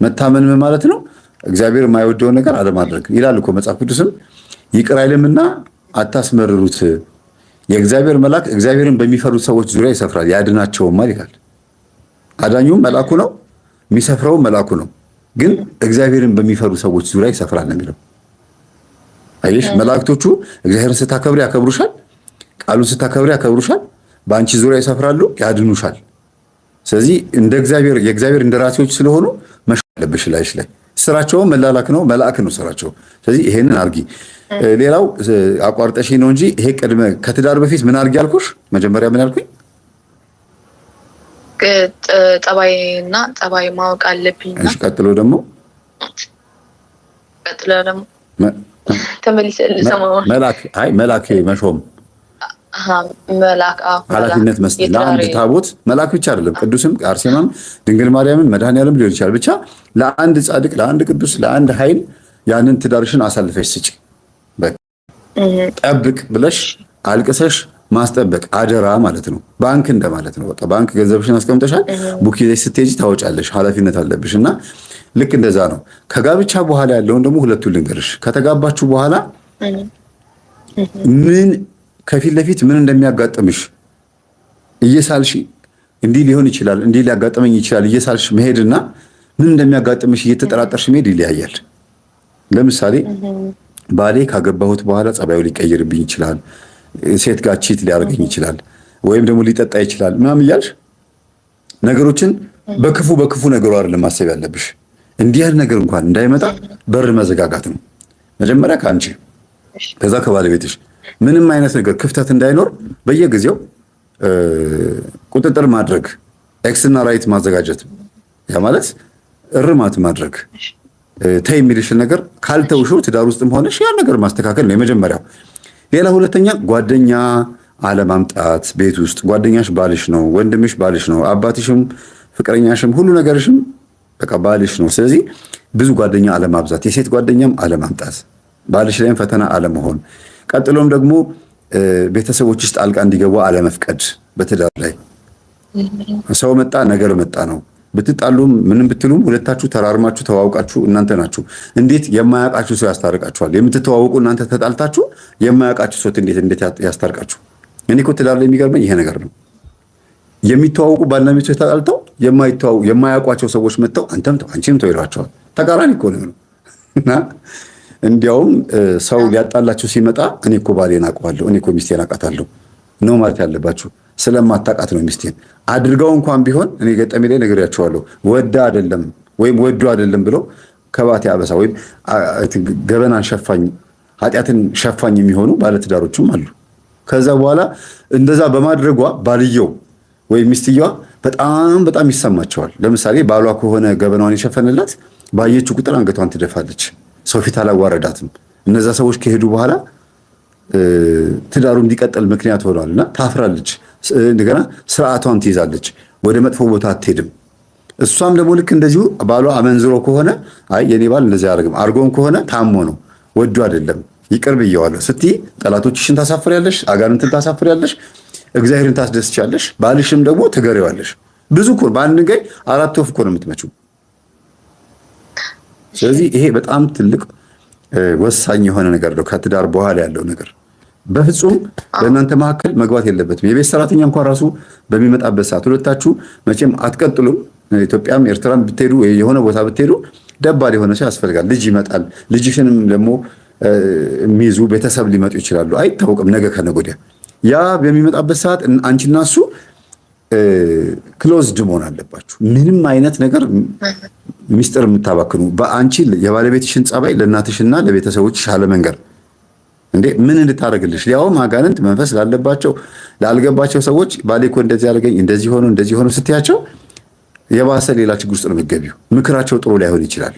መታመን ማለት ነው እግዚአብሔር የማይወደውን ነገር አለማድረግ ይላል እኮ መጽሐፍ ቅዱስም ይቅር አይልምና አታስመርሩት። የእግዚአብሔር መልአክ እግዚአብሔርን በሚፈሩት ሰዎች ዙሪያ ይሰፍራል ያድናቸውማል ይላል። አዳኙም መልአኩ ነው፣ የሚሰፍረው መልአኩ ነው። ግን እግዚአብሔርን በሚፈሩ ሰዎች ዙሪያ ይሰፍራል ነው የሚለው። አየሽ፣ መላእክቶቹ እግዚአብሔርን ስታከብሪ ያከብሩሻል፣ ቃሉን ስታከብሪ ያከብሩሻል፣ በአንቺ ዙሪያ ይሰፍራሉ፣ ያድኑሻል። ስለዚህ እንደ እግዚአብሔር የእግዚአብሔር እንደራሴዎች ስለሆኑ መሾም አለብሽ ላይሽ ላይ። ስራቸው መላላክ ነው፣ መልአክ ነው ስራቸው። ስለዚህ ይሄንን አርጊ። ሌላው አቋርጠሽ ነው እንጂ ይሄ ቅድመ ከትዳር በፊት ምን አርጊ አልኩሽ? መጀመሪያ ምን አልኩኝ? ጠባይ ማወቅ አለብኝ። እሺ፣ ቀጥሎ ደግሞ መልአክ መሾም፣ ኃላፊነት መስጠት ለአንድ ታቦት። መልአክ ብቻ አይደለም፣ ቅዱስም አርሴማም ድንግል ማርያምን መድኃኔዓለም ሊሆን ይችላል። ብቻ ለአንድ ጻድቅ፣ ለአንድ ቅዱስ፣ ለአንድ ኃይል ያንን ትዳርሽን አሳልፈሽ ስጪ። ጠብቅ ብለሽ አልቅሰሽ ማስጠበቅ አደራ ማለት ነው። ባንክ እንደማለት ነው። በቃ ባንክ ገንዘብሽን አስቀምጠሻል፣ ቡክ ይዘሽ ስትሄጂ ታወጫለሽ። ኃላፊነት አለብሽ እና ልክ እንደዛ ነው። ከጋብቻ በኋላ ያለውን ደግሞ ሁለቱን ልንገርሽ። ከተጋባችሁ በኋላ ምን ከፊት ለፊት ምን እንደሚያጋጥምሽ እየሳልሽ እንዲህ ሊሆን ይችላል፣ እንዲህ ሊያጋጥመኝ ይችላል እየሳልሽ መሄድና ምን እንደሚያጋጥምሽ እየተጠራጠርሽ መሄድ ይለያያል። ለምሳሌ ባሌ ካገባሁት በኋላ ጸባዩ ሊቀይርብኝ ይችላል፣ ሴት ጋር ቺት ሊያደርገኝ ይችላል፣ ወይም ደግሞ ሊጠጣ ይችላል ምናምን እያልሽ ነገሮችን በክፉ ነገሩ አይደለም ማሰብ ያለብሽ። እንዲህ ያለ ነገር እንኳን እንዳይመጣ በር መዘጋጋት ነው መጀመሪያ ከአንቺ፣ ከዛ ከባለቤትሽ ምንም አይነት ነገር ክፍተት እንዳይኖር በየጊዜው ቁጥጥር ማድረግ፣ ኤክስና ራይት ማዘጋጀት። ያ ማለት እርማት ማድረግ፣ ተይ የሚልሽን ነገር ካልተውሽው ትዳር ውስጥም ሆነሽ ያን ነገር ማስተካከል ነው የመጀመሪያው። ሌላ ሁለተኛ ጓደኛ አለማምጣት ቤት ውስጥ። ጓደኛሽ ባልሽ ነው፣ ወንድምሽ ባልሽ ነው፣ አባትሽም ፍቅረኛሽም ሁሉ ነገርሽም በቃ ባልሽ ነው። ስለዚህ ብዙ ጓደኛ አለማብዛት፣ የሴት ጓደኛም አለማምጣት፣ ባልሽ ላይም ፈተና አለመሆን። ቀጥሎም ደግሞ ቤተሰቦችሽ ጣልቃ እንዲገቡ አለመፍቀድ። በትዳር ላይ ሰው መጣ ነገር መጣ ነው። ብትጣሉም ምንም ብትሉም ሁለታችሁ ተራርማችሁ ተዋውቃችሁ እናንተ ናችሁ። እንዴት የማያውቃችሁ ሰው ያስታርቃችኋል? የምትተዋውቁ እናንተ ተጣልታችሁ የማያውቃችሁ ሰው እንዴት ያስታርቃችሁ? እኔ እኮ ትዳር ላይ የሚገርመኝ ይሄ ነገር ነው። የሚተዋውቁ ባልና ሚስቶች ተጣልተው የማያውቋቸው ሰዎች መጥተው አንተም ተው አንቺም ተው ይሏቸዋል። ተቃራኒ እኮ ነው። እና እንዲያውም ሰው ሊያጣላችሁ ሲመጣ እኔ እኮ ባሌን አውቀዋለሁ፣ እኔ እኮ ሚስቴን አውቃታለሁ ነው ማለት ያለባችሁ። ስለማታውቃት ነው ሚስቴን አድርገው እንኳን ቢሆን እኔ ገጠሜ ላይ ነግሬያቸዋለሁ። ወዳ አይደለም ወይም ወዱ አይደለም ብለው ከባቴ አበሳ ወይም ገበናን ሸፋኝ ኃጢአትን ሸፋኝ የሚሆኑ ባለትዳሮችም አሉ። ከዛ በኋላ እንደዛ በማድረጓ ባልየው ወይም ሚስትየዋ በጣም ይሰማቸዋል። ለምሳሌ ባሏ ከሆነ ገበናዋን የሸፈነላት ባየችው ቁጥር አንገቷን ትደፋለች። ሰው ፊት አላዋረዳትም። እነዛ ሰዎች ከሄዱ በኋላ ትዳሩ እንዲቀጥል ምክንያት ሆኗልና ታፍራለች። እንደገና ስርዓቷን ትይዛለች። ወደ መጥፎ ቦታ አትሄድም። እሷም ደግሞ ልክ እንደዚሁ ባሏ አመንዝሮ ከሆነ አይ የኔ ባል እንደዚህ አያደርግም፣ አርጎም ከሆነ ታሞ ነው ወዱ አይደለም ይቅር ብየዋለሁ ስትይ ጠላቶችሽን ታሳፍሪያለሽ፣ አጋንንትን ታሳፍሪያለሽ፣ እግዚአብሔርን ታስደስቻለሽ፣ ባልሽም ደግሞ ትገሪዋለሽ። ብዙ እኮ በአንድ ድንጋይ አራት ወፍ እኮ ነው የምትመጪው። ስለዚህ ይሄ በጣም ትልቅ ወሳኝ የሆነ ነገር ነው። ከትዳር በኋላ ያለው ነገር በፍጹም በእናንተ መካከል መግባት የለበትም። የቤት ሰራተኛ እንኳን ራሱ በሚመጣበት ሰዓት ሁለታችሁ መቼም አትቀጥሉም። ኢትዮጵያም ኤርትራም ብትሄዱ የሆነ ቦታ ብትሄዱ ደባል የሆነ ሰው ያስፈልጋል። ልጅ ይመጣል። ልጅሽንም ደግሞ የሚይዙ ቤተሰብ ሊመጡ ይችላሉ። አይታወቅም ነገ ከነገ ወዲያ። ያ በሚመጣበት ሰዓት አንቺና እሱ ክሎዝድ መሆን አለባችሁ። ምንም አይነት ነገር ሚስጥር የምታባክኑ በአንቺ የባለቤትሽን ጸባይ ለእናትሽና ለቤተሰቦችሽ አለመንገር። እንዴ ምን እንድታደርግልሽ ሊያውም አጋንንት መንፈስ ላለባቸው ላልገባቸው ሰዎች ባሌ እኮ እንደዚህ ያደርገኝ እንደዚህ ሆኖ ስትያቸው የባሰ ሌላ ችግር ውስጥ ነው የምትገቢው። ምክራቸው ጥሩ ላይሆን ይችላል።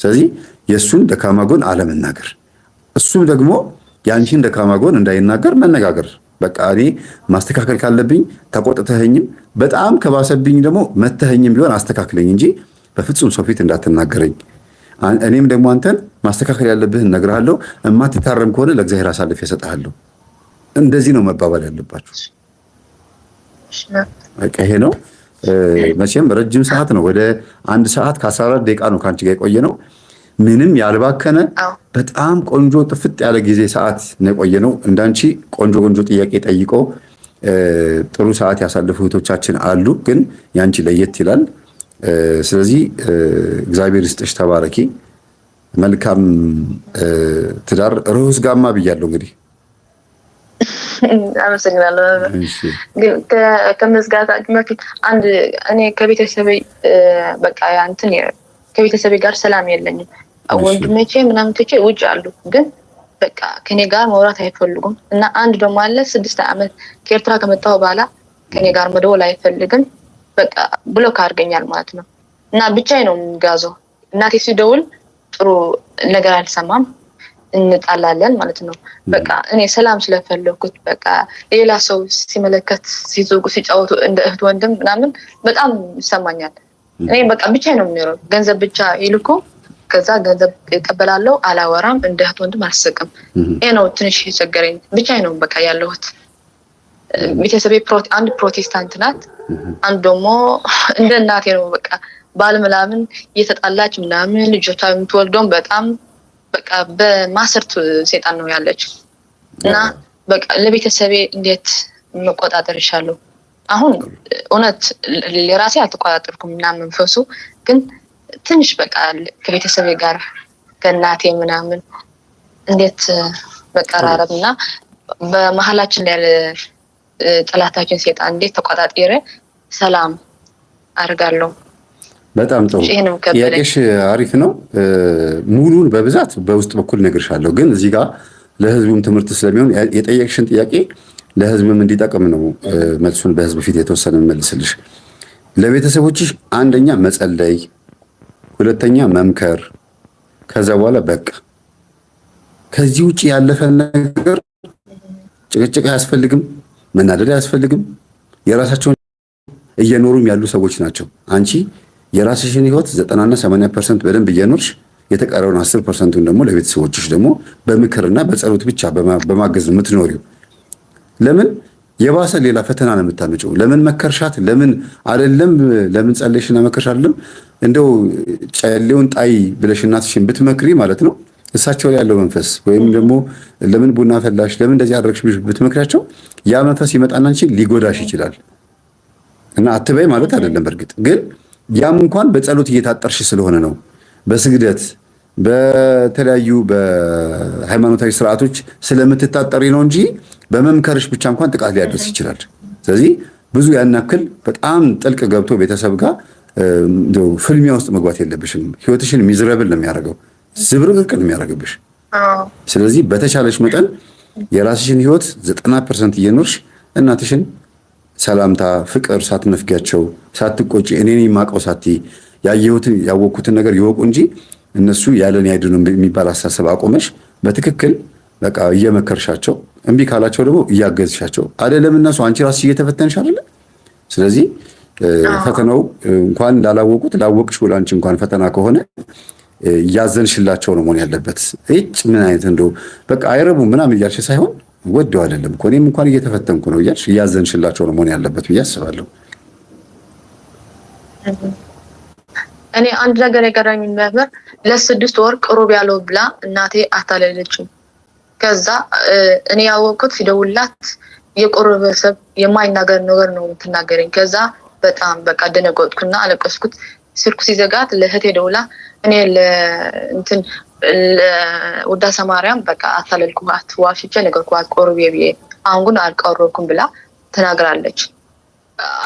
ስለዚህ የእሱን ደካማ ጎን አለመናገር፣ እሱም ደግሞ የአንቺን ደካማ ጎን እንዳይናገር መነጋገር። በቃ እኔ ማስተካከል ካለብኝ ተቆጥተኸኝም በጣም ከባሰብኝ ደግሞ መተኸኝም ቢሆን አስተካክለኝ እንጂ በፍጹም ሰው ፊት እንዳትናገረኝ። እኔም ደግሞ አንተን ማስተካከል ያለብህን እነግርሃለሁ። እማትታረም ከሆነ ለእግዚአብሔር አሳልፌ እሰጥሃለሁ። እንደዚህ ነው መባባል ያለባችሁ። በቃ ይሄ ነው። መቼም ረጅም ሰዓት ነው። ወደ 1 ሰዓት ከ14 ደቂቃ ነው ከአንቺ ጋር የቆየ ነው። ምንም ያልባከነ በጣም ቆንጆ ጥፍጥ ያለ ጊዜ ሰዓት ነው የቆየነው። እንዳንቺ ቆንጆ ጥያቄ ጠይቆ ጥሩ ሰዓት ያሳለፉ እህቶቻችን አሉ፣ ግን ያንቺ ለየት ይላል። ስለዚህ እግዚአብሔር ይስጥሽ፣ ተባረኪ። መልካም ትዳር። ሩዝ ጋማ ብያለሁ እንግዲህ አመሰግናለሁ። ግን ከመዝጋታችን በፊት አንድ እኔ ከቤተሰቤ በቃ እንትን ከቤተሰቤ ጋር ሰላም የለኝም። ወንድሞቼ ምናምን ትቼ ውጭ አሉ፣ ግን በቃ ከኔ ጋር ማውራት አይፈልጉም። እና አንድ ደግሞ አለ 6 ዓመት ከኤርትራ ከመጣሁ በኋላ ከኔ ጋር መደወል አይፈልግም። በቃ ብሎክ አድርገኛል ማለት ነው። እና ብቻዬ ነው የምጋዘው። እናቴ ሲደውል ጥሩ ነገር አልሰማም፣ እንጣላለን ማለት ነው። በቃ እኔ ሰላም ስለፈለኩት በቃ ሌላ ሰው ሲመለከት ሲዞጉ ሲጫወቱ እንደ እህት ወንድም ምናምን በጣም ይሰማኛል። እኔ በቃ ብቻዬ ነው የሚኖረው። ገንዘብ ብቻ ይልኩ፣ ከዛ ገንዘብ እቀበላለሁ፣ አላወራም፣ እንደ እህት ወንድም አልስቅም። ይሄ ነው ትንሽ የቸገረኝ። ብቻዬ ነው በቃ ያለሁት። ቤተሰቤ አንድ ፕሮቴስታንት ናት፣ አንድ ደግሞ እንደ እናቴ ነው። በቃ ባል ምናምን እየተጣላች ምናምን ልጆቿ የምትወልደውም በጣም በቃ በማሰርት ሰይጣን ነው ያለችው። እና በቃ ለቤተሰቤ እንዴት መቆጣጠር ይሻላል? አሁን እውነት ለራሴ አልተቆጣጠርኩም እና መንፈሱ ግን ትንሽ በቃ ከቤተሰቤ ጋር ከእናቴ ምናምን እንዴት መቀራረብና በመሀላችን ያለ ጠላታችን ሰይጣን እንዴት ተቆጣጠረ ሰላም አድርጋለሁ። በጣም ጥሩ ጥያቄሽ፣ አሪፍ ነው። ሙሉን በብዛት በውስጥ በኩል እነግርሻለሁ፣ ግን እዚህ ጋር ለህዝቡም ትምህርት ስለሚሆን የጠየቅሽን ጥያቄ ለህዝብም እንዲጠቅም ነው መልሱን በህዝብ ፊት የተወሰነ መልስልሽ። ለቤተሰቦችሽ አንደኛ መጸለይ፣ ሁለተኛ መምከር፣ ከዛ በኋላ በቃ ከዚህ ውጪ ያለፈ ነገር ጭቅጭቅ አያስፈልግም፣ መናደድ አያስፈልግም። የራሳቸውን እየኖሩም ያሉ ሰዎች ናቸው። አንቺ የራስሽን ህይወት 90 እና 80% በደንብ እየኖርሽ የተቀረውን 10%ን ደግሞ ለቤተሰቦችሽ ደግሞ በምክርና በጸሎት ብቻ በማገዝ የምትኖሪው። ለምን የባሰ ሌላ ፈተና ነው የምታመጪው? ለምን መከርሻት? ለምን አይደለም? ለምን ጸለይሽና መከርሽ አይደለም? እንደው ጨሌውን ጣይ ብለሽ እናትሽን ብትመክሪ ማለት ነው እሳቸው ላይ ያለው መንፈስ ወይም ደግሞ ለምን ቡና ፈላሽ፣ ለምን እንደዚህ አደረግሽ ብትመክሪያቸው ያ መንፈስ ይመጣና አንቺን ሊጎዳሽ ይችላል። እና አትበይ ማለት አይደለም በእርግጥ ግን ያም እንኳን በጸሎት እየታጠርሽ ስለሆነ ነው። በስግደት በተለያዩ በሃይማኖታዊ ስርዓቶች ስለምትታጠሪ ነው እንጂ በመምከርሽ ብቻ እንኳን ጥቃት ሊያደርስ ይችላል። ስለዚህ ብዙ ያን ያክል በጣም ጥልቅ ገብቶ ቤተሰብ ጋር ፍልሚያ ውስጥ መግባት የለብሽም። ህይወትሽን ሚዝረብል ነው የሚያደርገው፣ ዝብርቅርቅ ነው የሚያደርግብሽ። ስለዚህ በተቻለሽ መጠን የራስሽን ህይወት 90% እየኖርሽ እናትሽን ሰላምታ፣ ፍቅር ሳትነፍጊያቸው፣ ሳትቆጪ እኔን የማውቀው ሳትይ ያየሁትን ያወቅኩትን ነገር ይወቁ እንጂ እነሱ ያለን ያይዱን የሚባል አስተሳሰብ አቆመሽ በትክክል በቃ እየመከርሻቸው፣ እምቢ ካላቸው ደግሞ እያገዝሻቸው አይደለም። እነሱ አንቺ ራስሽ እየተፈተንሽ አይደለ? ስለዚህ ፈተናው እንኳን ላላወቁት ላወቅሽ አንቺ እንኳን ፈተና ከሆነ እያዘንሽላቸው ነው መሆን ያለበት። እጭ ምን አይነት እንደው በቃ አይረቡም ምናምን እያልሽ ሳይሆን ወደው አይደለም እኮ እኔም እንኳን እየተፈተንኩ ነው እያልሽ እያዘንሽላቸው ነው መሆን ያለበት ብዬ አስባለሁ። እኔ አንድ ነገር የቀረኝ ነበር። ለ6 ወር ቅሩብ ያለው ብላ እናቴ አታለለችኝ። ከዛ እኔ ያወቅኩት ሲደውላት የቅሩብ ሰብ የማይናገር ነገር ነው የምትናገረኝ። ከዛ በጣም በቃ ደነገጥኩና አለቀስኩት። ስልኩ ሲዘጋት ለእህቴ ደውላ እኔ ለእንትን ለውዳሴ ማርያም በቃ አታለልኩት፣ ዋሽቼ ነገርኳት ቅሩብ ብዬ፣ አሁን ግን አልቀረብኩም ብላ ተናግራለች።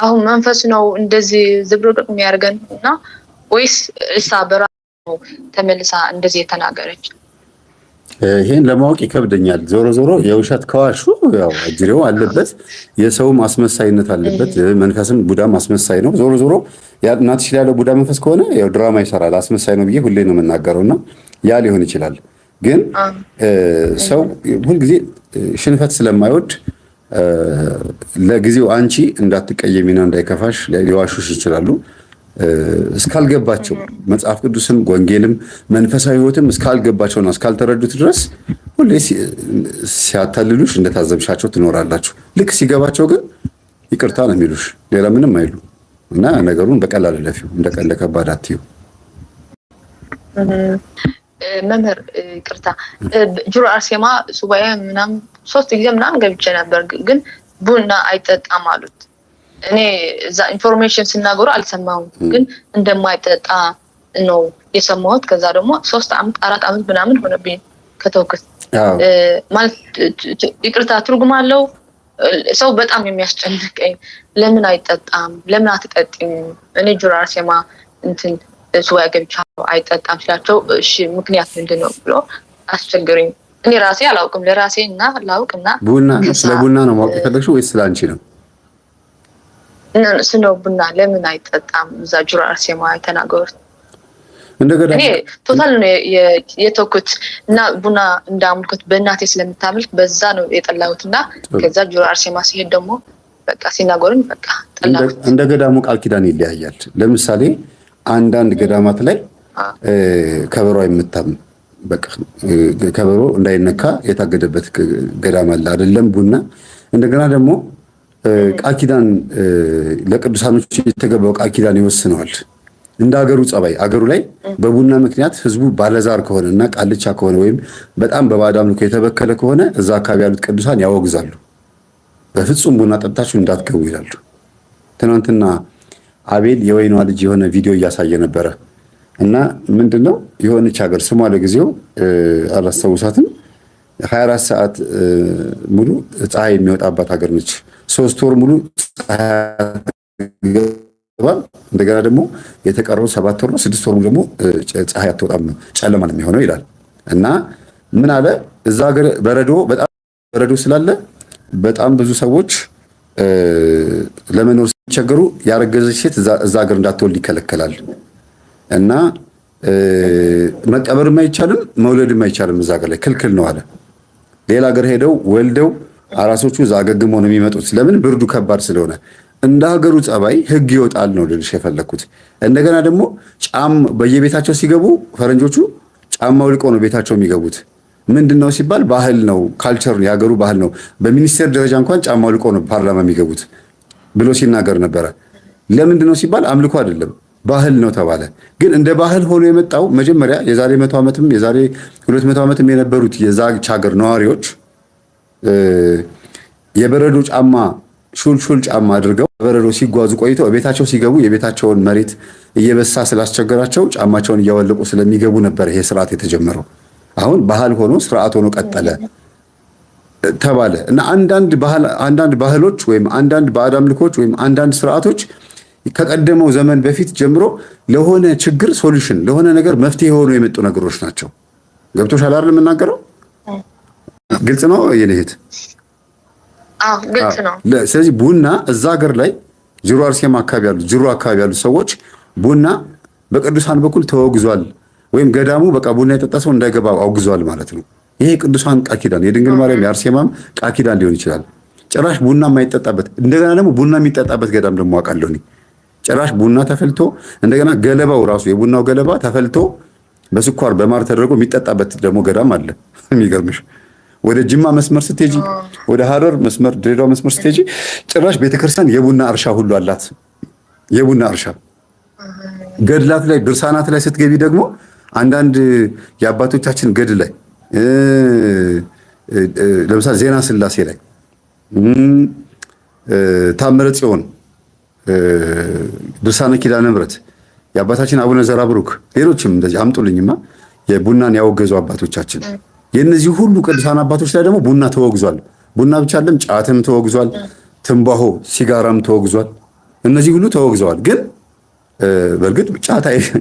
አሁን መንፈስ ነው እንደዚህ ዝብርቅርቅ የሚያደርገን እና ወይስ እሳ በራሱ ነው ተመልሳ እንደዚህ የተናገረች? ይሄን ለማወቅ ይከብደኛል። ዞሮ ዞሮ የውሸት ከዋሹ ያው አጅሬው አለበት፣ የሰውም አስመሳይነት አለበት። መንፈስም ቡዳም አስመሳይ ነው። ዞሮ ዞሮ እናትሽ ላይ ያለው ቡዳ መንፈስ ከሆነ ያው ድራማ ይሰራል። አስመሳይ ነው ብዬ ሁሌ ነው የምናገረውና ያ ሊሆን ይችላል። ግን ሰው ሁልጊዜ ሽንፈት ስለማይወድ ለጊዜው አንቺ እንዳትቀየሚና እንዳይከፋሽ ሊዋሹሽ ይችላሉ። እስካልገባቸው መጽሐፍ ቅዱስም ወንጌልም መንፈሳዊ ሕይወትም እስካልገባቸውና እስካልተረዱት ድረስ ሁሌ ሲያታልሉሽ እንደታዘብሻቸው ትኖራላችሁ። ልክ ሲገባቸው ግን ይቅርታ ነው የሚሉሽ፣ ሌላ ምንም አይሉ እና ነገሩን በቀላል ለፊው እንደ ከባድ አትዩ። መምህር ቅርታ ጁራ አርሴማ ሱባኤ ምናምን 3 ጊዜ ምናምን ገብቼ ነበር፣ ግን ቡና አይጠጣም አሉት። እኔ እዛ ኢንፎርሜሽን ሲናገሩ አልሰማሁም፣ ግን እንደማይጠጣ ነው የሰማሁት። ከዛ ደግሞ 3 ዓመት 4 ዓመት ምናምን ሆነብኝ ከተውኩት። ማለት ይቅርታ ትርጉም አለው። ሰው በጣም የሚያስጨንቀኝ ለምን አይጠጣም፣ ለምን አትጠጪም? እኔ ጁራ አርሴማ እንትን ሱባኤ ገብቻለሁ አይጠጣም ሲላቸው እሺ ምክንያት ምንድነው ብሎ አስቸገሩኝ። እኔ ራሴ አላውቅም፣ ለራሴ እና ላውቅና ቡና ስለ ቡና ነው ማወቅ የፈለግሽው ወይስ ስለ አንቺ ነው? ስለ ቡና ለምን አይጠጣም እዛ ጁራ አርሴማ የተናገሩት። እንደገና እኔ ቶታል ነው የተውኩት እና ቡና እንዳምልኩት በእናቴ ስለምታመልክ በዛ ነው የጠላሁትና ከዛ ጁራ አርሴማ ሲሄድ ደግሞ በቃ ሲናገሩኝ በቃ ጠላሁት። እንደ ገዳሙ ቃል ኪዳን ይለያያል። ለምሳሌ አንዳንድ ገዳማት ላይ ከበሮ አይመታም፣ በቃ ከበሮ እንዳይነካ የታገደበት ገዳም አለ አይደለም ቡና። እንደገና ደግሞ ቃል ኪዳን ለቅዱሳኖች የተገባው ቃል ኪዳን ይወስነዋል እንደ ሀገሩ ጸባይ። አገሩ ላይ በቡና ምክንያት ህዝቡ ባለዛር ከሆነና ቃልቻ ከሆነ ወይም በጣም በባዕድ አምልኮ የተበከለ ከሆነ እዛ አካባቢ ያሉት ቅዱሳን ያወግዛሉ። በፍጹም ቡና ጠጥታችሁ እንዳትገቡ ይላሉ። ትናንትና አቤል የወይኗ ልጅ የሆነ ቪዲዮ እያሳየ ነበረ እና ምንድነው የሆነች ሀገር ስሟ ለጊዜው አላስታውሳትም 24 ሰዓት ሙሉ ፀሐይ የሚወጣባት ሀገር ነች። 3 ወር ሙሉ እንደገና ደግሞ የተቀረው 7 ወር ነው 6 ወር ደግሞ ፀሐይ አትወጣም ጨለማ ነው የሚሆነው ይላል። እና ምን አለ እዛ ሀገር በጣም በረዶ ስላለ በጣም ብዙ ሰዎች ለመኖር ሲቸገሩ ያረገዘች ሴት እዛ ሀገር እንዳትወልድ ይከለከላል። እና መቀበርም አይቻልም መውለድም አይቻልም እዛ ሀገር ላይ ክልክል ነው አለ። ሌላ ሀገር ሄደው ወልደው አራሶቹ እዛ አገግመው ነው የሚመጡት። ለምን? ብርዱ ከባድ ስለሆነ። እንደ ሀገሩ ጸባይ ህግ ይወጣል ነው ልልሽ የፈለኩት። እንደገና ደግሞ በየቤታቸው ሲገቡ ፈረንጆቹ ጫማ አውልቀው ነው ቤታቸው የሚገቡት። ምንድነው ሲባል ባህል ነው፣ ካልቸር ነው፣ የሀገሩ ባህል ነው። በሚኒስቴር ደረጃ እንኳን ጫማ አውልቀው ነው ፓርላማ የሚገቡት ብሎ ሲናገር ነበረ። ለምንድነው ሲባል አምልኮ አይደለም ባህል ነው ተባለ። ግን እንደ ባህል ሆኖ የመጣው መጀመሪያ የዛሬ 100 ዓመትም የዛሬ 200 ዓመትም የነበሩት የዛች ሀገር ነዋሪዎች የበረዶ ጫማ ሹልሹል ጫማ አድርገው በበረዶ ሲጓዙ ቆይተው ቤታቸው ሲገቡ የቤታቸውን መሬት እየበሳ ስላስቸገራቸው ጫማቸውን እያወለቁ ስለሚገቡ ነበር ይሄ ስርዓት የተጀመረው። አሁን ባህል ሆኖ ስርዓት ሆኖ ቀጠለ ተባለ እና አንዳንድ ባህሎች ወይም አንዳንድ ባዕድ አምልኮች ወይም አንዳንድ ስርዓቶች ከቀደመው ዘመን በፊት ጀምሮ ለሆነ ችግር ሶሉሽን ለሆነ ነገር መፍትሄ ሆኖ የመጡ ነገሮች ናቸው። ገብቶሻል አይደል? የምናገረው ግልጽ ነው የኔ እህት? አዎ ግልጽ ነው። ስለዚህ ቡና እዛ ሀገር ላይ ጅሩ አርሴማ አካባቢ ያሉ ሰዎች ቡና በቅዱሳን በኩል ተወግዟል፣ ወይም ገዳሙ በቃ ቡና የጠጣ ሰው እንዳይገባ አውግዟል ማለት ነው። ይሄ ቅዱሳን ቃል ኪዳን የድንግል ማርያም የአርሴማም ቃል ኪዳን ሊሆን ይችላል። ጭራሽ ቡና የማይጠጣበት እንደገና ደግሞ ቡና የሚጠጣበት ገዳም ደግሞ አውቃለሁ እኔ። ጭራሽ ቡና ተፈልቶ እንደገና ገለባው ራሱ የቡናው ገለባ ተፈልቶ በስኳር በማር ተደርጎ የሚጠጣበት ደግሞ ገዳም አለ። የሚገርምሽ ወደ ጅማ መስመር ስትሄጂ፣ ወደ ሀረር መስመር ድሬዳዋ መስመር ስትሄጂ ጭራሽ ቤተክርስቲያን የቡና እርሻ ሁሉ አላት። የቡና እርሻ ገድላት ላይ ድርሳናት ላይ ስትገቢ ደግሞ አንዳንድ የአባቶቻችን ገድል ላይ ለምሳሌ ዜና ስላሴ ላይ ታምረ ጽዮን ድርሳነ ኪዳነ ምሕረት የአባታችን አቡነ ዘራብሩክ ሌሎችም እንደዚህ አምጡልኝማ የቡናን ያወገዙ አባቶቻችን የነዚህ ሁሉ ቅዱሳን አባቶች ላይ ደግሞ ቡና ተወግዟል። ቡና ብቻ አይደለም ጫትም ተወግዟል፣ ትንባሆ ሲጋራም ተወግዟል። እነዚህ ሁሉ ተወግዘዋል። ግን በእርግጥ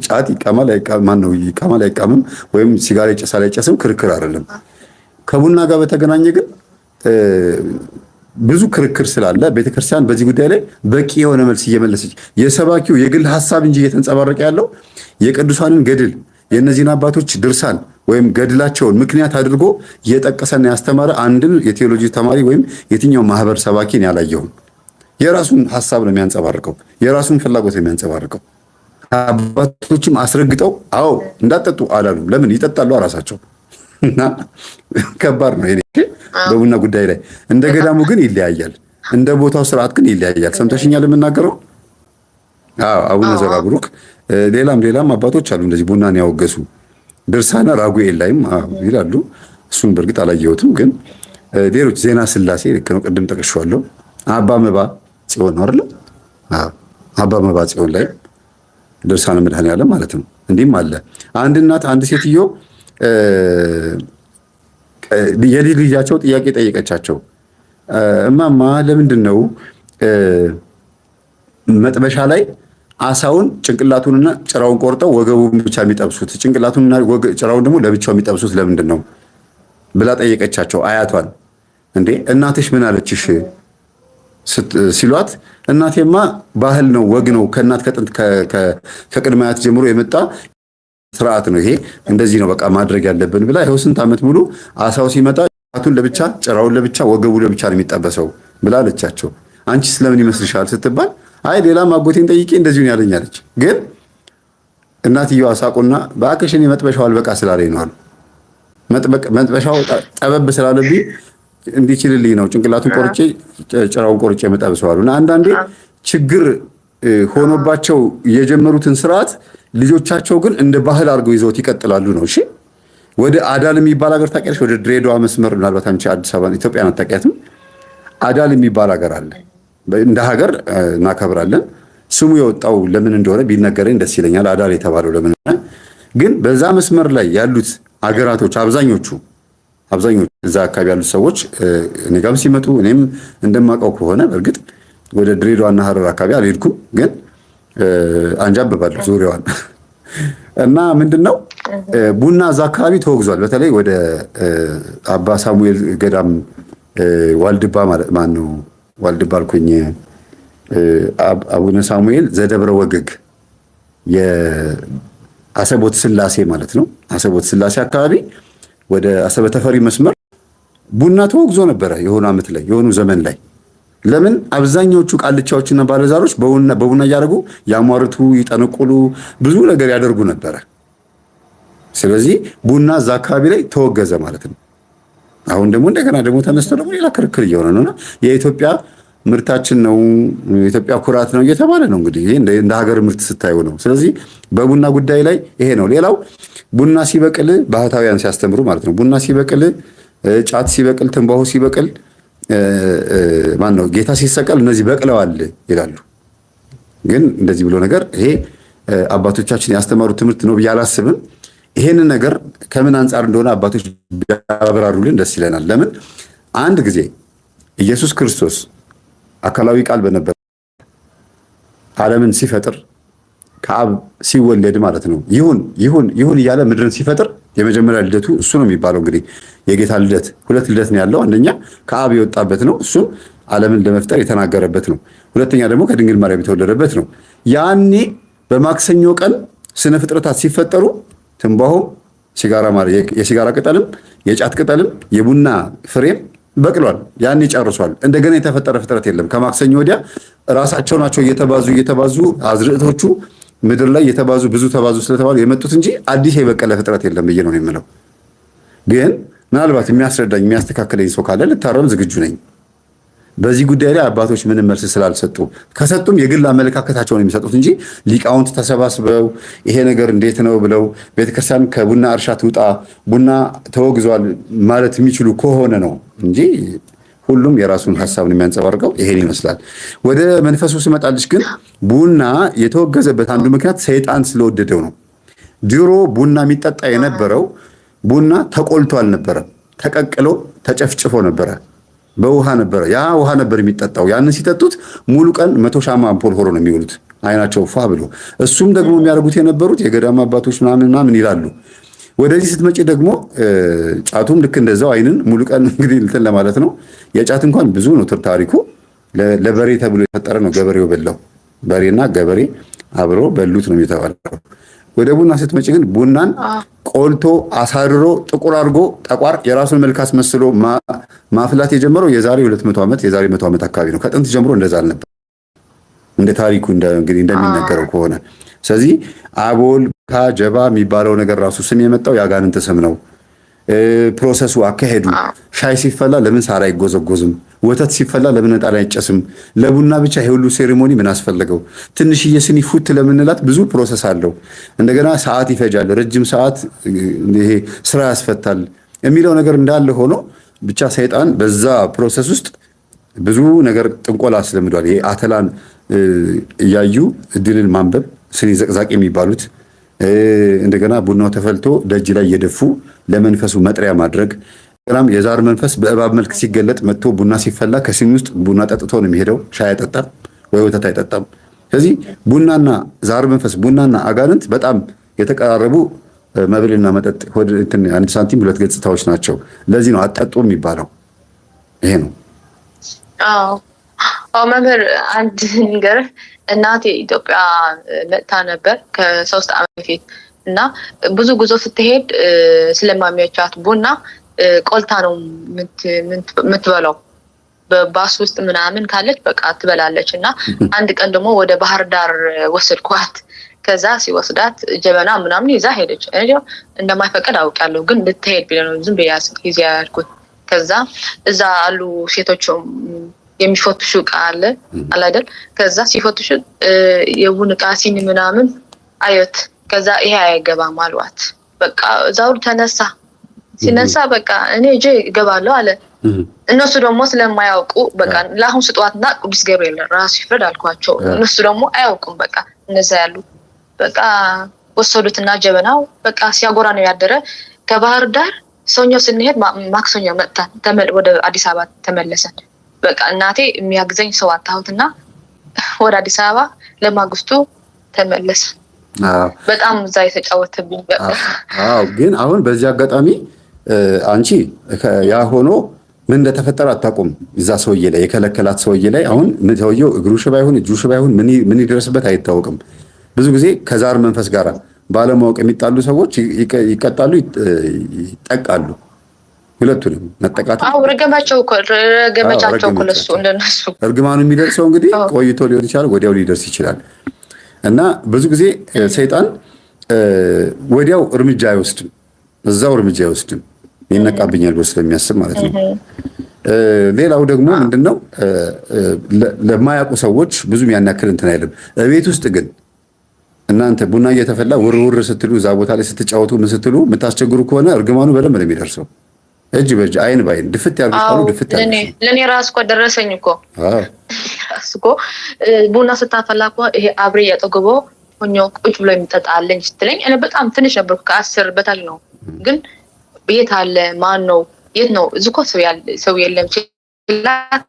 ጫት ይቃማል አይቃምም ወይም ሲጋራ ይጨሳል አይጨስም ክርክር አይደለም። ከቡና ጋር በተገናኘ ግን ብዙ ክርክር ስላለ ቤተክርስቲያን በዚህ ጉዳይ ላይ በቂ የሆነ መልስ እየመለሰች የሰባኪው የግል ሐሳብ እንጂ እየተንጸባረቀ ያለው የቅዱሳንን ገድል የእነዚህን አባቶች ድርሳን ወይም ገድላቸውን ምክንያት አድርጎ እየጠቀሰና ያስተማረ አንድን የቴዎሎጂ ተማሪ ወይም የትኛው ማህበር ሰባኪን ያላየሁም። የራሱን ሐሳብ ነው የሚያንጸባርቀው፣ የራሱን ፍላጎት ነው የሚያንጸባርቀው። አባቶችም አስረግጠው አዎ እንዳጠጡ አላሉም። ለምን ይጠጣሉ ራሳቸው። እና ከባድ ነው ይሄ በቡና ጉዳይ ላይ። እንደ ገዳሙ ግን ይለያያል፣ እንደ ቦታው ስርዓት ግን ይለያያል። ሰምተሽኛል የምናገረው? አዎ አቡነ ዘራብሩክ ሌላም አባቶች አሉ እንደዚህ ቡናን ያወገሱ። ድርሳነ ራጉኤል ላይም ይላሉ። እሱን በእርግጥ አላየሁትም፣ ግን ሌሎች ዜና ስላሴ ልክ ነው፣ ቅድም ጠቅሼዋለሁ። አባ መባ ጽዮን ነው አይደል? አባ መባ ጽዮን ላይ ድርሳነ መድኃኔዓለም ማለት ነው። እንዲህም አለ። አንድ እናት አንድ ሴትዮ የልጅ ልጃቸው ጥያቄ ጠየቀቻቸው። እማማ ለምንድን ነው መጥበሻ ላይ አሳውን ጭንቅላቱንና ጭራውን ቆርጠው ወገቡን ብቻ የሚጠብሱት፣ ጭንቅላቱንና ጭራውን ደግሞ ለብቻው የሚጠብሱት ለምንድን ነው ብላ ጠየቀቻቸው አያቷን። እንዴ እናትሽ ምን አለችሽ ሲሏት፣ እናቴማ ባህል ነው ወግ ነው ከእናት ከጥንት ከቅድመ አያት ጀምሮ የመጣ ስርዓት ነው፣ ይሄ እንደዚህ ነው በቃ ማድረግ ያለብን ብላ ይኸው ስንት ዓመት ሙሉ አሳው ሲመጣ ጭራቱን ለብቻ ጭራውን ለብቻ ወገቡ ለብቻ ነው የሚጠበሰው ብላ አለቻቸው። አንቺ ስለምን ይመስልሻል ስትባል፣ አይ ሌላም አጎቴን ጠይቄ እንደዚሁ ነው ያለኝ አለች። ግን እናትየዋ ሳቁና በአክሽ እኔ መጥበሻው አልበቃ ስላለኝ ነው አሉ። መጥበሻው ጠበብ ስላለብኝ እንዲችልልኝ ነው ጭንቅላቱን ቆርጬ ጭራውን ቆርጬ መጠብሰዋሉ። እና አንዳንዴ ችግር ሆኖባቸው የጀመሩትን ስርዓት ልጆቻቸው ግን እንደ ባህል አድርገው ይዘውት ይቀጥላሉ ነው። እሺ ወደ አዳል የሚባል ሀገር ታውቂያለሽ? ወደ ድሬዳዋ መስመር ምናልባት አንቺ አዲስ አበባ ኢትዮጵያን አታውቂያትም? አዳል የሚባል ሀገር አለ። እንደ ሀገር እናከብራለን። ስሙ የወጣው ለምን እንደሆነ ቢነገረኝ ደስ ይለኛል። አዳል የተባለው ለምን ግን በዛ መስመር ላይ ያሉት አገራቶች አብዛኞቹ እዛ አካባቢ ያሉት ሰዎች እኔ ጋርም ሲመጡ እኔም እንደማውቀው ከሆነ በእርግጥ ወደ ድሬዳዋና ሀረር አካባቢ አልሄድኩም፣ ግን አንጃብባለሁ ዙሪያዋን እና ምንድነው ቡና እዛ አካባቢ ተወግዟል። በተለይ ወደ አባ ሳሙኤል ገዳም ዋልድባ ማለት ማን ነው ዋልድባ አልኩኝ፣ አቡነ ሳሙኤል ዘደብረ ወገግ የአሰቦት ስላሴ ማለት ነው። አሰቦት ስላሴ አካባቢ ወደ አሰበ ተፈሪ መስመር ቡና ተወግዞ ነበረ የሆነ ዓመት ላይ የሆኑ ዘመን ላይ። ለምን አብዛኛዎቹ ቃልቻዎችና ባለዛሮች በቡና እያደረጉ ያሟርቱ፣ ይጠነቁሉ፣ ብዙ ነገር ያደርጉ ነበረ። ስለዚህ ቡና እዛ አካባቢ ላይ ተወገዘ ማለት ነው። አሁን ደግሞ እንደገና ደግሞ ተነስቶ ደግሞ ሌላ ክርክር እየሆነ ነውና የኢትዮጵያ ምርታችን ነው የኢትዮጵያ ኩራት ነው እየተባለ ነው። እንግዲህ ይሄ እንደ ሀገር ምርት ስታዩ ነው። ስለዚህ በቡና ጉዳይ ላይ ይሄ ነው። ሌላው ቡና ሲበቅል ባህታውያን ሲያስተምሩ ማለት ነው። ቡና ሲበቅል፣ ጫት ሲበቅል፣ ትንባሆ ሲበቅል ማን ነው ጌታ ሲሰቀል እነዚህ በቅለዋል ይላሉ። ግን እንደዚህ ብሎ ነገር ይሄ አባቶቻችን ያስተማሩት ትምህርት ነው ብዬ አላስብም። ይሄንን ነገር ከምን አንጻር እንደሆነ አባቶች ቢያብራሩልን ደስ ይለናል። ለምን አንድ ጊዜ ኢየሱስ ክርስቶስ አካላዊ ቃል በነበር ዓለምን ሲፈጥር ከአብ ሲወለድ ማለት ነው ይሁን እያለ ምድርን ሲፈጥር የመጀመሪያ ልደቱ እሱ ነው የሚባለው። እንግዲህ የጌታ ልደት ሁለት ልደት ነው ያለው። አንደኛ ከአብ የወጣበት ነው፣ እሱም ዓለምን ለመፍጠር የተናገረበት ነው። ሁለተኛ ደግሞ ከድንግል ማርያም የተወለደበት ነው። ያኔ በማክሰኞ ቀን ስነ ፍጥረታት ሲፈጠሩ ትንባሆም የሲጋራ ቅጠልም የጫት ቅጠልም የቡና ፍሬም በቅሏል። ያኔ ጨርሷል። እንደገና የተፈጠረ ፍጥረት የለም። ከማክሰኞ ወዲያ ራሳቸው ናቸው እየተባዙ አዝርዕቶቹ ምድር ላይ ብዙ ተባዙ ስለተባሉ የመጡት እንጂ አዲስ የበቀለ ፍጥረት የለም ብዬ ነው የምለው። ግን ምናልባት የሚያስረዳኝ የሚያስተካክለኝ ሰው ካለ ልታረም ዝግጁ ነኝ። በዚህ ጉዳይ ላይ አባቶች ምንም መልስ ስላልሰጡ ከሰጡም የግል አመለካከታቸውን የሚሰጡት እንጂ ሊቃውንት ተሰባስበው ይሄ ነገር እንዴት ነው ብለው ቤተክርስቲያን ከቡና እርሻ ትውጣ ቡና ተወግዟል ማለት የሚችሉ ከሆነ ነው እንጂ ሁሉም የራሱን ሀሳብን የሚያንጸባርቀው ይሄን ይመስላል። ወደ መንፈሱ ስመጣልሽ ግን ቡና የተወገዘበት አንዱ ምክንያት ሰይጣን ስለወደደው ነው። ድሮ ቡና የሚጠጣ የነበረው ቡና ተቆልቶ አልነበረም፣ ተቀቅሎ ተጨፍጭፎ ነበረ። በውሃ ነበረ። ያ ውሃ ነበር የሚጠጣው። ያንን ሲጠጡት ሙሉ ቀን 100 ሻማ አምፖል ሆሮ ነው የሚውሉት አይናቸው ፏ ብሎ። እሱም ደግሞ የሚያደርጉት የነበሩት የገዳም አባቶች ምናምን ይላሉ። ወደዚህ ስትመጪ ደግሞ ጫቱም ልክ እንደዛው አይንን ሙሉ ቀን እንግዲህ እንትን ለማለት ነው። የጫት እንኳን ብዙ ነው ታሪኩ። ለበሬ ተብሎ የተፈጠረ ነው። ገበሬው በላው። በሬና ገበሬ አብሮ በሉት ነው የተባለው። ወደ ቡና ስትመጪ ግን ቡናን ቆልቶ አሳርሮ ጥቁር አድርጎ ጠቋር የራሱን መልክ አስመስሎ ማፍላት የጀመረው የዛሬ 200 ዓመት የዛሬ 100 ዓመት አካባቢ ነው። ከጥንት ጀምሮ እንደዛ አልነበር እንደ ታሪኩ እንግዲህ እንደሚነገረው ከሆነ። ስለዚህ አቦል ጀባ የሚባለው ነገር ራሱ ስም የመጣው ያጋንንት ስም ነው። ፕሮሰሱ አካሄዱ። ሻይ ሲፈላ ለምን ሳር አይጎዘጎዝም? ወተት ሲፈላ ለምን ዕጣን አይጨስም? ለቡና ብቻ ይሄ ሁሉ ሴሪሞኒ ምን አስፈለገው? ትንሽዬ ስኒ ፉት ለምንላት ብዙ ፕሮሰስ አለው። እንደገና ሰዓት ይፈጃል፣ ረጅም ሰዓት ይሄ ስራ ያስፈታል የሚለው ነገር እንዳለ ሆኖ ብቻ ሰይጣን በዛ ፕሮሰስ ውስጥ ብዙ ነገር ጥንቆላ አስለምዷል። ይሄ አተላን እያዩ እድልን ማንበብ፣ ስኒ ዘቅዛቅ የሚባሉት እንደገና ቡናው ተፈልቶ ደጅ ላይ እየደፉ ለመንፈሱ መጥሪያ ማድረግ። የዛር መንፈስ በእባብ መልክ ሲገለጥ መጥቶ ቡና ሲፈላ ከሲኒ ውስጥ ቡና ጠጥቶ ነው የሚሄደው። ሻይ አይጠጣም ወይ ወተት አይጠጣም። ስለዚህ ቡናና ዛር መንፈስ፣ ቡናና አጋንንት በጣም የተቀራረቡ መብልና መጠጥ አንድ ሳንቲም ሁለት ገጽታዎች ናቸው። ለዚህ ነው አጠጡ የሚባለው። ይሄ ነው። አዎ መምህር፣ አንድ ነገር እናቴ ኢትዮጵያ መጥታ ነበር ከ3 ዓመት በፊት እና ብዙ ጉዞ ስትሄድ ስለማሚያቻት ቡና ቆልታ ነው የምትበላው። በባስ ውስጥ ምናምን ካለች በቃ ትበላለች። እና አንድ ቀን ደግሞ ወደ ባህር ዳር ወሰድኳት። ከዛ ሲወስዳት ጀበና ምናምን ይዛ ሄደች። እኔ እንደማይፈቀድ አውቃለሁ፣ ግን ልትሄድ ቢለ ነው ዝም ብዬ ይዤ ያልኩት። ከዛ እዛ አሉ ሴቶች የሚፈትሹ ዕቃ አለ አይደል? ከዛ ሲፈትሹ የቡን ዕቃ ሲኒ ምናምን አየት። ከዛ ይሄ አይገባም አሏት። በቃ እዛው ተነሳ። ሲነሳ በቃ እኔ እጄ እገባለሁ አለ። እነሱ ደግሞ ስለማያውቁ በቃ ለአሁን ስጧትና ቅዱስ ገብርኤል ራሱ ይፍረድ አልኳቸው። እነሱ ደግሞ አያውቁም። በቃ እነዛ ያሉ በቃ ወሰዱትና ጀበናው በቃ ሲያጎራ ነው ያደረ። ከባህር ዳር ሰኞ ስንሄድ ማክሰኞ መጣን፣ ወደ አዲስ አበባ ተመለሰን። በቃ እናቴ የሚያግዘኝ ሰው አጣሁትና ወደ አዲስ አበባ ለማግስቱ ተመለሰ። በጣም እዛ የተጫወተብኝ በቃ። ግን አሁን በዚህ አጋጣሚ አንቺ ያ ሆኖ ምን እንደተፈጠረ አታውቁም። እዛ ሰውዬ ላይ የከለከላት ሰውዬ ላይ አሁን ሰውዬው እግሩ ሽባ ይሁን እጁ ሽባ ይሁን ምን ይደርስበት አይታወቅም። ብዙ ጊዜ ከዛር መንፈስ ጋር ባለማወቅ የሚጣሉ ሰዎች ይቀጣሉ፣ ይጠቃሉ። ሁለቱንም መጠቃት ረገማቸው ለሱ እንደነሱ እርግማኑ የሚደርሰው እንግዲህ ቆይቶ ሊሆን ይችላል፣ ወዲያው ሊደርስ ይችላል። እና ብዙ ጊዜ ሰይጣን ወዲያው እርምጃ አይወስድም፣ እዛው እርምጃ አይወስድም፣ ይነቃብኛል ብሎ ስለሚያስብ ማለት ነው። ሌላው ደግሞ ምንድነው ለማያውቁ ሰዎች ብዙም ያናክል እንትን አይልም። ቤት ውስጥ ግን እናንተ ቡና እየተፈላ ውርውር ስትሉ እዛ ቦታ ላይ ስትጫወቱ ምን ስትሉ የምታስቸግሩ ከሆነ እርግማኑ በደንብ ነው የሚደርሰው። እጅ በእጅ አይን ባይን ድፍት ያርጉታሉ። ድፍት ለኔ ራስ እኮ ደረሰኝ እኮ ራስ እኮ ቡና ስታፈላ እኮ ይሄ አብሬ ያጠግቦ ሆኞ ቁጭ ብሎ የሚጠጣልኝ ስትለኝ እኔ በጣም ትንሽ ነበርኩ፣ ከ10 በታች ነው። ግን የት አለ ማን ነው የት ነው እዚህ እኮ ሰው የለም ሲላት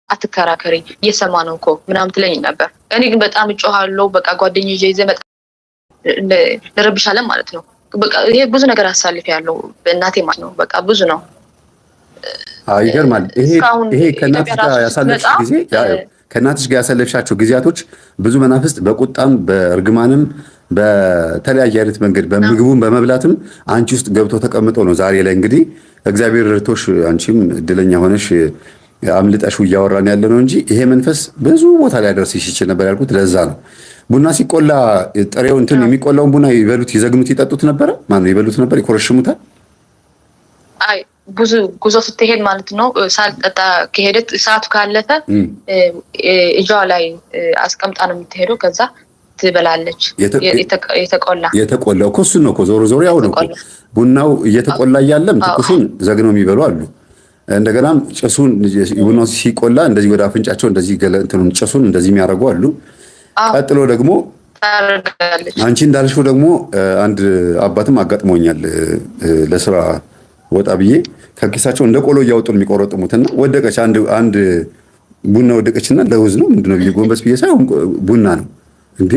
አትከራከሪ እየሰማ ነው እኮ ምናምን ትለኝ ነበር። እኔ ግን በጣም እጮሃለሁ። በቃ ጓደኛዬ ይዤ መጣ ለረብሻለን ማለት ነው። በቃ ይሄ ብዙ ነገር አሳልፍ ያለው በእናቴ ማለት ነው። በቃ ብዙ ነው። ይገርማል። ይሄ ከእናትሽ ጋር ያሳለፍሽ ጊዜ ከእናትሽ ጋር ያሳለፍሻቸው ጊዜያቶች ብዙ መናፍስት በቁጣም በእርግማንም በተለያየ አይነት መንገድ በምግቡም በመብላትም አንቺ ውስጥ ገብቶ ተቀምጦ ነው ዛሬ ላይ እንግዲህ እግዚአብሔር ረድቶሽ አንቺም እድለኛ ሆነሽ አምልጠሽ እያወራን ያለ ነው እንጂ ይሄ መንፈስ ብዙ ቦታ ላይ ያደርስሽ ይችል ነበር ያልኩት ለዛ ነው። ቡና ሲቆላ ጥሬው እንትን የሚቆላውን ቡና ይበሉት፣ ይዘግኑት፣ ይጠጡት ነበረ። ማነው ይበሉት ነበር? ይኮረሽሙታል። አይ ብዙ ጉዞ ስትሄድ ማለት ነው። ሳልጠጣ ከሄደት ሰዓቱ ካለፈ እጇ ላይ አስቀምጣ ነው የምትሄደው። ከዛ ትበላለች። የተቆላው እኮ እሱን ነው እኮ ዞሮ ዞሮ ያው ነው እኮ ቡናው እየተቆላ እያለም ትኩሱን ዘግነው የሚበሉ አሉ። እንደገናም ጭሱን ቡናው ሲቆላ እንደዚህ ወደ አፍንጫቸው እንደዚህ እንትኑን ጭሱን እንደዚህ የሚያደርጉ አሉ። ቀጥሎ ደግሞ አንቺ እንዳልሽው ደግሞ አንድ አባትም አጋጥሞኛል። ለስራ ወጣ ብዬ ከኪሳቸው እንደ ቆሎ እያወጡ የሚቆረጥሙትና ወደቀች። አንድ ቡና ወደቀችና ለውዝ ነው ምንድነው ብዬ ጎንበስ ብዬ ሳይሆን ቡና ነው እንዴ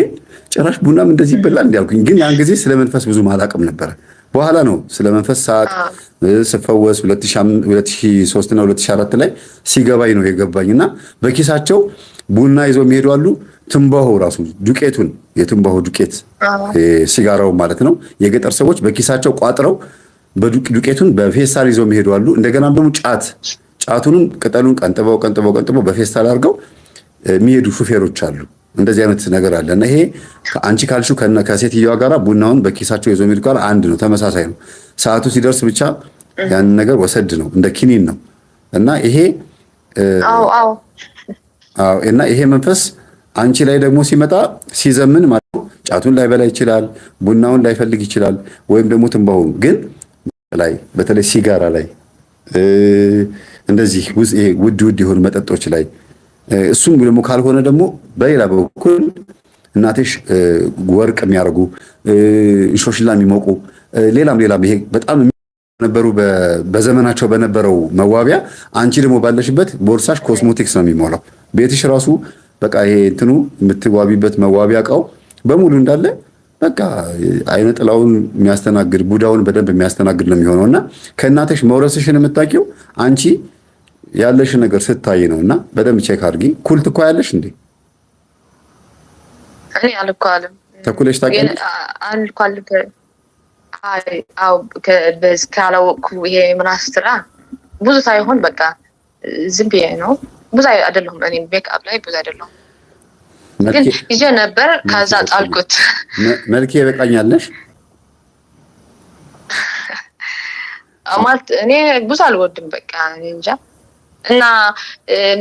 ጭራሽ ቡናም እንደዚህ ይበላል እንዲያልኩኝ። ግን ያን ጊዜ ስለ መንፈስ ብዙ ማላቅም ነበረ። በኋላ ነው ስለ መንፈስ ሰዓት ስፈወስ 2003 እና 2004 ላይ ሲገባኝ ነው የገባኝና በኪሳቸው ቡና ይዘው የሚሄዱ አሉ። ትንባሆ ራሱ ዱቄቱን የትንባሆ ዱቄት ሲጋራው ማለት ነው። የገጠር ሰዎች በኪሳቸው ቋጥረው ዱቄቱን በፌስታል ይዘው የሚሄዱ አሉ። እንደገና ደግሞ ጫቱንም ቅጠሉን ቀንጥበው በፌስታል አድርገው የሚሄዱ ሹፌሮች አሉ። እንደዚህ አይነት ነገር አለ እና ይሄ አንቺ ካልሽው ከሴትዮዋ ጋራ ቡናውን በኪሳቸው ይዞ የሚሄድ ጋር አንድ ነው፣ ተመሳሳይ ነው። ሰዓቱ ሲደርስ ብቻ ያንን ነገር ወሰድ ነው፣ እንደ ኪኒን ነው እና ይሄ እና ይሄ መንፈስ አንቺ ላይ ደግሞ ሲመጣ ሲዘምን ማለት ነው ጫቱን ላይበላ ይችላል፣ ቡናውን ላይፈልግ ይችላል፣ ወይም ደግሞ ትንባሁን ግን ላይ በተለይ ሲጋራ ላይ እንደዚህ ውድ የሆኑ መጠጦች ላይ እሱም ደግሞ ካልሆነ ደግሞ በሌላ በኩል እናትሽ ወርቅ የሚያደርጉ እንሾሽላ የሚሞቁ ሌላም ይሄ በጣም ነበሩ በዘመናቸው በነበረው መዋቢያ አንቺ ደግሞ ባለሽበት ቦርሳሽ ኮስሞቲክስ ነው የሚሞላው። ቤትሽ ራሱ በቃ ይሄ እንትኑ የምትዋቢበት መዋቢያ እቃው በሙሉ እንዳለ በቃ አይነ ጥላውን የሚያስተናግድ ቡዳውን በደንብ የሚያስተናግድ ነው የሚሆነው እና ከእናትሽ መውረስሽን የምታውቂው አንቺ ያለሽ ነገር ስታይ ነውና በደንብ ቼክ አድርጊ። ኩል ትኳያለሽ እንዴ? እኔ አልኳልም። ተኩለሽ ታውቂያለሽ? ካላወቅኩ ይሄ ምናስትራ ብዙ ሳይሆን በቃ ዝም ብዬ ነው። ብዙ አይደለሁም። እኔ ሜክአፕ ላይ ብዙ አይደለሁም፣ ግን ይዤ ነበር። ከዛ ጣልኩት። መልኬ ይበቃኛለሽ ማለት እኔ ብዙ አልወድም። በቃ እኔ እንጃ። እና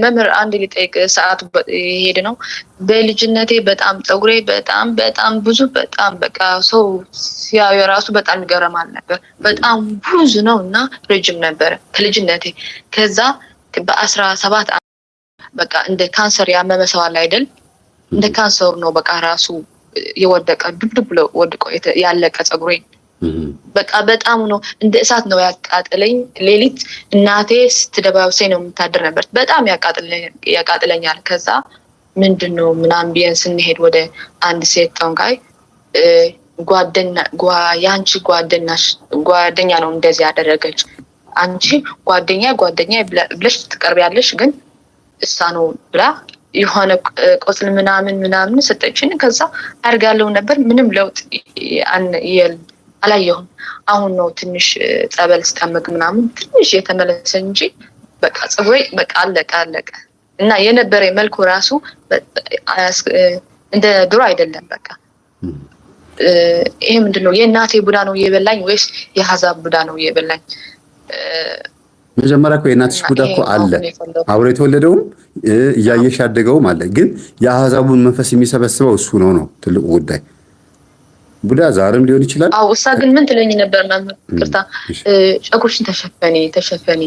መምህር አንድ ሊጠይቅ ሰዓቱ ይሄድ ነው። በልጅነቴ በጣም ፀጉሬ በጣም ብዙ በቃ ሰው ሲያዩ ራሱ በጣም ይገረማል ነበር። በጣም ብዙ ነው እና ረጅም ነበረ ከልጅነቴ። ከዛ በ17 በቃ እንደ ካንሰር ያመመ ሰው አለ አይደል? እንደ ካንሰሩ ነው በቃ ራሱ የወደቀ ድብድብ ብሎ ወድቆ ያለቀ ፀጉሬ በቃ በጣም ነው እንደ እሳት ነው ያቃጥለኝ። ሌሊት እናቴ ስትደባብሰኝ ነው የምታድር ነበር። በጣም ያቃጥለኛል። ከዛ ምንድነው ምናምን ብዬን ስንሄድ ወደ አንድ ሴት ጠንቋይ የአንቺ ጓደኛ ነው እንደዚህ ያደረገች፣ አንቺ ጓደኛ ብለሽ ትቀርቢያለሽ፣ ግን እሷ ነው ብላ የሆነ ቆስል ምናምን ሰጠችን። ከዛ አድርጋለሁ ነበር። ምንም ለውጥ አላየሁም። አሁን ነው ትንሽ ጸበል ስጠመቅ ምናምን ትንሽ የተመለሰ እንጂ በቃ ፀጉሬ በቃ አለቀ እና የነበረ መልኩ ራሱ እንደ ድሮ አይደለም። በቃ ይሄ ምንድነው? የእናቴ ቡዳ ነው የበላኝ ወይስ የሀዛብ ቡዳ ነው የበላኝ? መጀመሪያ እኮ የእናትሽ ቡዳ እኮ አለ፣ አብሮ የተወለደውም እያየሽ ያደገውም አለ። ግን የአህዛቡን መንፈስ የሚሰበስበው እሱ ነው ትልቁ ጉዳይ። ቡዳ ዛርም ሊሆን ይችላል። አዎ እሷ ግን ምን ትለኝ ነበር? ቅርታ ፀጉርሽን ተሸፈኒ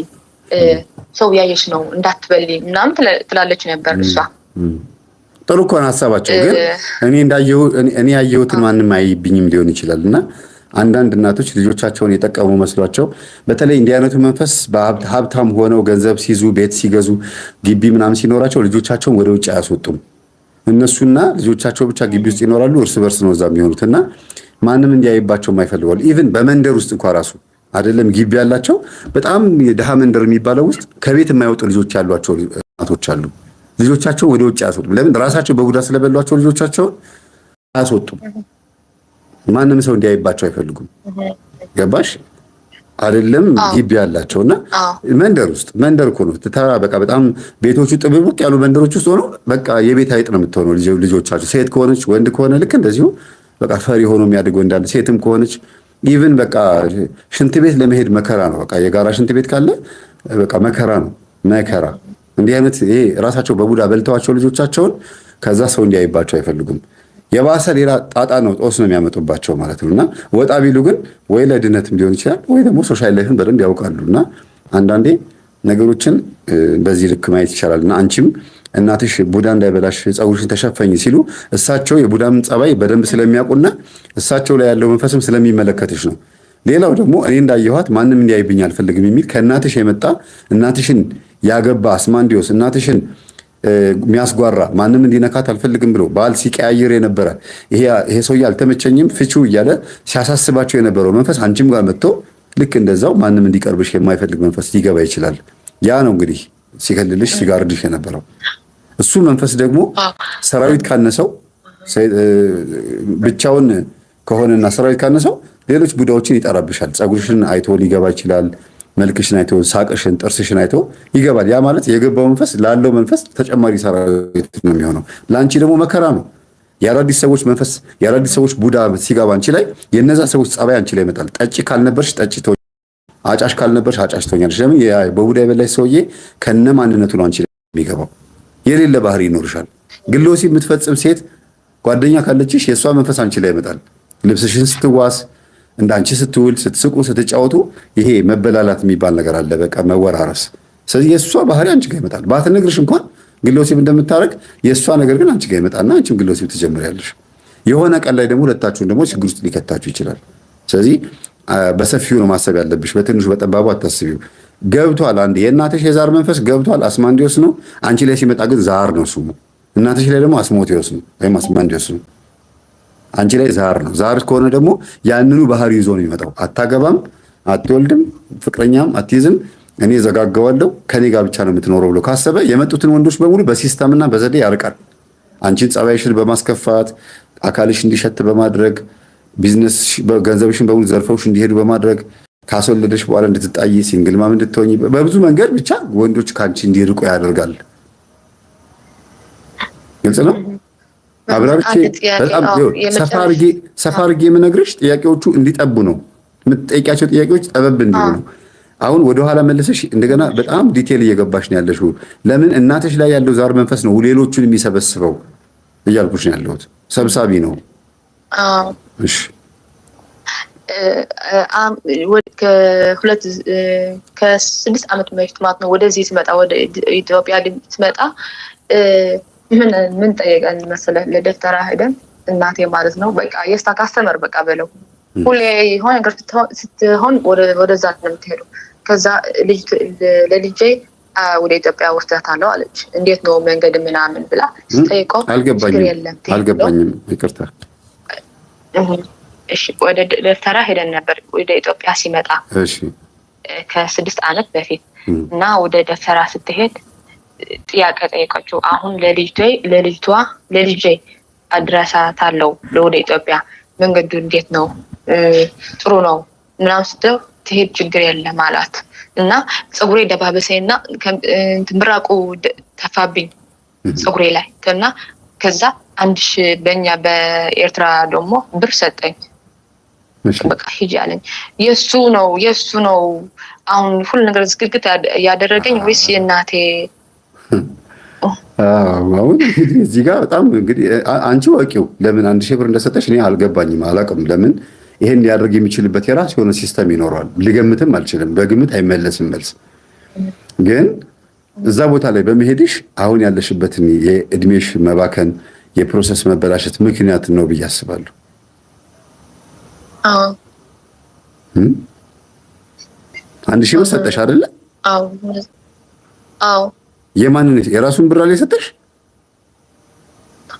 ሰው ያየሽ ነው እንዳትበሊ ምናምን ትላለች ነበር እሷ። ጥሩ እኮ ነው ሀሳባቸው። ግን እኔ ያየሁትን ማንም አይብኝም ሊሆን ይችላል እና አንዳንድ እናቶች ልጆቻቸውን የጠቀሙ መስሏቸው በተለይ እንዲህ አይነቱ መንፈስ ሀብታም ሆነው ገንዘብ ሲይዙ ቤት ሲገዙ ግቢ ምናምን ሲኖራቸው ልጆቻቸውን ወደ ውጭ አያስወጡም። እነሱና ልጆቻቸው ብቻ ግቢ ውስጥ ይኖራሉ። እርስ በርስ ነው እዛ የሚሆኑት እና ማንም እንዲያይባቸው የማይፈልጋሉ። ኢቭን በመንደር ውስጥ እንኳን ራሱ አይደለም ግቢ ያላቸው በጣም የድሃ መንደር የሚባለው ውስጥ ከቤት የማይወጡ ልጆች ያሏቸው እናቶች አሉ። ልጆቻቸው ወደ ውጭ አያስወጡም። ለምን? ራሳቸው በቡዳ ስለበሏቸው ልጆቻቸውን አያስወጡም። ማንም ሰው እንዲያይባቸው አይፈልጉም። ገባሽ አይደለም? ግቢ ያላቸውና መንደር እኮ ነው ተራ በቃ በጣም ቤቶቹ ጥብብቅ ያሉ መንደሮች ውስጥ ሆኖ በቃ የቤት አይጥ ነው የምትሆነው ልጆቻቸው። ሴት ከሆነች ወንድ ከሆነ ልክ እንደዚሁ በቃ ፈሪ ሆኖ የሚያድገው እንዳለ ሴትም ከሆነች ኢቭን በቃ ሽንት ቤት ለመሄድ መከራ ነው። በቃ የጋራ ሽንት ቤት ካለ በቃ መከራ ነው መከራ። እንዲህ አይነት ይሄ ራሳቸው በቡዳ በልተዋቸው ልጆቻቸውን ከዛ ሰው እንዲያይባቸው አይፈልጉም። የባሰ ሌላ ጣጣ ነው ጦስ ነው የሚያመጡባቸው ማለት ነውና ወጣ ቢሉ ግን ወይ ለድነትም ሊሆን ይችላል ወይ ደግሞ ሶሻል ላይፍን በደንብ ያውቃሉና አንዳንዴ ነገሮችን በዚህ ልክ ማየት ይቻላልና አንቺም እናትሽ ቡዳ እንዳይበላሽ ፀጉርሽን ተሸፈኝ ሲሉ እሳቸው የቡዳም ጸባይ በደንብ ስለሚያውቁና እሳቸው ላይ ያለው መንፈስም ስለሚመለከትሽ ነው። ሌላው ደግሞ እኔ እንዳየኋት ማንም እንዲያይብኝ አልፈልግም የሚል ከእናትሽ የመጣ እናትሽን ያገባ አስማንዲዮስ እናትሽን የሚያስጓራ ማንም እንዲነካት አልፈልግም ብሎ ባል ሲቀያየር የነበረ ይሄ ሰውዬ አልተመቸኝም ፍቺው እያለ ሲያሳስባቸው የነበረው መንፈስ አንቺም ጋር መጥቶ ልክ እንደዛው ማንም እንዲቀርብሽ የማይፈልግ መንፈስ ሊገባ ይችላል። ያ ነው እንግዲህ ሲከልልሽ ሲጋርድሽ የነበረው እሱ መንፈስ ደግሞ ሰራዊት ካነሰው ብቻውን ከሆነና ሰራዊት ካነሰው ሌሎች ቡዳዎችን ይጠራብሻል። ፀጉርሽን አይቶ ሊገባ ይችላል። መልክሽን አይቶ ሳቅሽን ጥርስሽን አይቶ ይገባል። ያ ማለት የገባው መንፈስ ላለው መንፈስ ተጨማሪ ሰራዊት ነው የሚሆነው። ለአንቺ ደግሞ መከራ ነው። የአዳዲስ ሰዎች መንፈስ የአዳዲስ ሰዎች ቡዳ ሲገባ አንቺ ላይ የነዛ ሰዎች ጸባይ አንቺ ላይ ይመጣል። ጠጪ ካልነበርሽ ጠጪ ትሆኛለሽ፣ አጫሽ ካልነበርሽ አጫሽ ትሆኛለሽ። ለምን በቡዳ የበላሽ ሰውዬ ከነ ማንነቱ ነው አንቺ ላይ የሚገባው። የሌለ ባህሪ ይኖርሻል። ግለ ወሲብ የምትፈጽም ሴት ጓደኛ ካለችሽ የእሷ መንፈስ አንቺ ላይ ይመጣል። ልብስሽን ስትዋስ እንዳንቺ ስትውል ስትስቁ ስትጫወቱ ይሄ መበላላት የሚባል ነገር አለ። በቃ መወራረስ። ስለዚህ የእሷ ባህሪ አንቺ ጋር ይመጣል። ባትነግርሽ እንኳን ግለ ወሲብ እንደምታረግ የእሷ ነገር ግን አንቺ ጋር ይመጣና አንቺም ግለ ወሲብ ትጀምሪያለሽ። የሆነ ቀን ላይ ደግሞ ሁለታችሁን ደግሞ ችግር ውስጥ ሊከታችሁ ይችላል። ስለዚህ በሰፊው ነው ማሰብ ያለብሽ፣ በትንሹ በጠባቡ አታስቢው። ገብቷል። አንድ የእናትሽ የዛር መንፈስ ገብቷል፣ አስማንዲዮስ ነው። አንቺ ላይ ሲመጣ ግን ዛር ነው ስሙ። እናትሽ ላይ ደግሞ አስሞቴዎስ ነው ወይም አስማንዲዮስ ነው። አንቺ ላይ ዛር ነው። ዛር ከሆነ ደግሞ ያንኑ ባህሪ ይዞ ነው የሚመጣው። አታገባም፣ አትወልድም፣ ፍቅረኛም አትይዝም፣ እኔ ዘጋጋዋለሁ ከኔ ጋር ብቻ ነው የምትኖረው ብሎ ካሰበ የመጡትን ወንዶች በሙሉ በሲስተምና በዘዴ ያርቃል። አንቺን ጸባይሽን በማስከፋት አካልሽ እንዲሸት በማድረግ ቢዝነስ ገንዘብሽን በሙሉ ዘርፈውሽ እንዲሄዱ በማድረግ ካስወለደሽ በኋላ እንድትጣይ ሲንግል ማም እንድትሆኚ በብዙ መንገድ ብቻ ወንዶች ካንቺ እንዲርቁ ያደርጋል። ግልጽ ነው። አብራርቼ በጣም ሰፋ አድርጌ የምነግርሽ ጥያቄዎቹ እንዲጠቡ ነው። የምትጠይቂያቸው ጥያቄዎች ጠበብ እንዲሉ ነው። አሁን ወደኋላ መለሰሽ እንደገና በጣም ዲቴል እየገባሽ ነው ያለሽው። ለምን እናትሽ ላይ ያለው ዛር መንፈስ ነው ሌሎቹን የሚሰበስበው እያልኩሽ ነው ያለሁት። ሰብሳቢ ነው። እሺ ከ6 ዓመት በፊት ማለት ነው ወደዚህ ስመጣ ወደ ኢትዮጵያ ስመጣ ምን ጠየቀን መሰለህ? ለደፍተራ ሄደን እናቴ ማለት ነው በቃ የስታ ካስተመር በቃ በለው ሁሌ የሆነ ነገር ስትሆን ወደዛ ነው የምትሄደው። ከዛ ለልጄ ወደ ኢትዮጵያ ወስዳታለሁ አለች። እንዴት ነው መንገድ ምናምን ብላ ስጠይቀው አልገባኝም ይቅርታ። እሺ ወደ ደፍተራ ሄደን ነበር ወደ ኢትዮጵያ ሲመጣ ከ6 ዓመት በፊት እና ወደ ደፍተራ ስትሄድ ጥያቄ ጠየቀችው። አሁን ለልጄ አድረሳታለሁ ወደ ኢትዮጵያ መንገዱ እንዴት ነው ጥሩ ነው ምናምን ስትለው ትሄድ ችግር የለም አላት እና ፀጉሬ ደባበሰኝና ምራቁ ተፋብኝ ፀጉሬ ላይ እና ከዛ 1000 በእኛ በኤርትራ ደግሞ ብር ሰጠኝ። በቃ ሂጂ አለኝ። የሱ ነው አሁን ሁሉ ነገር ዝግግት ያደረገኝ ወይስ የእናቴ? አሁን እዚህ ጋር በጣም እንግዲህ አንቺ ወቂው ለምን 1000 ብር እንደሰጠሽ እኔ አልገባኝም፣ አላውቅም። ለምን ይሄን ሊያደርግ የሚችልበት የራሱ የሆነ ሲስተም ይኖረዋል። ልገምትም አልችልም፣ በግምት አይመለስም መልስ። ግን እዛ ቦታ ላይ በመሄድሽ አሁን ያለሽበትን የእድሜሽ መባከን የፕሮሰስ መበላሸት ምክንያት ነው ብዬ አስባለሁ። አዎ 1000 ብር ሰጠሽ አይደለ? አዎ የማንን የራሱን ብር አለ የሰጠሽ?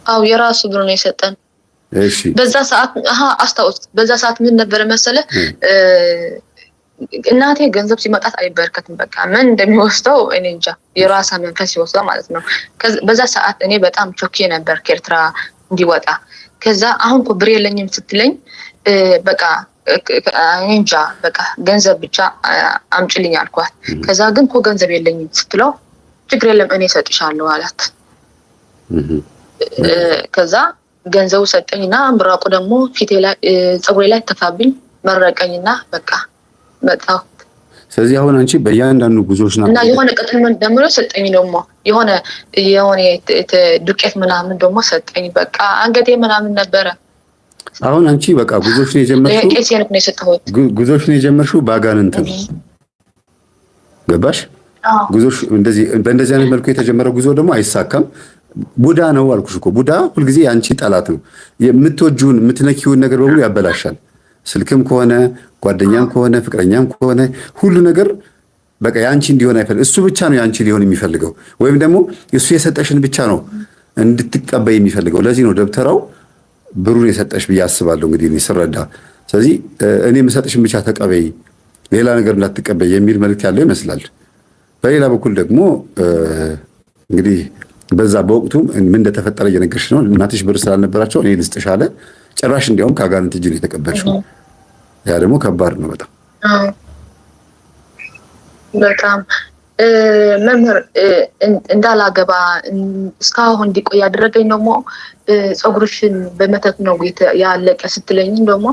አዎ የራሱ ብር ነው የሰጠን። እሺ በዛ ሰዓት አስታውስ። በዛ ሰዓት ምን ነበር መሰለ እናቴ ገንዘብ ሲመጣት አይበርከትም። በቃ ምን እንደሚወስደው እኔ እንጃ፣ የራሳ መንፈስ ይወስደው ማለት ነው። በዛ ሰዓት እኔ በጣም ቾኬ ነበር ከኤርትራ እንዲወጣ። ከዛ አሁን እኮ ብር የለኝም ስትለኝ በቃ እንጃ በቃ ገንዘብ ብቻ አምጪልኝ አልኳት። ከዛ ግን እኮ ገንዘብ የለኝም ስትለው ችግር የለም እኔ እሰጥሻለሁ አላት። ከዛ ገንዘቡ ሰጠኝና ምራቁ ደግሞ ፊቴ ላይ ፀጉሬ ላይ ተፋብኝ መረቀኝና በቃ መጣሁ። ስለዚህ አሁን አንቺ በእያንዳንዱ ጉዞሽና እና የሆነ ቅጥል ምን ደግሞ ሰጠኝ ደግሞ የሆነ ዱቄት ምናምን ደግሞ ሰጠኝ። በቃ አንገቴ ምናምን ነበረ። አሁን አንቺ በቃ ጉዞሽን የጀመርሽው ኤሲያንክ ነው የሰጠሁት። ጉዞሽን የጀመርሽው ባጋንንት ነው። ገባሽ? ጉዞሽ በእንደዚህ አይነት መልኩ የተጀመረ ጉዞ ደግሞ አይሳካም። ቡዳ ነው አልኩሽ እኮ። ቡዳ ሁልጊዜ የአንቺ ጠላት ነው። የምትወጂውን የምትነኪውን ነገር በሙሉ ያበላሻል። ስልክም ከሆነ ጓደኛም ከሆነ ፍቅረኛም ከሆነ ሁሉ ነገር በቃ ያንቺ እንዲሆን አይፈልግ። እሱ ብቻ ነው ያንቺ ሊሆን የሚፈልገው፣ ወይም ደግሞ እሱ የሰጠሽን ብቻ ነው እንድትቀበይ የሚፈልገው። ለዚህ ነው ደብተራው ብሩን የሰጠሽ ብዬ አስባለሁ እንግዲህ እኔ ስረዳ። ስለዚህ እኔ የምሰጥሽን ብቻ ተቀበይ፣ ሌላ ነገር እንዳትቀበይ የሚል መልእክት ያለው ይመስላል። በሌላ በኩል ደግሞ እንግዲህ በዛ በወቅቱ ምን እንደተፈጠረ እየነገርሽ ነው። እናትሽ ብር ስላልነበራቸው እኔ ልስጥሽ አለ። ጭራሽ እንዲያውም ከአጋንንት እጅ ነው የተቀበልሽው። ያ ደግሞ ከባድ ነው በጣም። በጣም መምህር እንዳላገባ እስካሁን እንዲቆይ ያደረገኝ ደግሞ ፀጉርሽን በመተት ነው ያለቀ ስትለኝ ደግሞ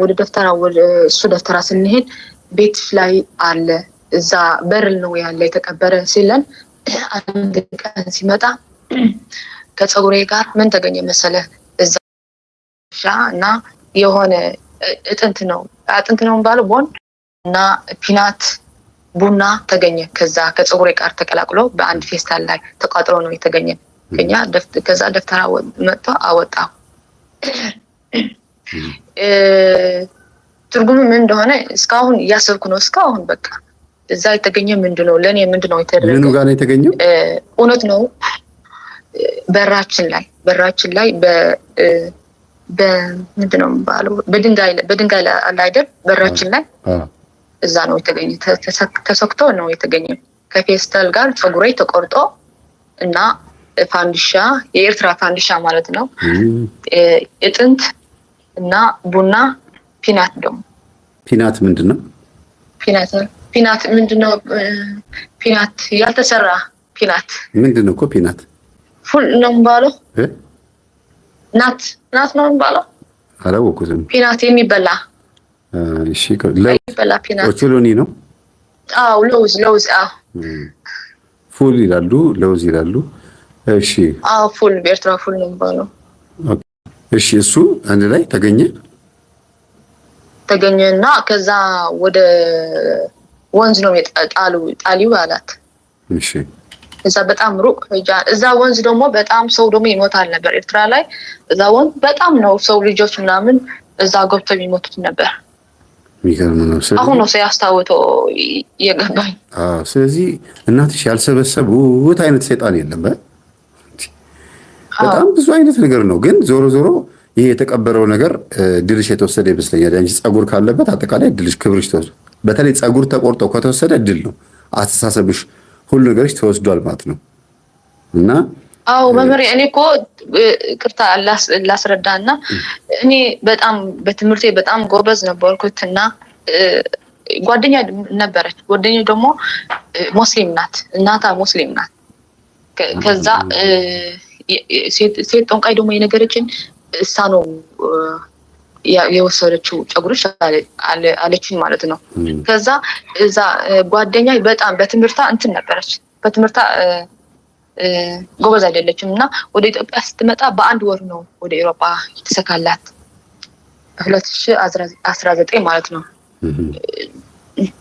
ወደ ደፍተራ እሱ ደፍተራ ስንሄድ ቤትሽ ላይ አለ እዛ በርል ነው ያለ የተቀበረ ሲለን አንድ ቀን ሲመጣ ከፀጉሬ ጋር ምን ተገኘ መሰለ እዛ እና የሆነ አጥንት ነው የሚባለው ቦን እና ፒናት ቡና ተገኘ። ከዛ ከፀጉሬ ጋር ተቀላቅሎ በአንድ ፌስታል ላይ ተቋጥሮ ነው የተገኘ። ከዛ ደፍተራ መጥቶ አወጣው። ትርጉሙ ምን እንደሆነ እስካሁን እያሰብኩ ነው። እስካሁን በቃ እዛ የተገኘ ምንድነው ለኔ ምንድነው የተደረገው? ምኑ ጋር ነው የተገኘው? እውነት ነው በራችን ላይ በምንድነው የሚባለው በድንጋይ ላይ አይደል? በራችን ላይ እዛ ነው የተገኘ። ተሰክቶ ነው የተገኘ። ከፌስታል ጋር ፀጉሬ ተቆርጦ እና ፋንዲሻ የኤርትራ ፋንዲሻ ማለት ነው እጥንት እና ቡና ፒናት ደግሞ ፒናት ምንድነው? ፒናት ምንድነው? ፒናት ያልተሰራ ፒናት ምንድነው እኮ ፒናት ፉል ነው የሚባለው ናት ነው የሚባለው። አላወኩትም። ፒናት የሚበላ እሺ ኦቾሎኒ ነው። አዎ ለውዝ ፉል ይላሉ፣ ለውዝ ይላሉ። እሺ አዎ ፉል በኤርትራ ፉል ነው የሚባለው። እሺ እሱ አንድ ላይ ተገኘና ከዛ ወደ ወንዝ ነው ጣሊው አላት። እሺ እዛ በጣም ሩቅ እዛ ወንዝ ደግሞ በጣም ሰው ደግሞ ይሞታል ነበር ኤርትራ ላይ። እዛ ወንዝ በጣም ነው ሰው ልጆች ምናምን እዛ ገብተው የሚሞቱት ነበር። የሚገርም ነው። አሁን ነው ያስታውተው የገባኝ። ስለዚህ እናትሽ ያልሰበሰቡት አይነት ሰይጣን የለም። በጣም ብዙ አይነት ነገር ነው። ግን ዞሮ ይሄ የተቀበረው ነገር ድልሽ የተወሰደ ይመስለኛል። አንቺ ፀጉር ካለበት አጠቃላይ ድልሽ ክብርሽ ተወስዶ፣ በተለይ ፀጉር ተቆርጦ ከተወሰደ ድል ነው። አስተሳሰብሽ ሁሉ ነገርሽ ተወስዷል ማለት ነው። እና አዎ መምህር እኔ እኮ ቅርታ ላስረዳና እኔ በጣም በትምህርቴ በጣም ጎበዝ ነበርኩትና ጓደኛ ነበረች። ጓደኛዬ ደግሞ ሙስሊም ናት፣ እናቷ ሙስሊም ናት። ከዛ ሴት ጠንቋይ ደግሞ የነገረችን እሷ ነው የወሰደችው ፀጉርሽ አለችኝ ማለት ነው። ከዛ እዛ ጓደኛዬ በጣም በትምህርታ እንትን ነበረች፣ በትምህርታ ጎበዝ አይደለችም እና ወደ ኢትዮጵያ ስትመጣ በአንድ ወር ነው ወደ አውሮፓ የተሰካላት 2019 ማለት ነው።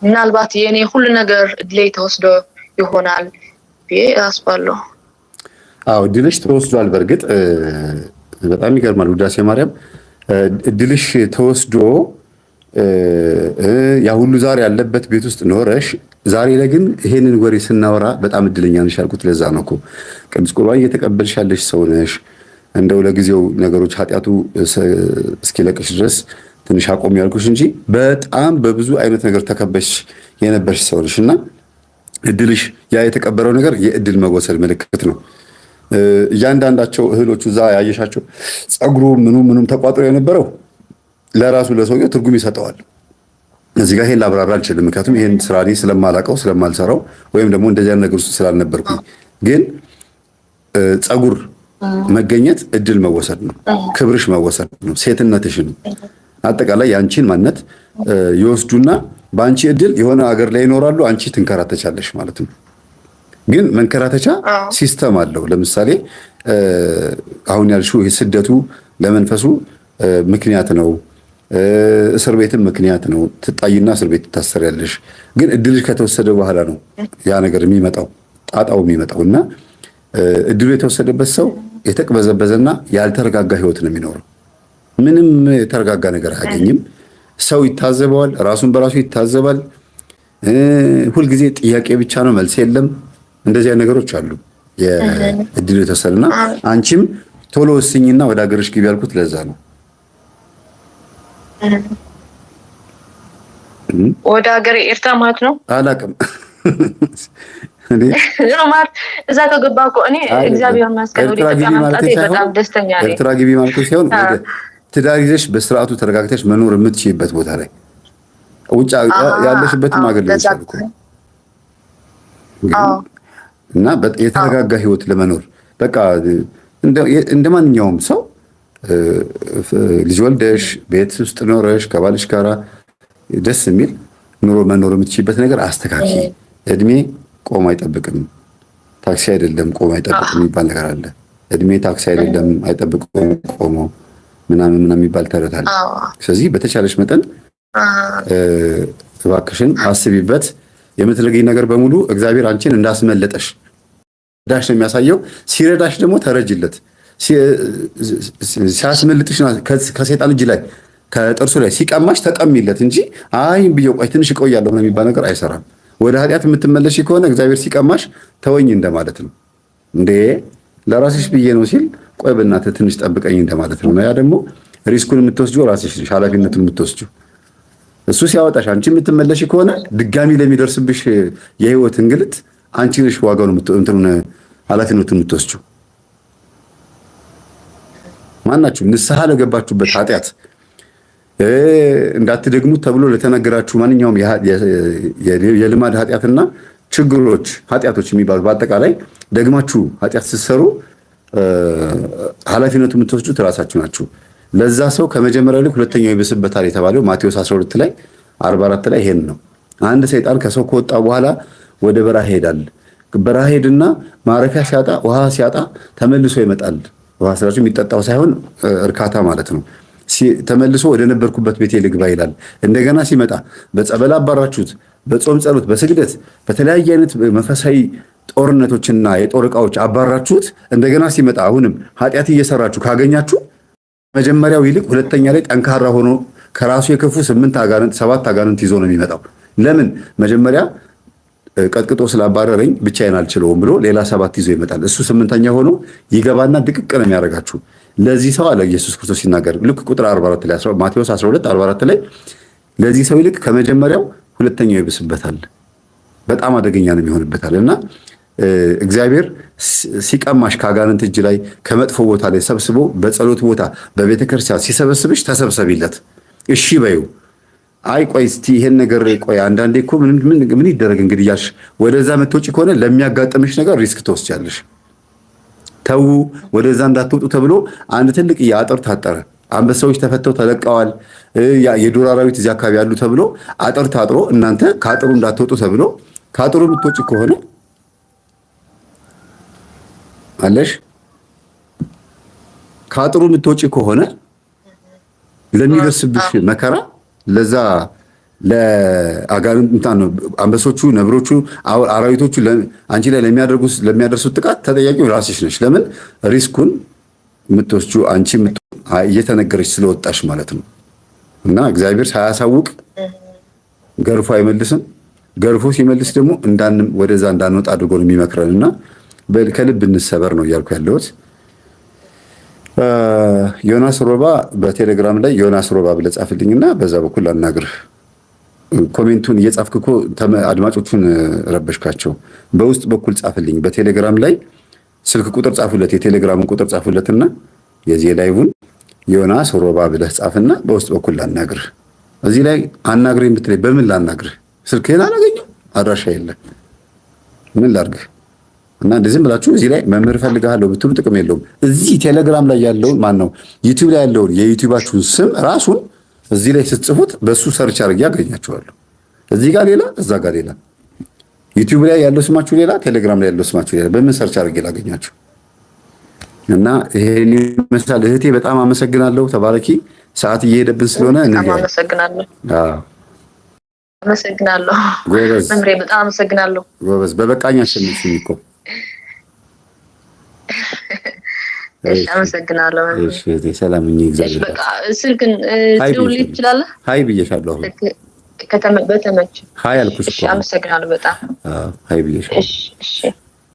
ምናልባት የኔ ሁሉ ነገር እድሌ ተወስዶ ይሆናል ብዬ አስባለሁ። አዎ እድልሽ ተወስዷል። በእርግጥ በጣም ይገርማል። ውዳሴ ማርያም እድልሽ ተወስዶ ያ ሁሉ ዛሬ ያለበት ቤት ውስጥ ኖረሽ ዛሬ ላይ ግን ይሄንን ወሬ ስናወራ በጣም እድለኛ ነሽ ያልኩት ለዛ ነው እኮ። ቅዱስ ቁርባን እየተቀበልሽ ያለሽ ሰው ነሽ። እንደው ለጊዜው ነገሮች ኃጢአቱ እስኪለቅሽ ድረስ ትንሽ አቆም ያልኩሽ እንጂ በጣም በብዙ አይነት ነገር ተከበሽ የነበርሽ ሰው ነሽ እና እድልሽ ያ የተቀበረው ነገር የእድል መወሰድ ምልክት ነው። እያንዳንዳቸው እህሎቹ እዛ ያየሻቸው ፀጉሩ ምኑም ተቋጥሮ የነበረው ለራሱ ለሰውየው ትርጉም ይሰጠዋል። እዚህ ጋር ይሄን ላብራራ አልችልም፣ ምክንያቱም ይሄን ስራ እኔ ስለማላውቀው ስለማልሰራው ወይም ደግሞ እንደዚያ ነገር ውስጥ ስላልነበርኩኝ። ግን ፀጉር መገኘት እድል መወሰድ ነው፣ ክብርሽ መወሰድ ነው፣ ሴትነትሽን አጠቃላይ የአንቺን ማንነት ይወስዱና በአንቺ እድል የሆነ ሀገር ላይ ይኖራሉ፣ አንቺ ትንከራተቻለሽ ማለት ነው። ግን መንከራተቻ ሲስተም አለው። ለምሳሌ አሁን ያልሽው ይሄ ስደቱ ለመንፈሱ ምክንያት ነው። እስር ቤትም ምክንያት ነው። ትጣይና እስር ቤት ትታሰሪያለሽ። ግን እድልሽ ከተወሰደ በኋላ ነው ያ ነገር የሚመጣው ጣጣው የሚመጣው እና እድሉ የተወሰደበት ሰው የተቅበዘበዘና ያልተረጋጋ ህይወት ነው የሚኖረው። ምንም የተረጋጋ ነገር አያገኝም። ሰው ይታዘበዋል፣ ራሱን በራሱ ይታዘባል። ሁልጊዜ ጥያቄ ብቻ ነው፣ መልስ የለም። እንደዚህ አይነት ነገሮች አሉ። የእድሉ የተወሰደና አንቺም ቶሎ ወስኝና ወደ ሀገርሽ ግቢ ያልኩት ለዛ ነው። ወደ ሀገር ኤርትራ ማለት ነው። አላውቅም እዛ ከገባ እኮ እኔ እግዚአብሔር ይመስገን ወደ ኢትዮጵያ መምጣቴ በጣም ደስተኛ ነኝ። ኤርትራ ግቢ ማለት ሳይሆን ወደ ትዳር ይዘሽ በስርዓቱ ተረጋግተሽ መኖር የምትችይበት ቦታ ላይ ውጭ ያለሽበትም ሀገር ላይ እና የተረጋጋ ህይወት ለመኖር በቃ እንደ ማንኛውም ሰው ልጅ ወልደሽ ቤት ውስጥ ኖረሽ ከባልሽ ጋራ ደስ የሚል ኑሮ መኖር የምትችይበት ነገር አስተካኪ። እድሜ ቆሞ አይጠብቅም፣ ታክሲ አይደለም ቆሞ አይጠብቅም የሚባል ነገር አለ። እድሜ ታክሲ አይደለም አይጠብቅም ቆሞ ምናምን የሚባል ተረት አለ። ስለዚህ በተቻለሽ መጠን እባክሽን አስቢበት። የምትለገኝ ነገር በሙሉ እግዚአብሔር አንቺን እንዳስመለጠሽ ዳሽ ነው የሚያሳየው። ሲረዳሽ ደግሞ ተረጅለት። ሲያስመልጥሽ ከሰይጣን እጅ ላይ ከጥርሱ ላይ ሲቀማሽ ተቀሚለት እንጂ አይ ብዬ ቆይ ትንሽ እቆያለሁ ነው የሚባል ነገር አይሰራም። ወደ ኃጢአት የምትመለሽ ከሆነ እግዚአብሔር ሲቀማሽ ተወኝ እንደማለት ነው። እንዴ ለራስሽ ብዬ ነው ሲል ቆይ በእናትህ ትንሽ ጠብቀኝ እንደማለት ነው። ያ ደግሞ ሪስኩን የምትወስጂው ራስሽ ነሽ፣ ኃላፊነቱን የምትወስጂው እሱ ሲያወጣሽ። አንቺ የምትመለሽ ከሆነ ድጋሚ ለሚደርስብሽ የህይወት እንግልት አንቺ ነሽ ዋጋውን ኃላፊነቱን የምትወስጂው። ማናችሁ ንስሐ ለገባችሁበት ኃጢአት እንዳትደግሙት ተብሎ ለተነገራችሁ ማንኛውም የልማድ ኃጢአትና ችግሮች ኃጢአቶች የሚባሉ በአጠቃላይ ደግማችሁ ኃጢአት ስትሰሩ ኃላፊነቱ የምትወስዱት ራሳችሁ ናችሁ። ለዛ ሰው ከመጀመሪያው ላይ ሁለተኛው ይብስበታል የተባለው ማቴዎስ 12 ላይ 44 ላይ ይሄን ነው። አንድ ሰይጣን ከሰው ከወጣ በኋላ ወደ በረሃ ይሄዳል። በረሃ ሄድና ማረፊያ ሲያጣ ውሃ ሲያጣ ተመልሶ ይመጣል። ውሃ ስላችሁ የሚጠጣው ሳይሆን እርካታ ማለት ነው። ተመልሶ ወደ ነበርኩበት ቤቴ ልግባ ይላል። እንደገና ሲመጣ በጸበል አባራችሁት፣ በጾም ጸሎት፣ በስግደት በተለያየ አይነት መንፈሳዊ ጦርነቶችና የጦር ዕቃዎች አባራችሁት። እንደገና ሲመጣ አሁንም ኃጢአት እየሰራችሁ ካገኛችሁ መጀመሪያው ይልቅ ሁለተኛ ላይ ጠንካራ ሆኖ ከራሱ የከፉ 7 አጋንንት ይዞ ነው የሚመጣው። ለምን? መጀመሪያ ቀጥቅጦ ስላባረረኝ ብቻዬን አልችለውም ብሎ ሌላ 7 ይዞ ይመጣል። እሱ 8ኛ ሆኖ ይገባና ድቅቅ ነው የሚያደርጋችሁ። ለዚህ ሰው አለ ኢየሱስ ክርስቶስ ሲናገር ልክ ቁጥር 44 ላይ ማቴዎስ 12 44 ላይ ለዚህ ሰው ይልቅ ከመጀመሪያው ሁለተኛው ይብስበታል፣ በጣም አደገኛ ነው የሚሆንበታል። እና እግዚአብሔር ሲቀማሽ ከአጋንንት እጅ ላይ ከመጥፎ ቦታ ላይ ሰብስቦ በጸሎት ቦታ በቤተ ክርስቲያን ሲሰበስብሽ ተሰብሰቢለት፣ እሺ በይው። አይ ቆይ እስቲ ይሄን ነገር ቆይ አንዳንዴ እኮ ምን ይደረግ እንግዲህ ያልሽ ወደዛ መጥቶጪ ከሆነ ለሚያጋጥምሽ ነገር ሪስክ ትወስጃለሽ። ተው ወደዛ እንዳትወጡ ተብሎ አንድ ትልቅ አጥር ታጠረ። አንበሳዎች ተፈተው ተለቀዋል። የዱር አራዊት እዚህ አካባቢ ያሉ ተብሎ አጥር ታጥሮ እናንተ ከአጥሩ እንዳትወጡ ተብሎ ከአጥሩ የምትወጪ ከሆነ አለሽ ከአጥሩ የምትወጪ ከሆነ ለሚደርስብሽ መከራ ለዛ ለአጋንንት አንበሶቹ፣ ነብሮቹ፣ አራዊቶቹ አንቺ ላይ ለሚያደርሱት ጥቃት ተጠያቂው ራስሽ ነሽ። ለምን? ሪስኩን የምትወስጂው አንቺ እየተነገረች ስለወጣሽ ማለት ነው። እና እግዚአብሔር ሳያሳውቅ ገርፎ አይመልስም። ገርፎ ሲመልስ ደግሞ ወደዛ እንዳንወጣ አድርጎ ነው የሚመክረን። እና ከልብ እንሰበር ነው እያልኩ ያለሁት። ዮናስ ሮባ በቴሌግራም ላይ ዮናስ ሮባ ብለህ ጻፍልኝና በዛ በኩል አናግርህ። ኮሜንቱን እየጻፍክ እኮ አድማጮቹን ረበሽካቸው። በውስጥ በኩል ጻፍልኝ። በቴሌግራም ላይ ስልክ ቁጥር ጻፉለት፣ የቴሌግራሙን ቁጥር ጻፉለትና የዚህ ላይቭን ዮናስ ሮባ ብለህ ጻፍና በውስጥ በኩል ላናግርህ። እዚህ ላይ አናግረኝ ብትለኝ በምን ላናግርህ? ስልክህን አላገኘው፣ አድራሻ የለ፣ ምን ላድርግህ? እና እንደዚህ ብላችሁ እዚህ ላይ መምህር ፈልጋለሁ ብትሉ ጥቅም የለውም። እዚህ ቴሌግራም ላይ ያለውን ማነው ዩቲዩብ ላይ ያለውን የዩቲዩባችሁን ስም ራሱን እዚህ ላይ ስትጽፉት በሱ ሰርች አድርጌ ያገኛችኋለሁ። እዚህ ጋር ሌላ፣ እዛ ጋር ሌላ። ዩቲዩብ ላይ ያለው ስማችሁ ሌላ፣ ቴሌግራም ላይ ያለው ስማችሁ ሌላ። በምን ሰርች አድርጌ ላገኛችሁ? እና ይሄን ይመስላል። እህቴ በጣም አመሰግናለሁ። ተባረኪ። ሰዓት እየሄደብን ስለሆነ አመሰግናለሁ። አመሰግናለሁ። ጎበዝ መምሬ፣ በጣም አመሰግናለሁ። ጎበዝ። በበቃኝ አሸንፍኝ እኮ። እሺ፣ አመሰግናለሁ። እሺ፣ ሰላም ነኝ። እግዚአብሔር በቃ ስልክን ትደውልልኝ ትችላለህ? ሃይ ብዬሻለሁ። በተመቸ ሃይ አልኩሽ እኮ። እሺ፣ አመሰግናለሁ በጣም። ሃይ ብዬሻለሁ። እሺ፣ እሺ።